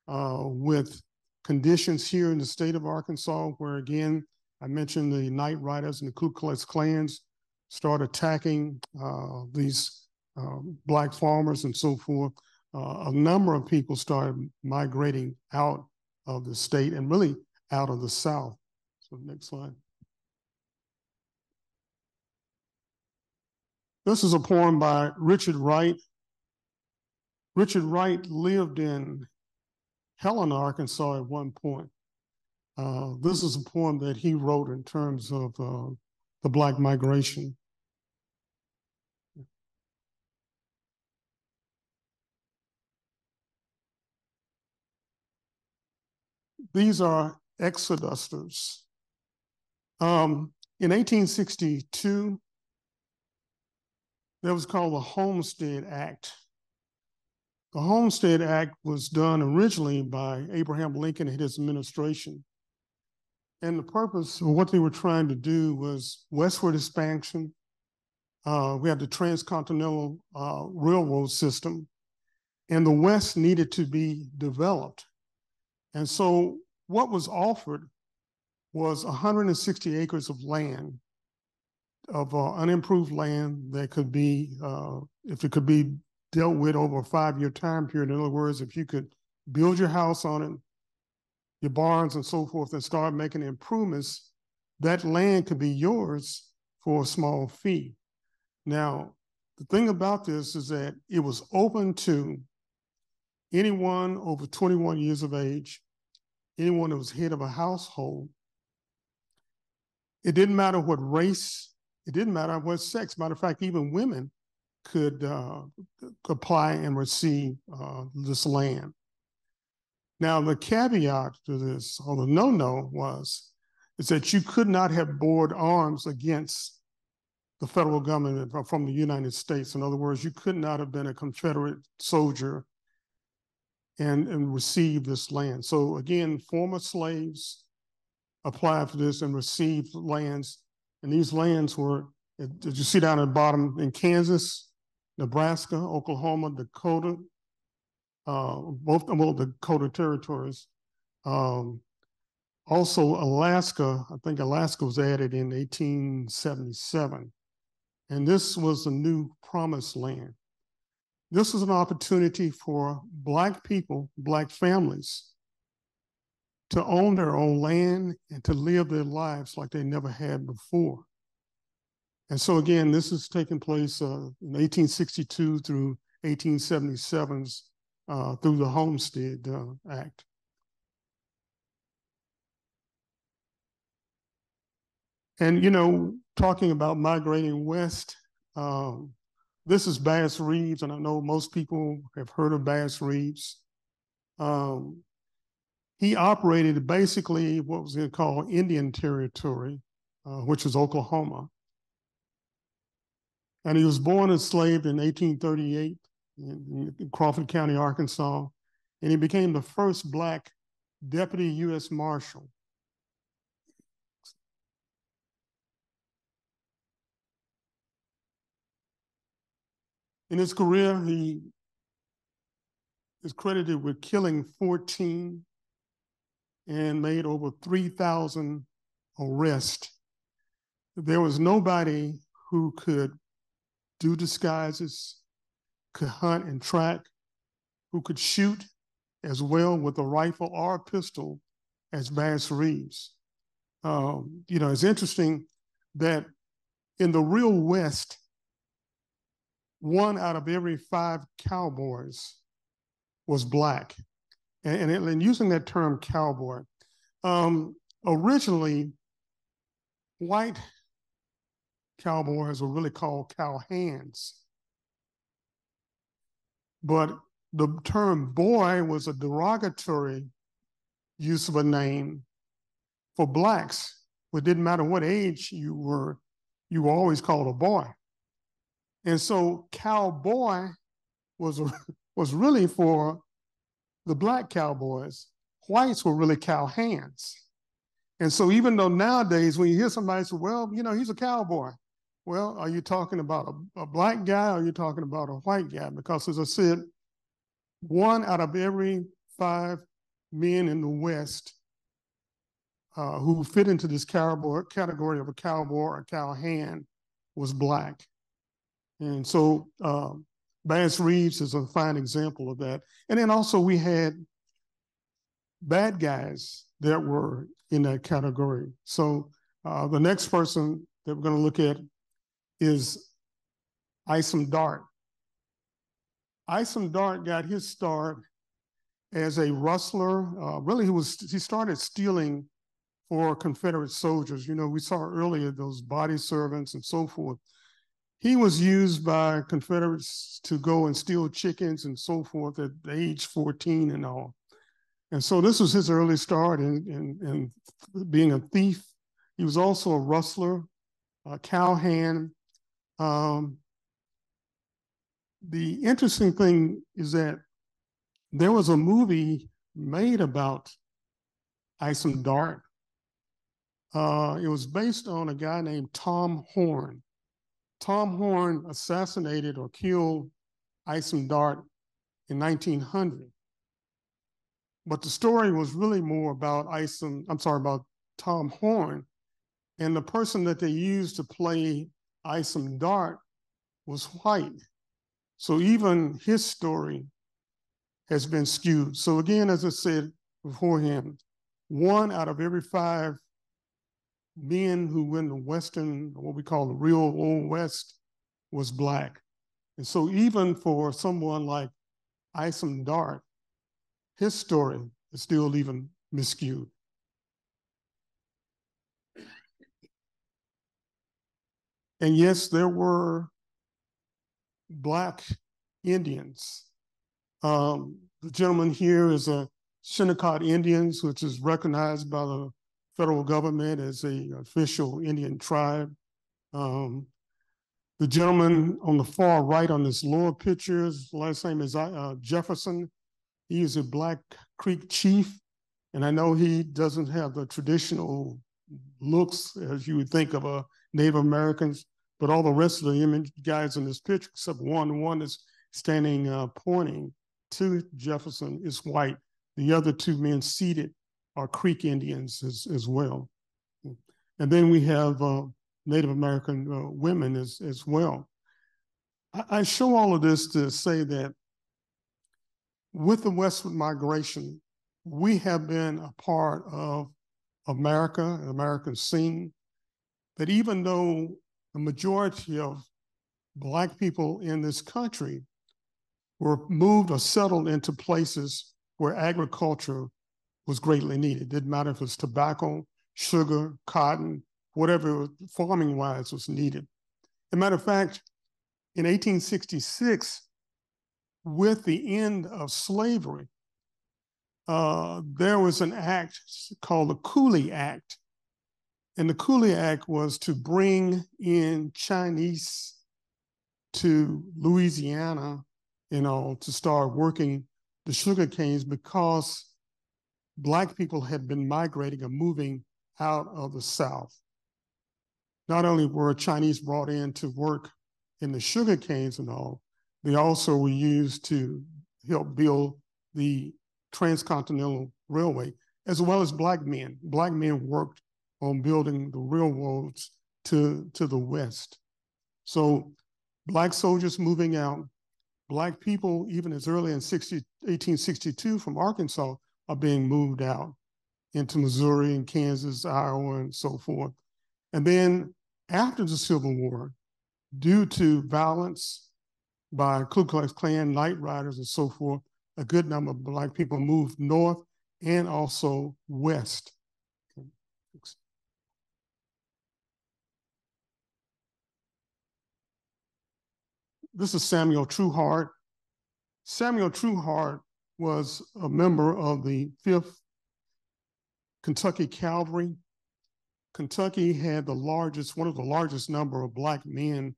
with conditions here in the state of Arkansas, where again, I mentioned the Night Riders and the Ku Klux Klans start attacking these Black farmers and so forth. A number of people started migrating out of the state and really out of the South. So next slide. This is a poem by Richard Wright. Richard Wright lived in Helena, Arkansas at one point. This is a poem that he wrote in terms of the Black migration. These are exodusters. In 1862, there was called the Homestead Act. The Homestead Act was done originally by Abraham Lincoln and his administration. And the purpose of what they were trying to do was westward expansion. We had the transcontinental railroad system, and the West needed to be developed. And so what was offered was 160 acres of land, of unimproved land that could be, if it could be dealt with over a 5-year time period. In other words, if you could build your house on it, your barns and so forth, and start making improvements, that land could be yours for a small fee. Now, the thing about this is that it was open to anyone over 21 years of age, anyone that was head of a household. It didn't matter what race, it didn't matter what sex. Matter of fact, even women could apply and receive this land. Now, the caveat to this, or the no-no is that you could not have bore arms against the federal government from the United States. In other words, you could not have been a Confederate soldier and receive this land. So again, former slaves applied for this and received lands. And these lands were, did you see down at the bottom, in Kansas, Nebraska, Oklahoma, Dakota, both the Dakota territories. Also Alaska, I think Alaska was added in 1877. And this was the new promised land. This was an opportunity for Black people, Black families, to own their own land and to live their lives like they never had before. And so again, this is taking place in 1862 through 1877 through the Homestead Act. And, you know, talking about migrating west, this is Bass Reeves, and I know most people have heard of Bass Reeves. He operated basically what was called Indian Territory, which was Oklahoma. And he was born and enslaved in 1838 in Crawford County, Arkansas. And he became the first Black deputy U.S. Marshal. In his career, he is credited with killing 14 and made over 3,000 arrests. There was nobody who could do disguises, could hunt and track, who could shoot as well with a rifle or a pistol as Bass Reeves. You know, it's interesting that in the real West, 1 out of every 5 cowboys was Black. And using that term cowboy, Originally, white cowboys were really called cowhands. But the term boy was a derogatory use of a name for blacks. It didn't matter what age you were always called a boy. And so cowboy was really for the black cowboys. Whites were really cowhands. And so even though nowadays when you hear somebody say, well, you know, he's a cowboy. Well, are you talking about a black guy or are you talking about a white guy? Because as I said, 1 out of every 5 men in the West who fit into this category of a cowboy or a cowhand was black. And so Bass Reeves is a fine example of that. And then also we had bad guys that were in that category. So the next person that we're going to look at is Isom Dart. Isom Dart got his start as a rustler. Really, he started stealing for Confederate soldiers. You know, we saw earlier those body servants and so forth. He was used by Confederates to go and steal chickens and so forth at age 14 and all. And so this was his early start in being a thief. He was also a rustler, a cowhand. The interesting thing is that there was a movie made about Isom Dart. It was based on a guy named Tom Horn. Tom Horn assassinated or killed Isom Dart in 1900. But the story was really more about about Tom Horn. And the person that they used to play Isom Dart was white. So even his story has been skewed. So again, as I said beforehand, 1 out of every 5 men who went to Western, what we call the real Old West, was black. And so even for someone like Isom Dart, his story is still even miscued. And yes, there were black Indians. The gentleman here is a Shinnecock Indians, which is recognized by the federal government as an official Indian tribe. The gentleman on the far right on this lower picture, his last name is Jefferson. He is a Black Creek chief, and I know he doesn't have the traditional looks as you would think of a Native Americans, but all the rest of the guys in this picture, except one is standing pointing to Jefferson, is white. The other 2 men seated are Creek Indians as well. And then we have Native American women as well. I show all of this to say that with the westward migration, we have been a part of America, an American scene, that even though the majority of Black people in this country were moved or settled into places where agriculture was greatly needed. It didn't matter if it was tobacco, sugar, cotton, whatever farming-wise was needed. As a matter of fact, in 1866, with the end of slavery, there was an act called the Cooley Act. And the Cooley Act was to bring in Chinese to Louisiana, to start working the sugar canes because Black people had been migrating or moving out of the South. Not only were Chinese brought in to work in the sugar canes and all, they also were used to help build the Transcontinental Railway, as well as Black men. Black men worked on building the railroads to the West. So Black soldiers moving out, Black people, even as early as 1862 from Arkansas, are being moved out into Missouri and Kansas, Iowa, and so forth. And then after the Civil War, due to violence by Ku Klux Klan, Night Riders, and so forth, a good number of Black people moved north and also west. This is Samuel Trueheart. Samuel Trueheart was a member of the 5th Kentucky Cavalry. Kentucky had one of the largest number of Black men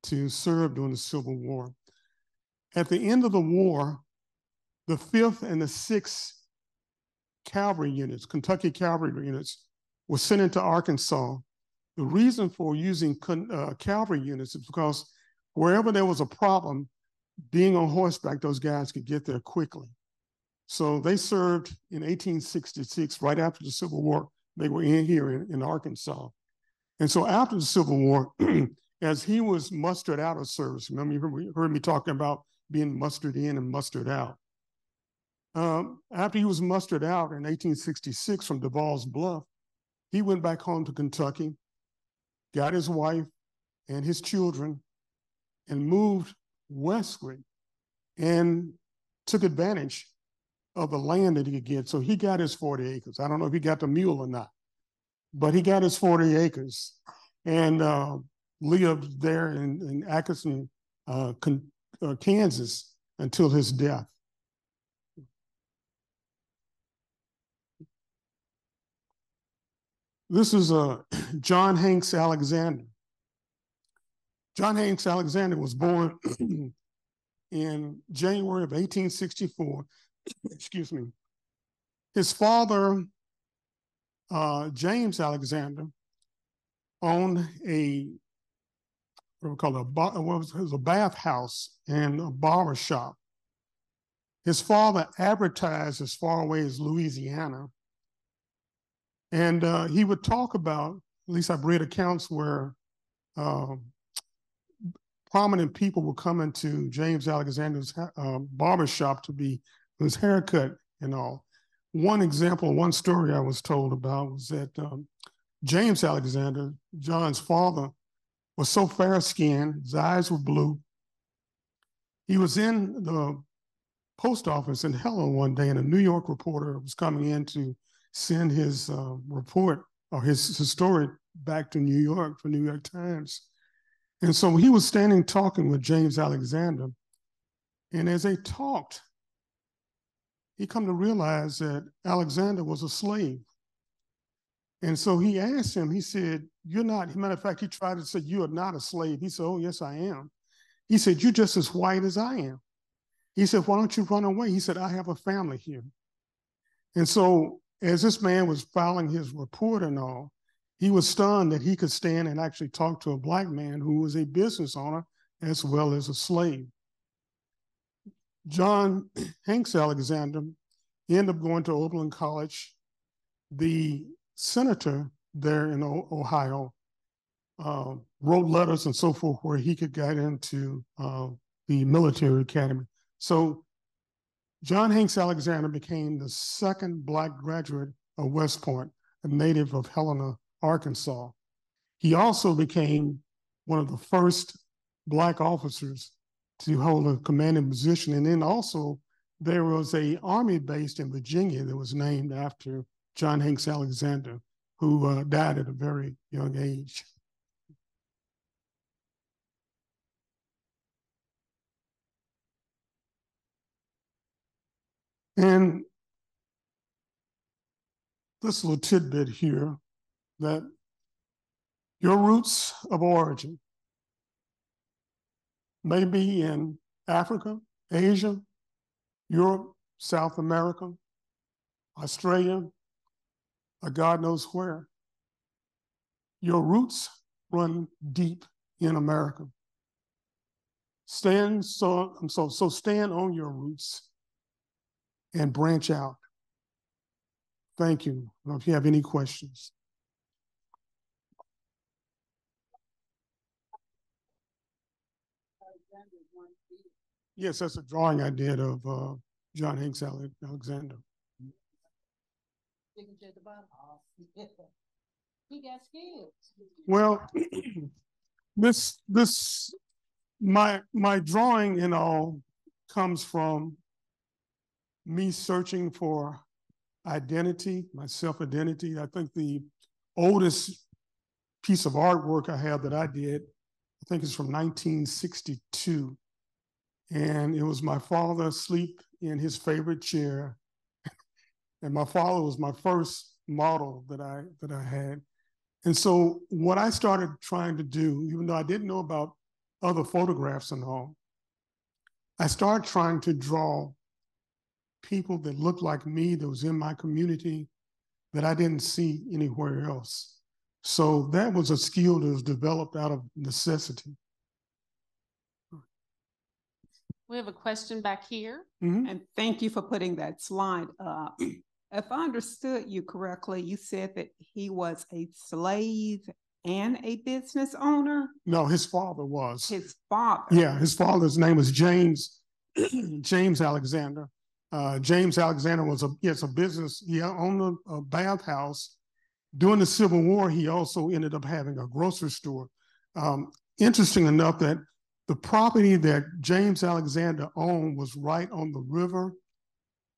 to serve during the Civil War. At the end of the war, the 5th and the 6th cavalry units, Kentucky cavalry units, were sent into Arkansas. The reason for using cavalry units is because wherever there was a problem, being on horseback, those guys could get there quickly. So they served in 1866, right after the Civil War. They were here in Arkansas. And so after the Civil War, as he was mustered out of service, remember you heard me talking about being mustered in and mustered out. After he was mustered out in 1866 from Devall's Bluff, he went back home to Kentucky, got his wife and his children, and moved westward and took advantage of the land that he could get. So he got his 40 acres. I don't know if he got the mule or not, but he got his 40 acres and lived there in Atkinson, Kansas until his death. This is John Hanks Alexander. John Hanks Alexander was born in January of 1864. Excuse me. His father, James Alexander, owned a bath house and a barber shop. His father advertised as far away as Louisiana. And he would talk about, at least I've read accounts where prominent people would come into James Alexander's barber shop to be his haircut and all. One example, one story I was told about was that James Alexander, John's father, was so fair-skinned, his eyes were blue. He was in the post office in Helena one day, and a New York reporter was coming in to send his report or his story back to New York for New York Times. And so he was standing talking with James Alexander. And as they talked, he come to realize that Alexander was a slave. And so he asked him, he said, "You're not," matter of fact, he tried to say, "You are not a slave." He said, "Oh, yes, I am." He said, "You're just as white as I am." He said, "Why don't you run away?" He said, "I have a family here." And so as this man was filing his report and all, he was stunned that he could stand and actually talk to a Black man who was a business owner as well as a slave. John Hanks Alexander ended up going to Oberlin College. The senator there in Ohio wrote letters and so forth where he could get into the military academy. So John Hanks Alexander became the second Black graduate of West Point, a native of Helena, Arkansas. He also became one of the first Black officers to hold a commanding position. And then also there was an army based in Virginia that was named after John Hanks Alexander, who died at a very young age. And this little tidbit here, that your roots of origin may be in Africa, Asia, Europe, South America, Australia, or God knows where. Your roots run deep in America. Stand on your roots and branch out. Thank you. I don't know if you have any questions. Yes, that's a drawing I did of John Hanks Alexander. He got skills. Well, my drawing and all comes from me searching for identity, my self-identity. I think the oldest piece of artwork I have that I did, I think it's from 1962. And it was my father asleep in his favorite chair. And my father was my first model that I had. And so what I started trying to do, even though I didn't know about other photographs and all, I started trying to draw people that looked like me, that was in my community, that I didn't see anywhere else. So that was a skill that was developed out of necessity. We have a question back here. Mm-hmm. And thank you for putting that slide up. If I understood you correctly, you said that he was a slave and a business owner? No, his father was. His father? Yeah, his father's name was James, James Alexander. James Alexander was a business. He owned a bathhouse. During the Civil War, he also ended up having a grocery store. Interesting enough that the property that James Alexander owned was right on the river.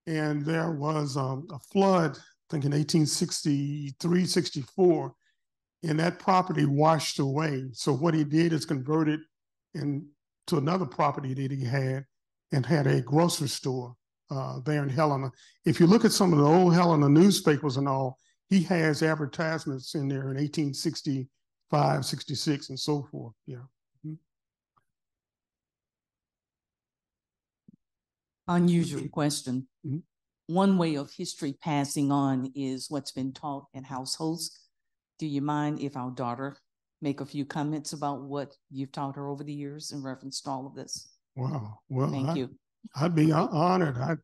And there was a flood, I think in 1863, 64, and that property washed away. So what he did is converted into another property that he had and had a grocery store there in Helena. If you look at some of the old Helena newspapers and all, he has advertisements in there in 1865, 66, and so forth. Yeah. Mm-hmm. Unusual question. Mm-hmm. One way of history passing on is what's been taught in households. Do you mind if our daughter make a few comments about what you've taught her over the years in reference to all of this? Wow. Well, thank you. I'd be honored.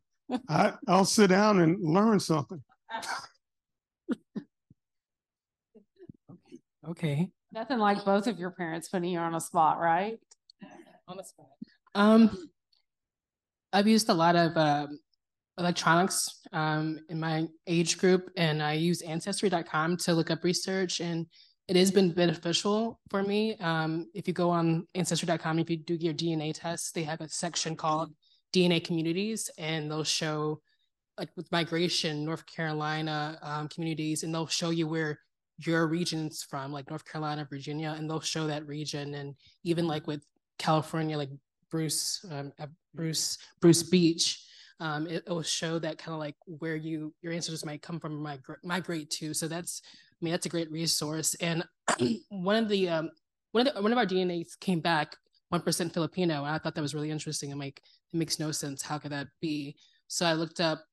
I'll sit down and learn something. Okay. Nothing like both of your parents putting you on a spot, right? On the spot. I've used a lot of electronics in my age group, and I use Ancestry.com to look up research, and it has been beneficial for me. If you go on Ancestry.com, if you do your DNA test, they have a section called DNA communities, and they'll show, like with migration, North Carolina communities, and they'll show you where your region's from, like North Carolina, Virginia, and they'll show that region. And even like with California, like Bruce Beach, it will show that kind of like where your ancestors might come from, migrate to. So that's a great resource. And one of our DNAs came back 1% Filipino, and I thought that was really interesting. I'm like, it makes no sense. How could that be? So I looked up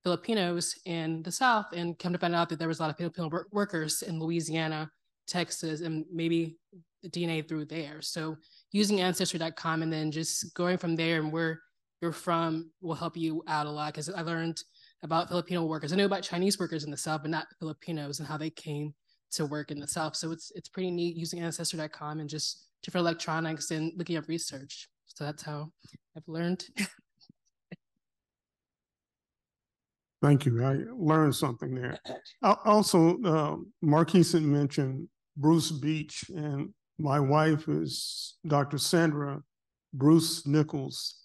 Filipinos in the South and come to find out that there was a lot of Filipino workers in Louisiana, Texas, and maybe the DNA through there. So using Ancestry.com and then just going from there and where you're from will help you out a lot, because I learned about Filipino workers. I knew about Chinese workers in the South, but not Filipinos and how they came to work in the South. So it's pretty neat using Ancestry.com and just different electronics and looking up research. So that's how I've learned. Thank you. I learned something there. Also, Marquise had mentioned Bruce Beach, and my wife is Dr. Sandra Bruce Nichols.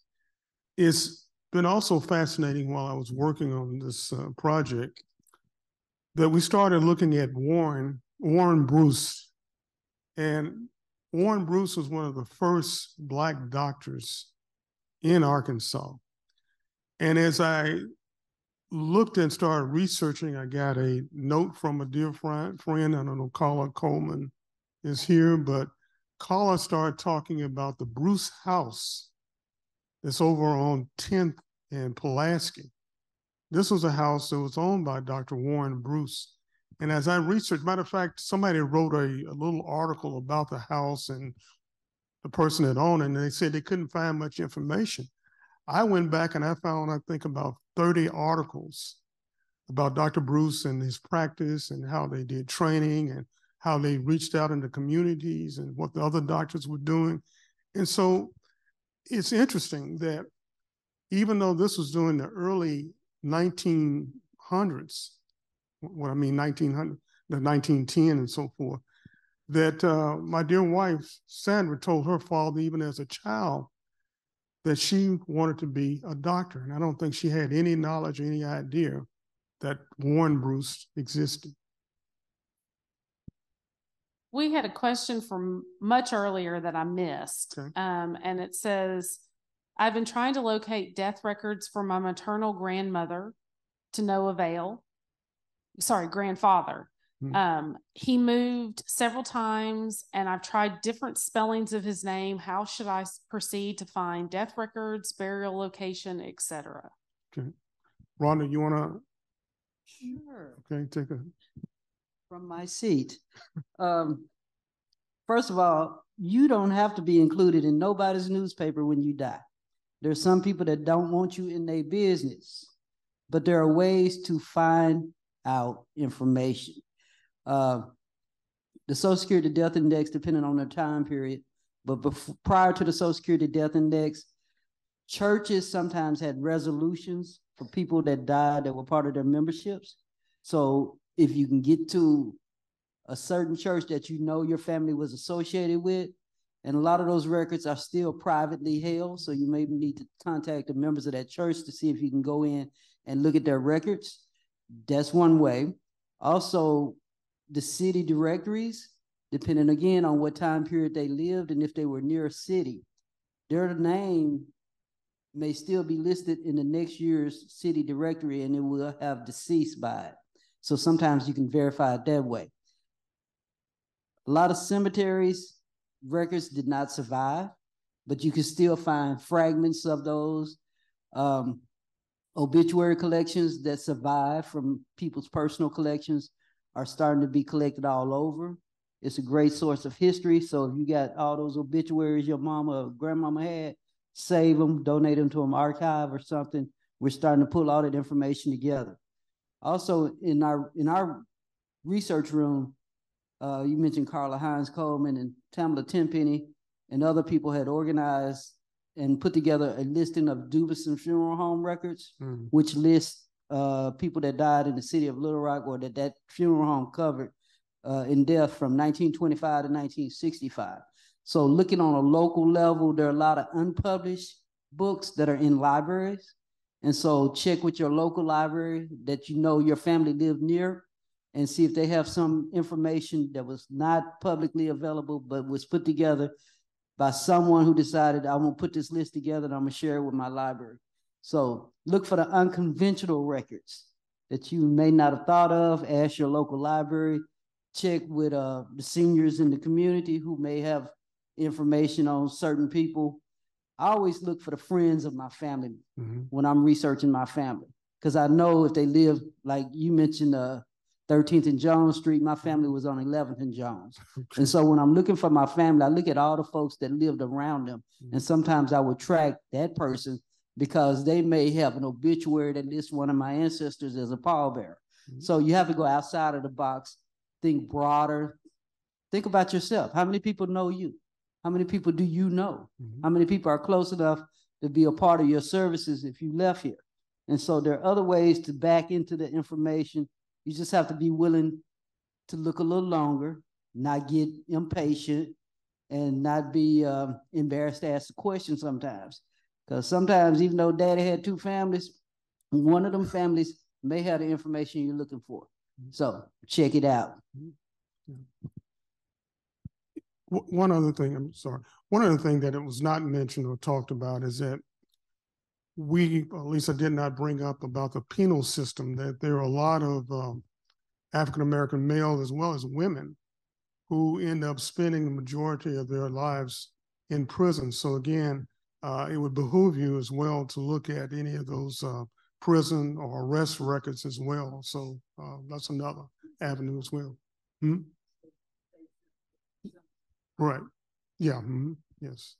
It's been also fascinating while I was working on this project that we started looking at Warren Bruce. And Warren Bruce was one of the first Black doctors in Arkansas. And as I looked and started researching, I got a note from a dear friend, I don't know, Carla Coleman is here, but Carla started talking about the Bruce House that's over on 10th and Pulaski. This was a house that was owned by Dr. Warren Bruce. And as I researched, matter of fact, somebody wrote a little article about the house and the person that owned it, and they said they couldn't find much information. I went back and I found, I think, about 30 articles about Dr. Bruce and his practice and how they did training and how they reached out into communities and what the other doctors were doing. And so it's interesting that even though this was during the early 1900s, what I mean 1900, the 1910 and so forth, that my dear wife, Sandra, told her father, even as a child, that she wanted to be a doctor. And I don't think she had any knowledge or any idea that Warren Bruce existed. We had a question from much earlier that I missed. Okay. And it says, I've been trying to locate death records for my maternal grandmother to no avail. Sorry, grandfather. He moved several times and I've tried different spellings of his name. How should I proceed to find death records, burial location, etc.? Okay. Rhonda, you want to? Sure. Okay, take a. From my seat. First of all, you don't have to be included in nobody's newspaper when you die. There's some people that don't want you in their business, but there are ways to find out information. The Social Security Death Index, depending on the time period, but prior to the Social Security Death Index, churches sometimes had resolutions for people that died that were part of their memberships. So if you can get to a certain church that you know your family was associated with, and a lot of those records are still privately held, so you may need to contact the members of that church to see if you can go in and look at their records. That's one way. Also, the city directories, depending again on what time period they lived and if they were near a city, their name may still be listed in the next year's city directory and it will have deceased by it. So sometimes you can verify it that way. A lot of cemeteries records did not survive, but you can still find fragments of those. Obituary collections that survive from people's personal collections are starting to be collected all over. It's a great source of history. So if you got all those obituaries your mama or grandmama had, save them, donate them to an archive or something. We're starting to pull all that information together. Also in our research room, you mentioned Carla Hines Coleman and Tamala Tenpenny and other people had organized and put together a listing of Dubison Funeral Home records, which lists people that died in the city of Little Rock or that funeral home covered in death from 1925 to 1965. So looking on a local level, there are a lot of unpublished books that are in libraries. And so check with your local library that you know your family lived near and see if they have some information that was not publicly available, but was put together by someone who decided, I'm gonna put this list together and I'm gonna share it with my library. So look for the unconventional records that you may not have thought of. Ask your local library, check with the seniors in the community who may have information on certain people. I always look for the friends of my family when I'm researching my family, because I know if they live, like you mentioned, 13th and Jones Street, my family was on 11th and Jones. And so when I'm looking for my family, I look at all the folks that lived around them. And sometimes I would track that person because they may have an obituary that lists one of my ancestors as a pallbearer. So you have to go outside of the box, think broader, think about yourself. How many people know you? How many people do you know? How many people are close enough to be a part of your services if you left here? And so there are other ways to back into the information. You just have to be willing to look a little longer, not get impatient, and not be embarrassed to ask a question sometimes. Because sometimes, even though daddy had two families, one of them families may have the information you're looking for. So check it out. One other thing, I'm sorry. One other thing that it was not mentioned or talked about is that Lisa did not bring up about the penal system, that there are a lot of African-American males as well as women who end up spending the majority of their lives in prison. So again, it would behoove you as well to look at any of those prison or arrest records as well. So that's another avenue as well. Right. Yeah. Yes.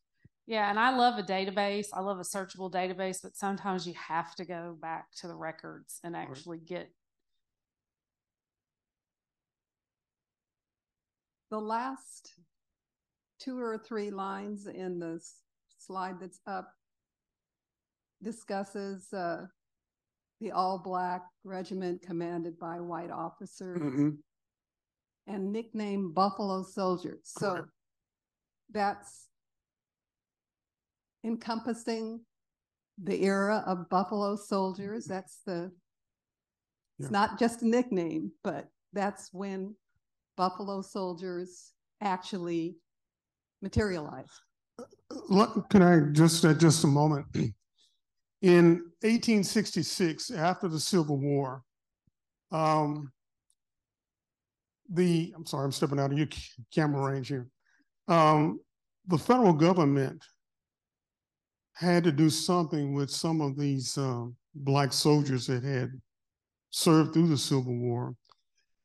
Yeah, and I love a database. I love a searchable database, but sometimes you have to go back to the records and actually get. The last 2 or 3 lines in the slide that's up discusses the all-black regiment commanded by white officers and nicknamed Buffalo Soldiers. So that's encompassing the era of Buffalo Soldiers. That's it's not just a nickname, but that's when Buffalo Soldiers actually materialized? Can I just a moment? In 1866, after the Civil War, I'm sorry, I'm stepping out of your camera range here. The federal government had to do something with some of these Black soldiers that had served through the Civil War.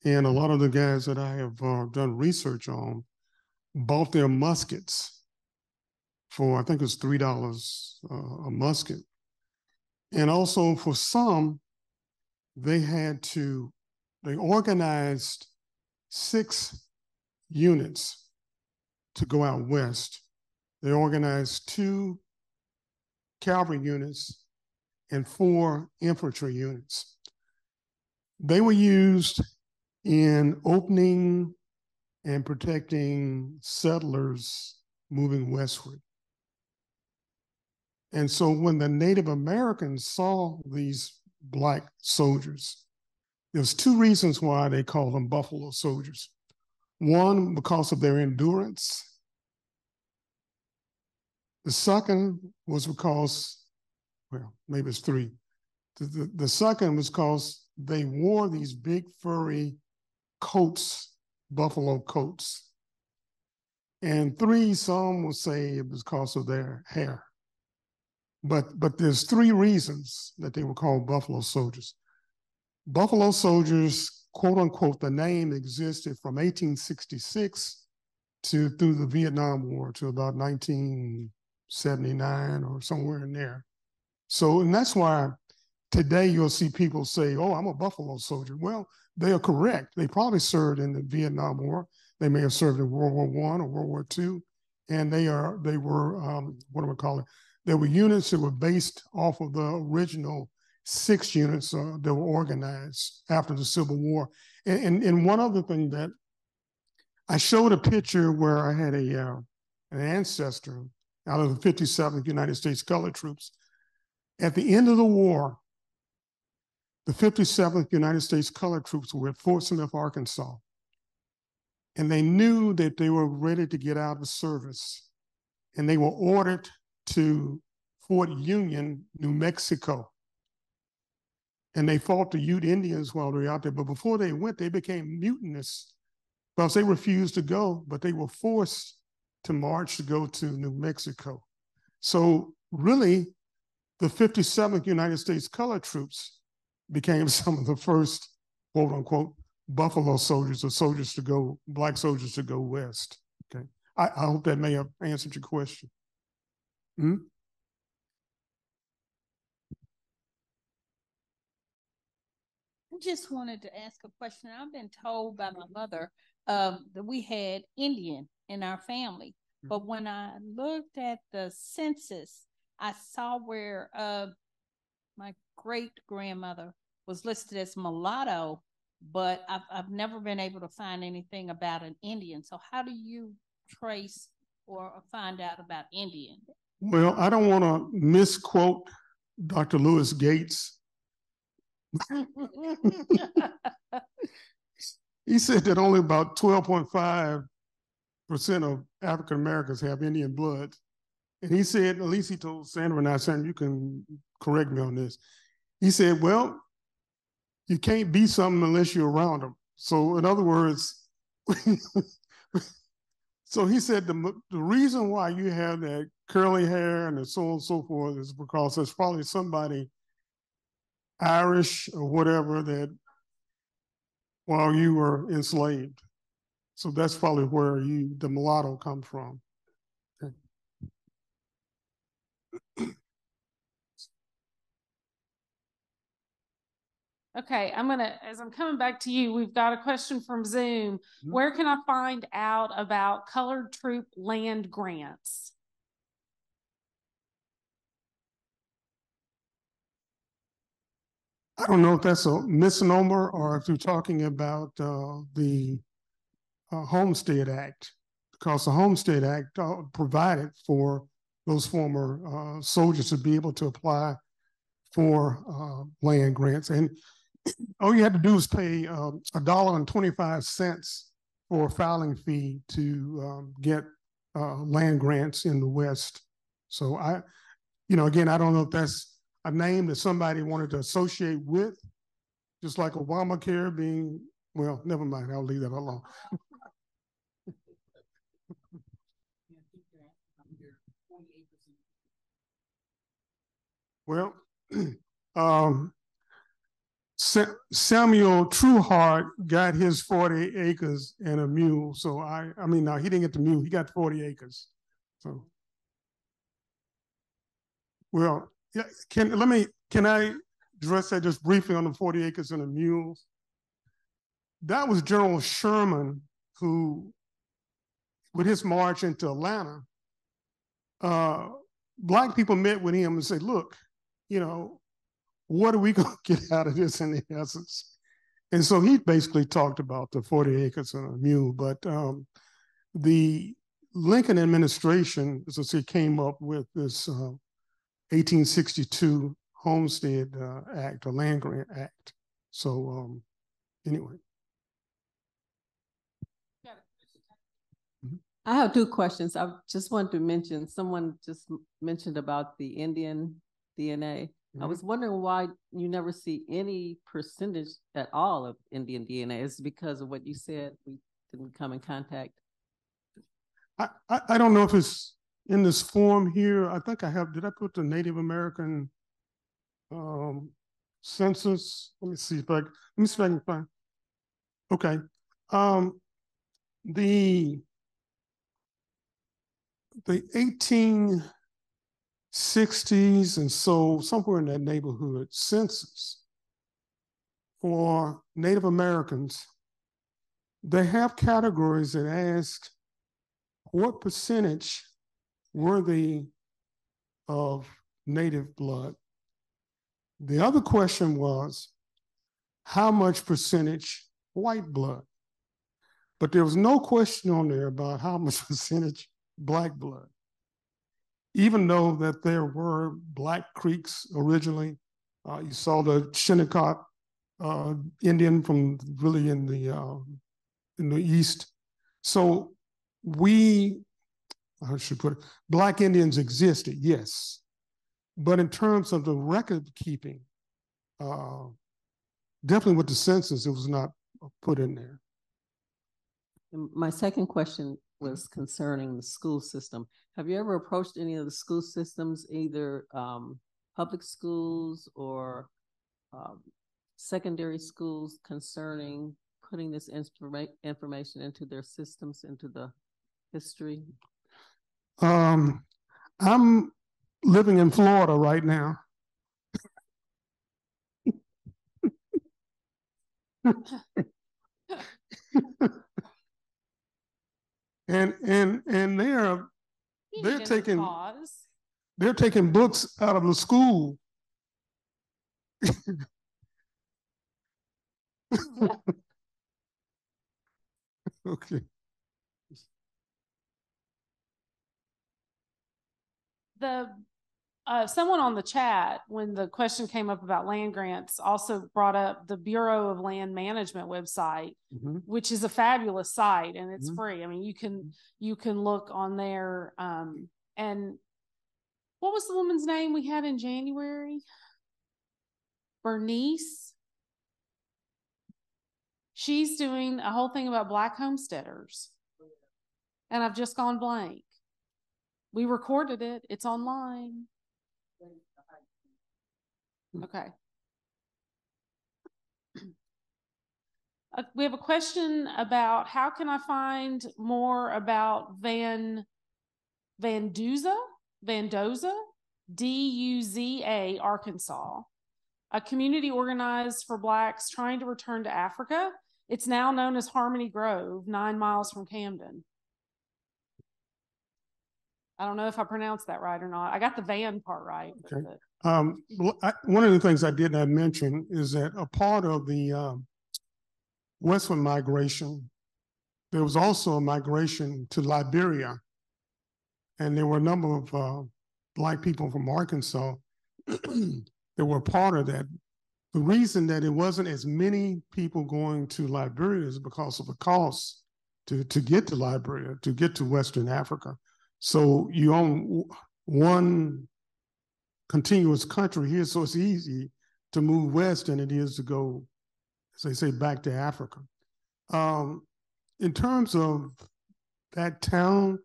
And a lot of the guys that I have done research on bought their muskets for, I think it was $3 a musket. And also for some, they organized 6 units to go out west. They organized 2 cavalry units and 4 infantry units. They were used in opening and protecting settlers moving westward. And so when the Native Americans saw these Black soldiers, there's 2 reasons why they call them buffalo soldiers. One, because of their endurance. The second was because, well, maybe it's 3. The second was because they wore these big furry coats, buffalo coats. And 3, some will say it was because of their hair. But there's 3 reasons that they were called buffalo soldiers. Buffalo soldiers, quote unquote, the name existed from 1866 through the Vietnam War to about 1979 or somewhere in there. So, and that's why today you'll see people say, oh, I'm a buffalo soldier. Well, they are correct. They probably served in the Vietnam War. They may have served in World War I or World War II. And they were, what do we call it? There were units that were based off of the original 6 units that were organized after the Civil War. And one other thing that I showed a picture where I had an ancestor out of the 57th United States Colored Troops. At the end of the war, the 57th United States Colored Troops were at Fort Smith, Arkansas. And they knew that they were ready to get out of service. And they were ordered to Fort Union, New Mexico. And they fought the Ute Indians while they were out there. But before they went, they became mutinous because they refused to go, but they were forced to march to go to New Mexico. So really, the 57th United States Colored Troops became some of the first, quote unquote, buffalo soldiers or soldiers to go, Black soldiers to go west. Okay, I hope that may have answered your question. Hmm? I just wanted to ask a question. I've been told by my mother that we had Indian in our family. But when I looked at the census, I saw where my great-grandmother was listed as mulatto, but I've never been able to find anything about an Indian. So how do you trace or find out about Indian? Well, I don't want to misquote Dr. Lewis Gates. He said that only about 12.5% of African Americans have Indian blood. And he said, at least he told Sandra and I, Sandra, you can correct me on this. He said, well, you can't be something unless you're around them. So in other words, so he said the reason why you have that curly hair and so on and so forth is because there's probably somebody Irish or whatever that while you were enslaved. So that's probably where the mulatto come from. Okay. Okay, as I'm coming back to you, we've got a question from Zoom. Mm-hmm. Where can I find out about colored troop land grants? I don't know if that's a misnomer or if you're talking about the Homestead Act, because the Homestead Act provided for those former soldiers to be able to apply for land grants. And all you had to do was pay $1.25 for a filing fee to get land grants in the West. So again, I don't know if that's a name that somebody wanted to associate with, just like Obamacare being, well, never mind, I'll leave that alone. Well, Samuel Trueheart got his 40 acres and a mule. So no, he didn't get the mule. He got 40 acres. So, well, yeah. Can I address that just briefly on the 40 acres and a mule? That was General Sherman who, with his march into Atlanta, Black people met with him and said, look, what are we going to get out of this in essence? And so he basically talked about the 40 acres and a mule, but the Lincoln administration, as I said, came up with this 1862 Homestead Act, or Land Grant Act. So anyway. I have two questions. I just wanted to mention, someone just mentioned about the Indian DNA. I was wondering why you never see any percentage at all of Indian DNA. Is it because of what you said, we didn't come in contact? I don't know if it's in this form here. I think I have, did I put the Native American census? Let me see if I can find. Okay. The 1860s and so somewhere in that neighborhood census for Native Americans, they have categories that ask what percentage were they of Native blood. The other question was how much percentage white blood, but there was no question on there about how much percentage Black blood. Even though that there were Black Creeks originally, you saw the Shinnecock Indian from really in the east. So I should put it, Black Indians existed, yes, but in terms of the record keeping, definitely with the census, it was not put in there. My second question was concerning the school system. Have you ever approached any of the school systems, either public schools or secondary schools, concerning putting this information into their systems, into the history? I'm living in Florida right now. and they're taking books out of the school. Okay. Someone on the chat, when the question came up about land grants, also brought up the Bureau of Land Management website, which is a fabulous site, and it's free. I mean, you can look on there. And what was the woman's name we had in January? Bernice. She's doing a whole thing about Black homesteaders, and I've just gone blank. We recorded it. It's online. Okay. We have a question about how can I find more about Vanduza, D-U-Z-A, Arkansas, a community organized for Blacks trying to return to Africa. It's now known as Harmony Grove, 9 miles from Camden. I don't know if I pronounced that right or not. I got the van part right. Okay. One of the things I did not mention is that a part of the westward migration, there was also a migration to Liberia, and there were a number of Black people from Arkansas that were part of that. The reason that it wasn't as many people going to Liberia is because of the cost to get to Liberia, to get to Western Africa. So you own one continuous country here, so it's easy to move west than it is to go, as they say, back to Africa. In terms of that town,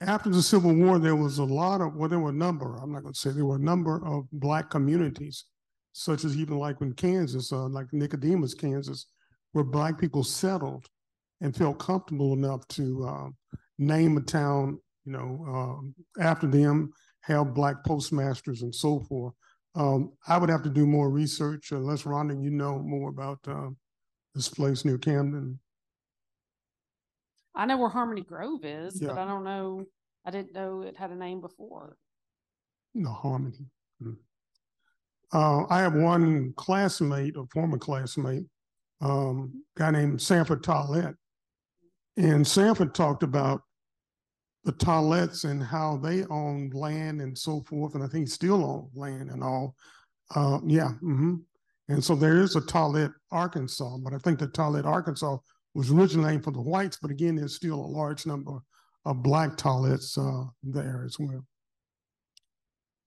after the Civil War, there was a lot of, well, there were a number, I'm not going to say, there were a number of Black communities, such as even like in Kansas, like Nicodemus, Kansas, where Black people settled and felt comfortable enough to name a town, you know, after them, have Black postmasters and so forth. I would have to do more research, unless Ronnie, you know more about this place near Camden. I know where Harmony Grove is, Yeah. but I don't know. I didn't know it had a name before. No, Harmony. I have one classmate, a former classmate, guy named Sanford Tollett. And Sanford talked about the Tolletts and how they owned land and so forth. And I think still own land and all. And so there is a Tollett, Arkansas, but I think that Tollett, Arkansas was originally named for the whites, but again, there's still a large number of Black Tolletts there as well.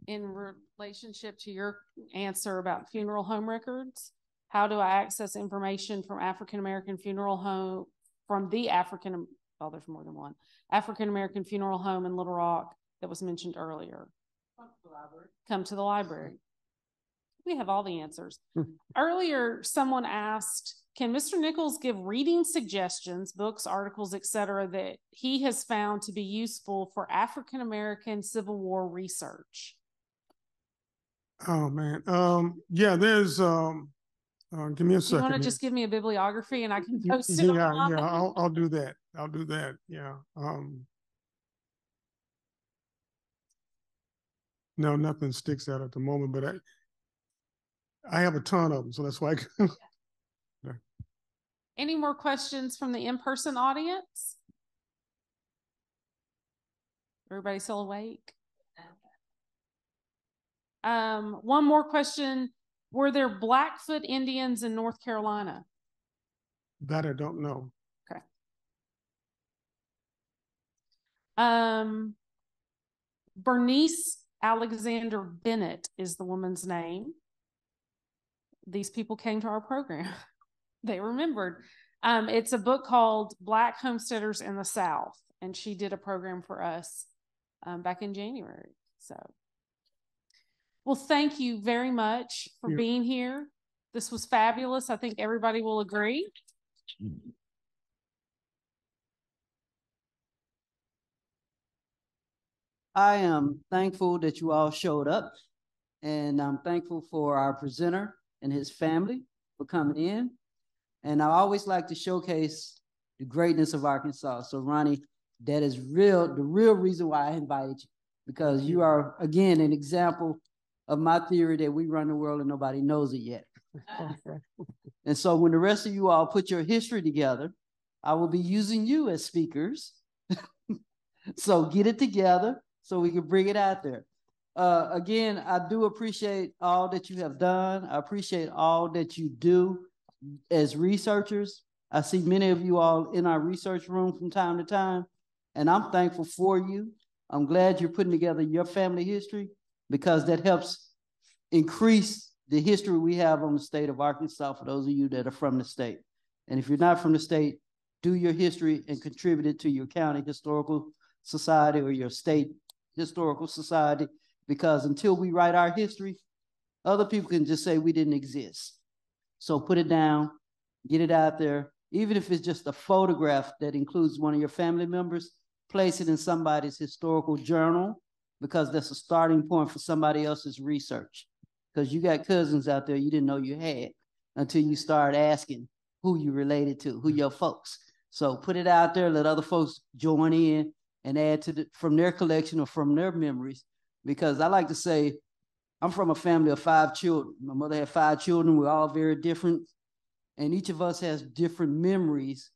In relationship to your answer about funeral home records, how do I access information from African-American funeral home, from the African, oh, there's more than one, African-American funeral home in Little Rock that was mentioned earlier? Come to the library. We have all the answers. Earlier, someone asked, can Mr. Nichols give reading suggestions, books, articles, etc., that he has found to be useful for African-American Civil War research? Oh, man. Yeah, there's, give me a second. You want to just give me a bibliography and I can post it online? Yeah, I'll do that. I'll do that, yeah. No, nothing sticks out at the moment, but I have a ton of them, so that's why I can. Any more questions from the in-person audience? Everybody still awake? One more question. Were there Blackfoot Indians in North Carolina? That I don't know. Okay. Bernice Alexander Bennett is the woman's name. These people came to our program. They remembered. It's a book called Black Homesteaders in the South, and she did a program for us back in January. So, well, thank you very much for being here. This was fabulous. I think everybody will agree. I am thankful that you all showed up, and I'm thankful for our presenter and his family for coming in. And I always like to showcase the greatness of Arkansas. So Ronnie, that is the real reason why I invited you, because you are, again, an example of my theory that we run the world and nobody knows it yet. And so when the rest of you all put your history together, I will be using you as speakers. So get it together so we can bring it out there. Again, I do appreciate all that you have done. I appreciate all that you do as researchers. I see many of you all in our research room from time to time, and I'm thankful for you. I'm glad you're putting together your family history, because that helps increase the history we have on the state of Arkansas for those of you that are from the state. And if you're not from the state, do your history and contribute it to your county historical society or your state historical society, because until we write our history, other people can just say we didn't exist. So put it down, get it out there. Even if it's just a photograph that includes one of your family members, place it in somebody's historical journal, because that's a starting point for somebody else's research. Because you got cousins out there you didn't know you had until you start asking who you related to, who your folks. So put it out there, let other folks join in and add to from their collection or from their memories. Because I like to say, I'm from a family of 5 children. My mother had 5 children. We're all very different. And each of us has different memories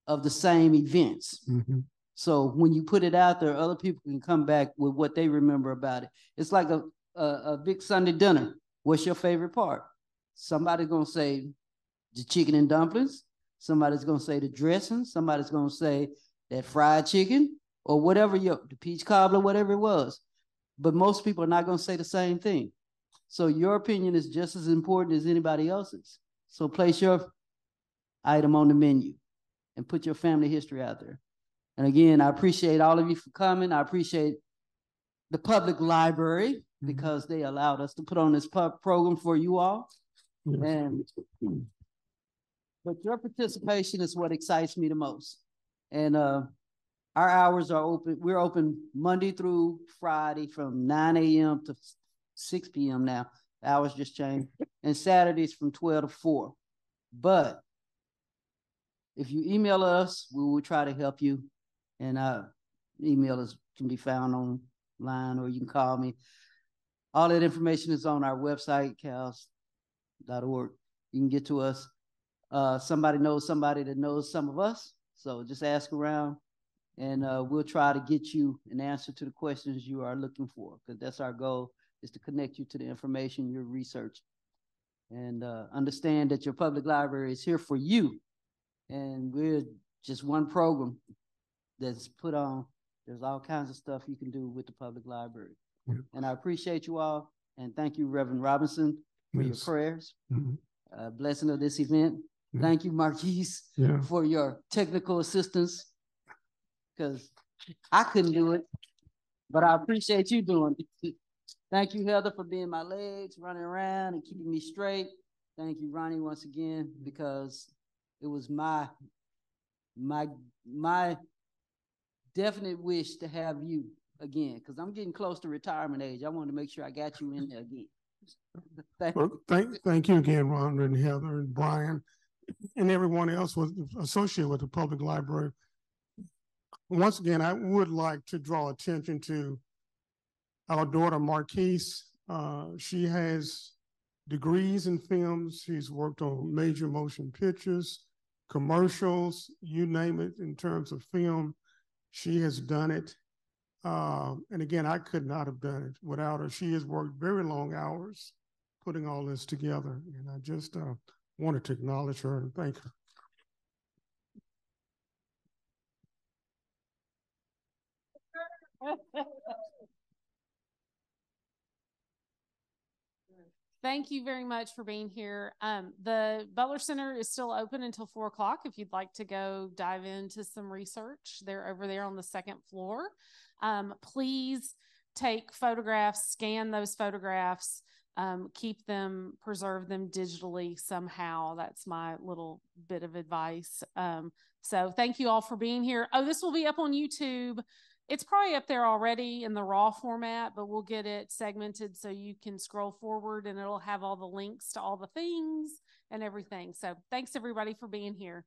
of the same events. Mm-hmm. So when you put it out there, other people can come back with what they remember about it. It's like a big Sunday dinner. What's your favorite part? Somebody's going to say the chicken and dumplings. Somebody's going to say the dressing. Somebody's going to say that fried chicken or whatever, the peach cobbler, whatever it was. But most people are not going to say the same thing. So your opinion is just as important as anybody else's. So place your item on the menu and put your family history out there. And again, I appreciate all of you for coming. I appreciate the public library because they allowed us to put on this program for you all. And but your participation is what excites me the most. And our hours are open. We're open Monday through Friday from 9 a.m. to 6 p.m. now. The hours just changed. And Saturdays from 12 to 4. But if you email us, we will try to help you. And our email can be found online, or you can call me. All that information is on our website, cals.org. You can get to us. Somebody knows somebody that knows some of us. So just ask around, and we'll try to get you an answer to the questions you are looking for, because that's our goal, is to connect you to the information you're researching. And understand that your public library is here for you. And we're just one program that's put on. There's all kinds of stuff you can do with the public library. And I appreciate you all. And thank you, Reverend Robinson, for your prayers. Blessing of this event. Thank you, Marquise, for your technical assistance, because I couldn't do it, but I appreciate you doing it. Thank you, Heather, for being my legs, running around and keeping me straight. Thank you, Ronnie, once again, because it was my definite wish to have you again, because I'm getting close to retirement age. I wanted to make sure I got you in there again. Thank you again, Ron and Heather and Brian and everyone else associated with the public library. Once again, I would like to draw attention to our daughter, Marquise. She has degrees in films. She's worked on major motion pictures, commercials, you name it, in terms of film. She has done it. And again, I could not have done it without her. She has worked very long hours putting all this together. And I just wanted to acknowledge her and thank her. Thank you very much for being here. The Butler Center is still open until 4 o'clock. If you'd like to go dive into some research, they're over there on the second floor. Please take photographs, scan those photographs, keep them, preserve them digitally somehow. That's my little bit of advice. So thank you all for being here. Oh, this will be up on YouTube. It's probably up there already in the raw format, but we'll get it segmented so you can scroll forward and it'll have all the links to all the things and everything. So thanks everybody for being here.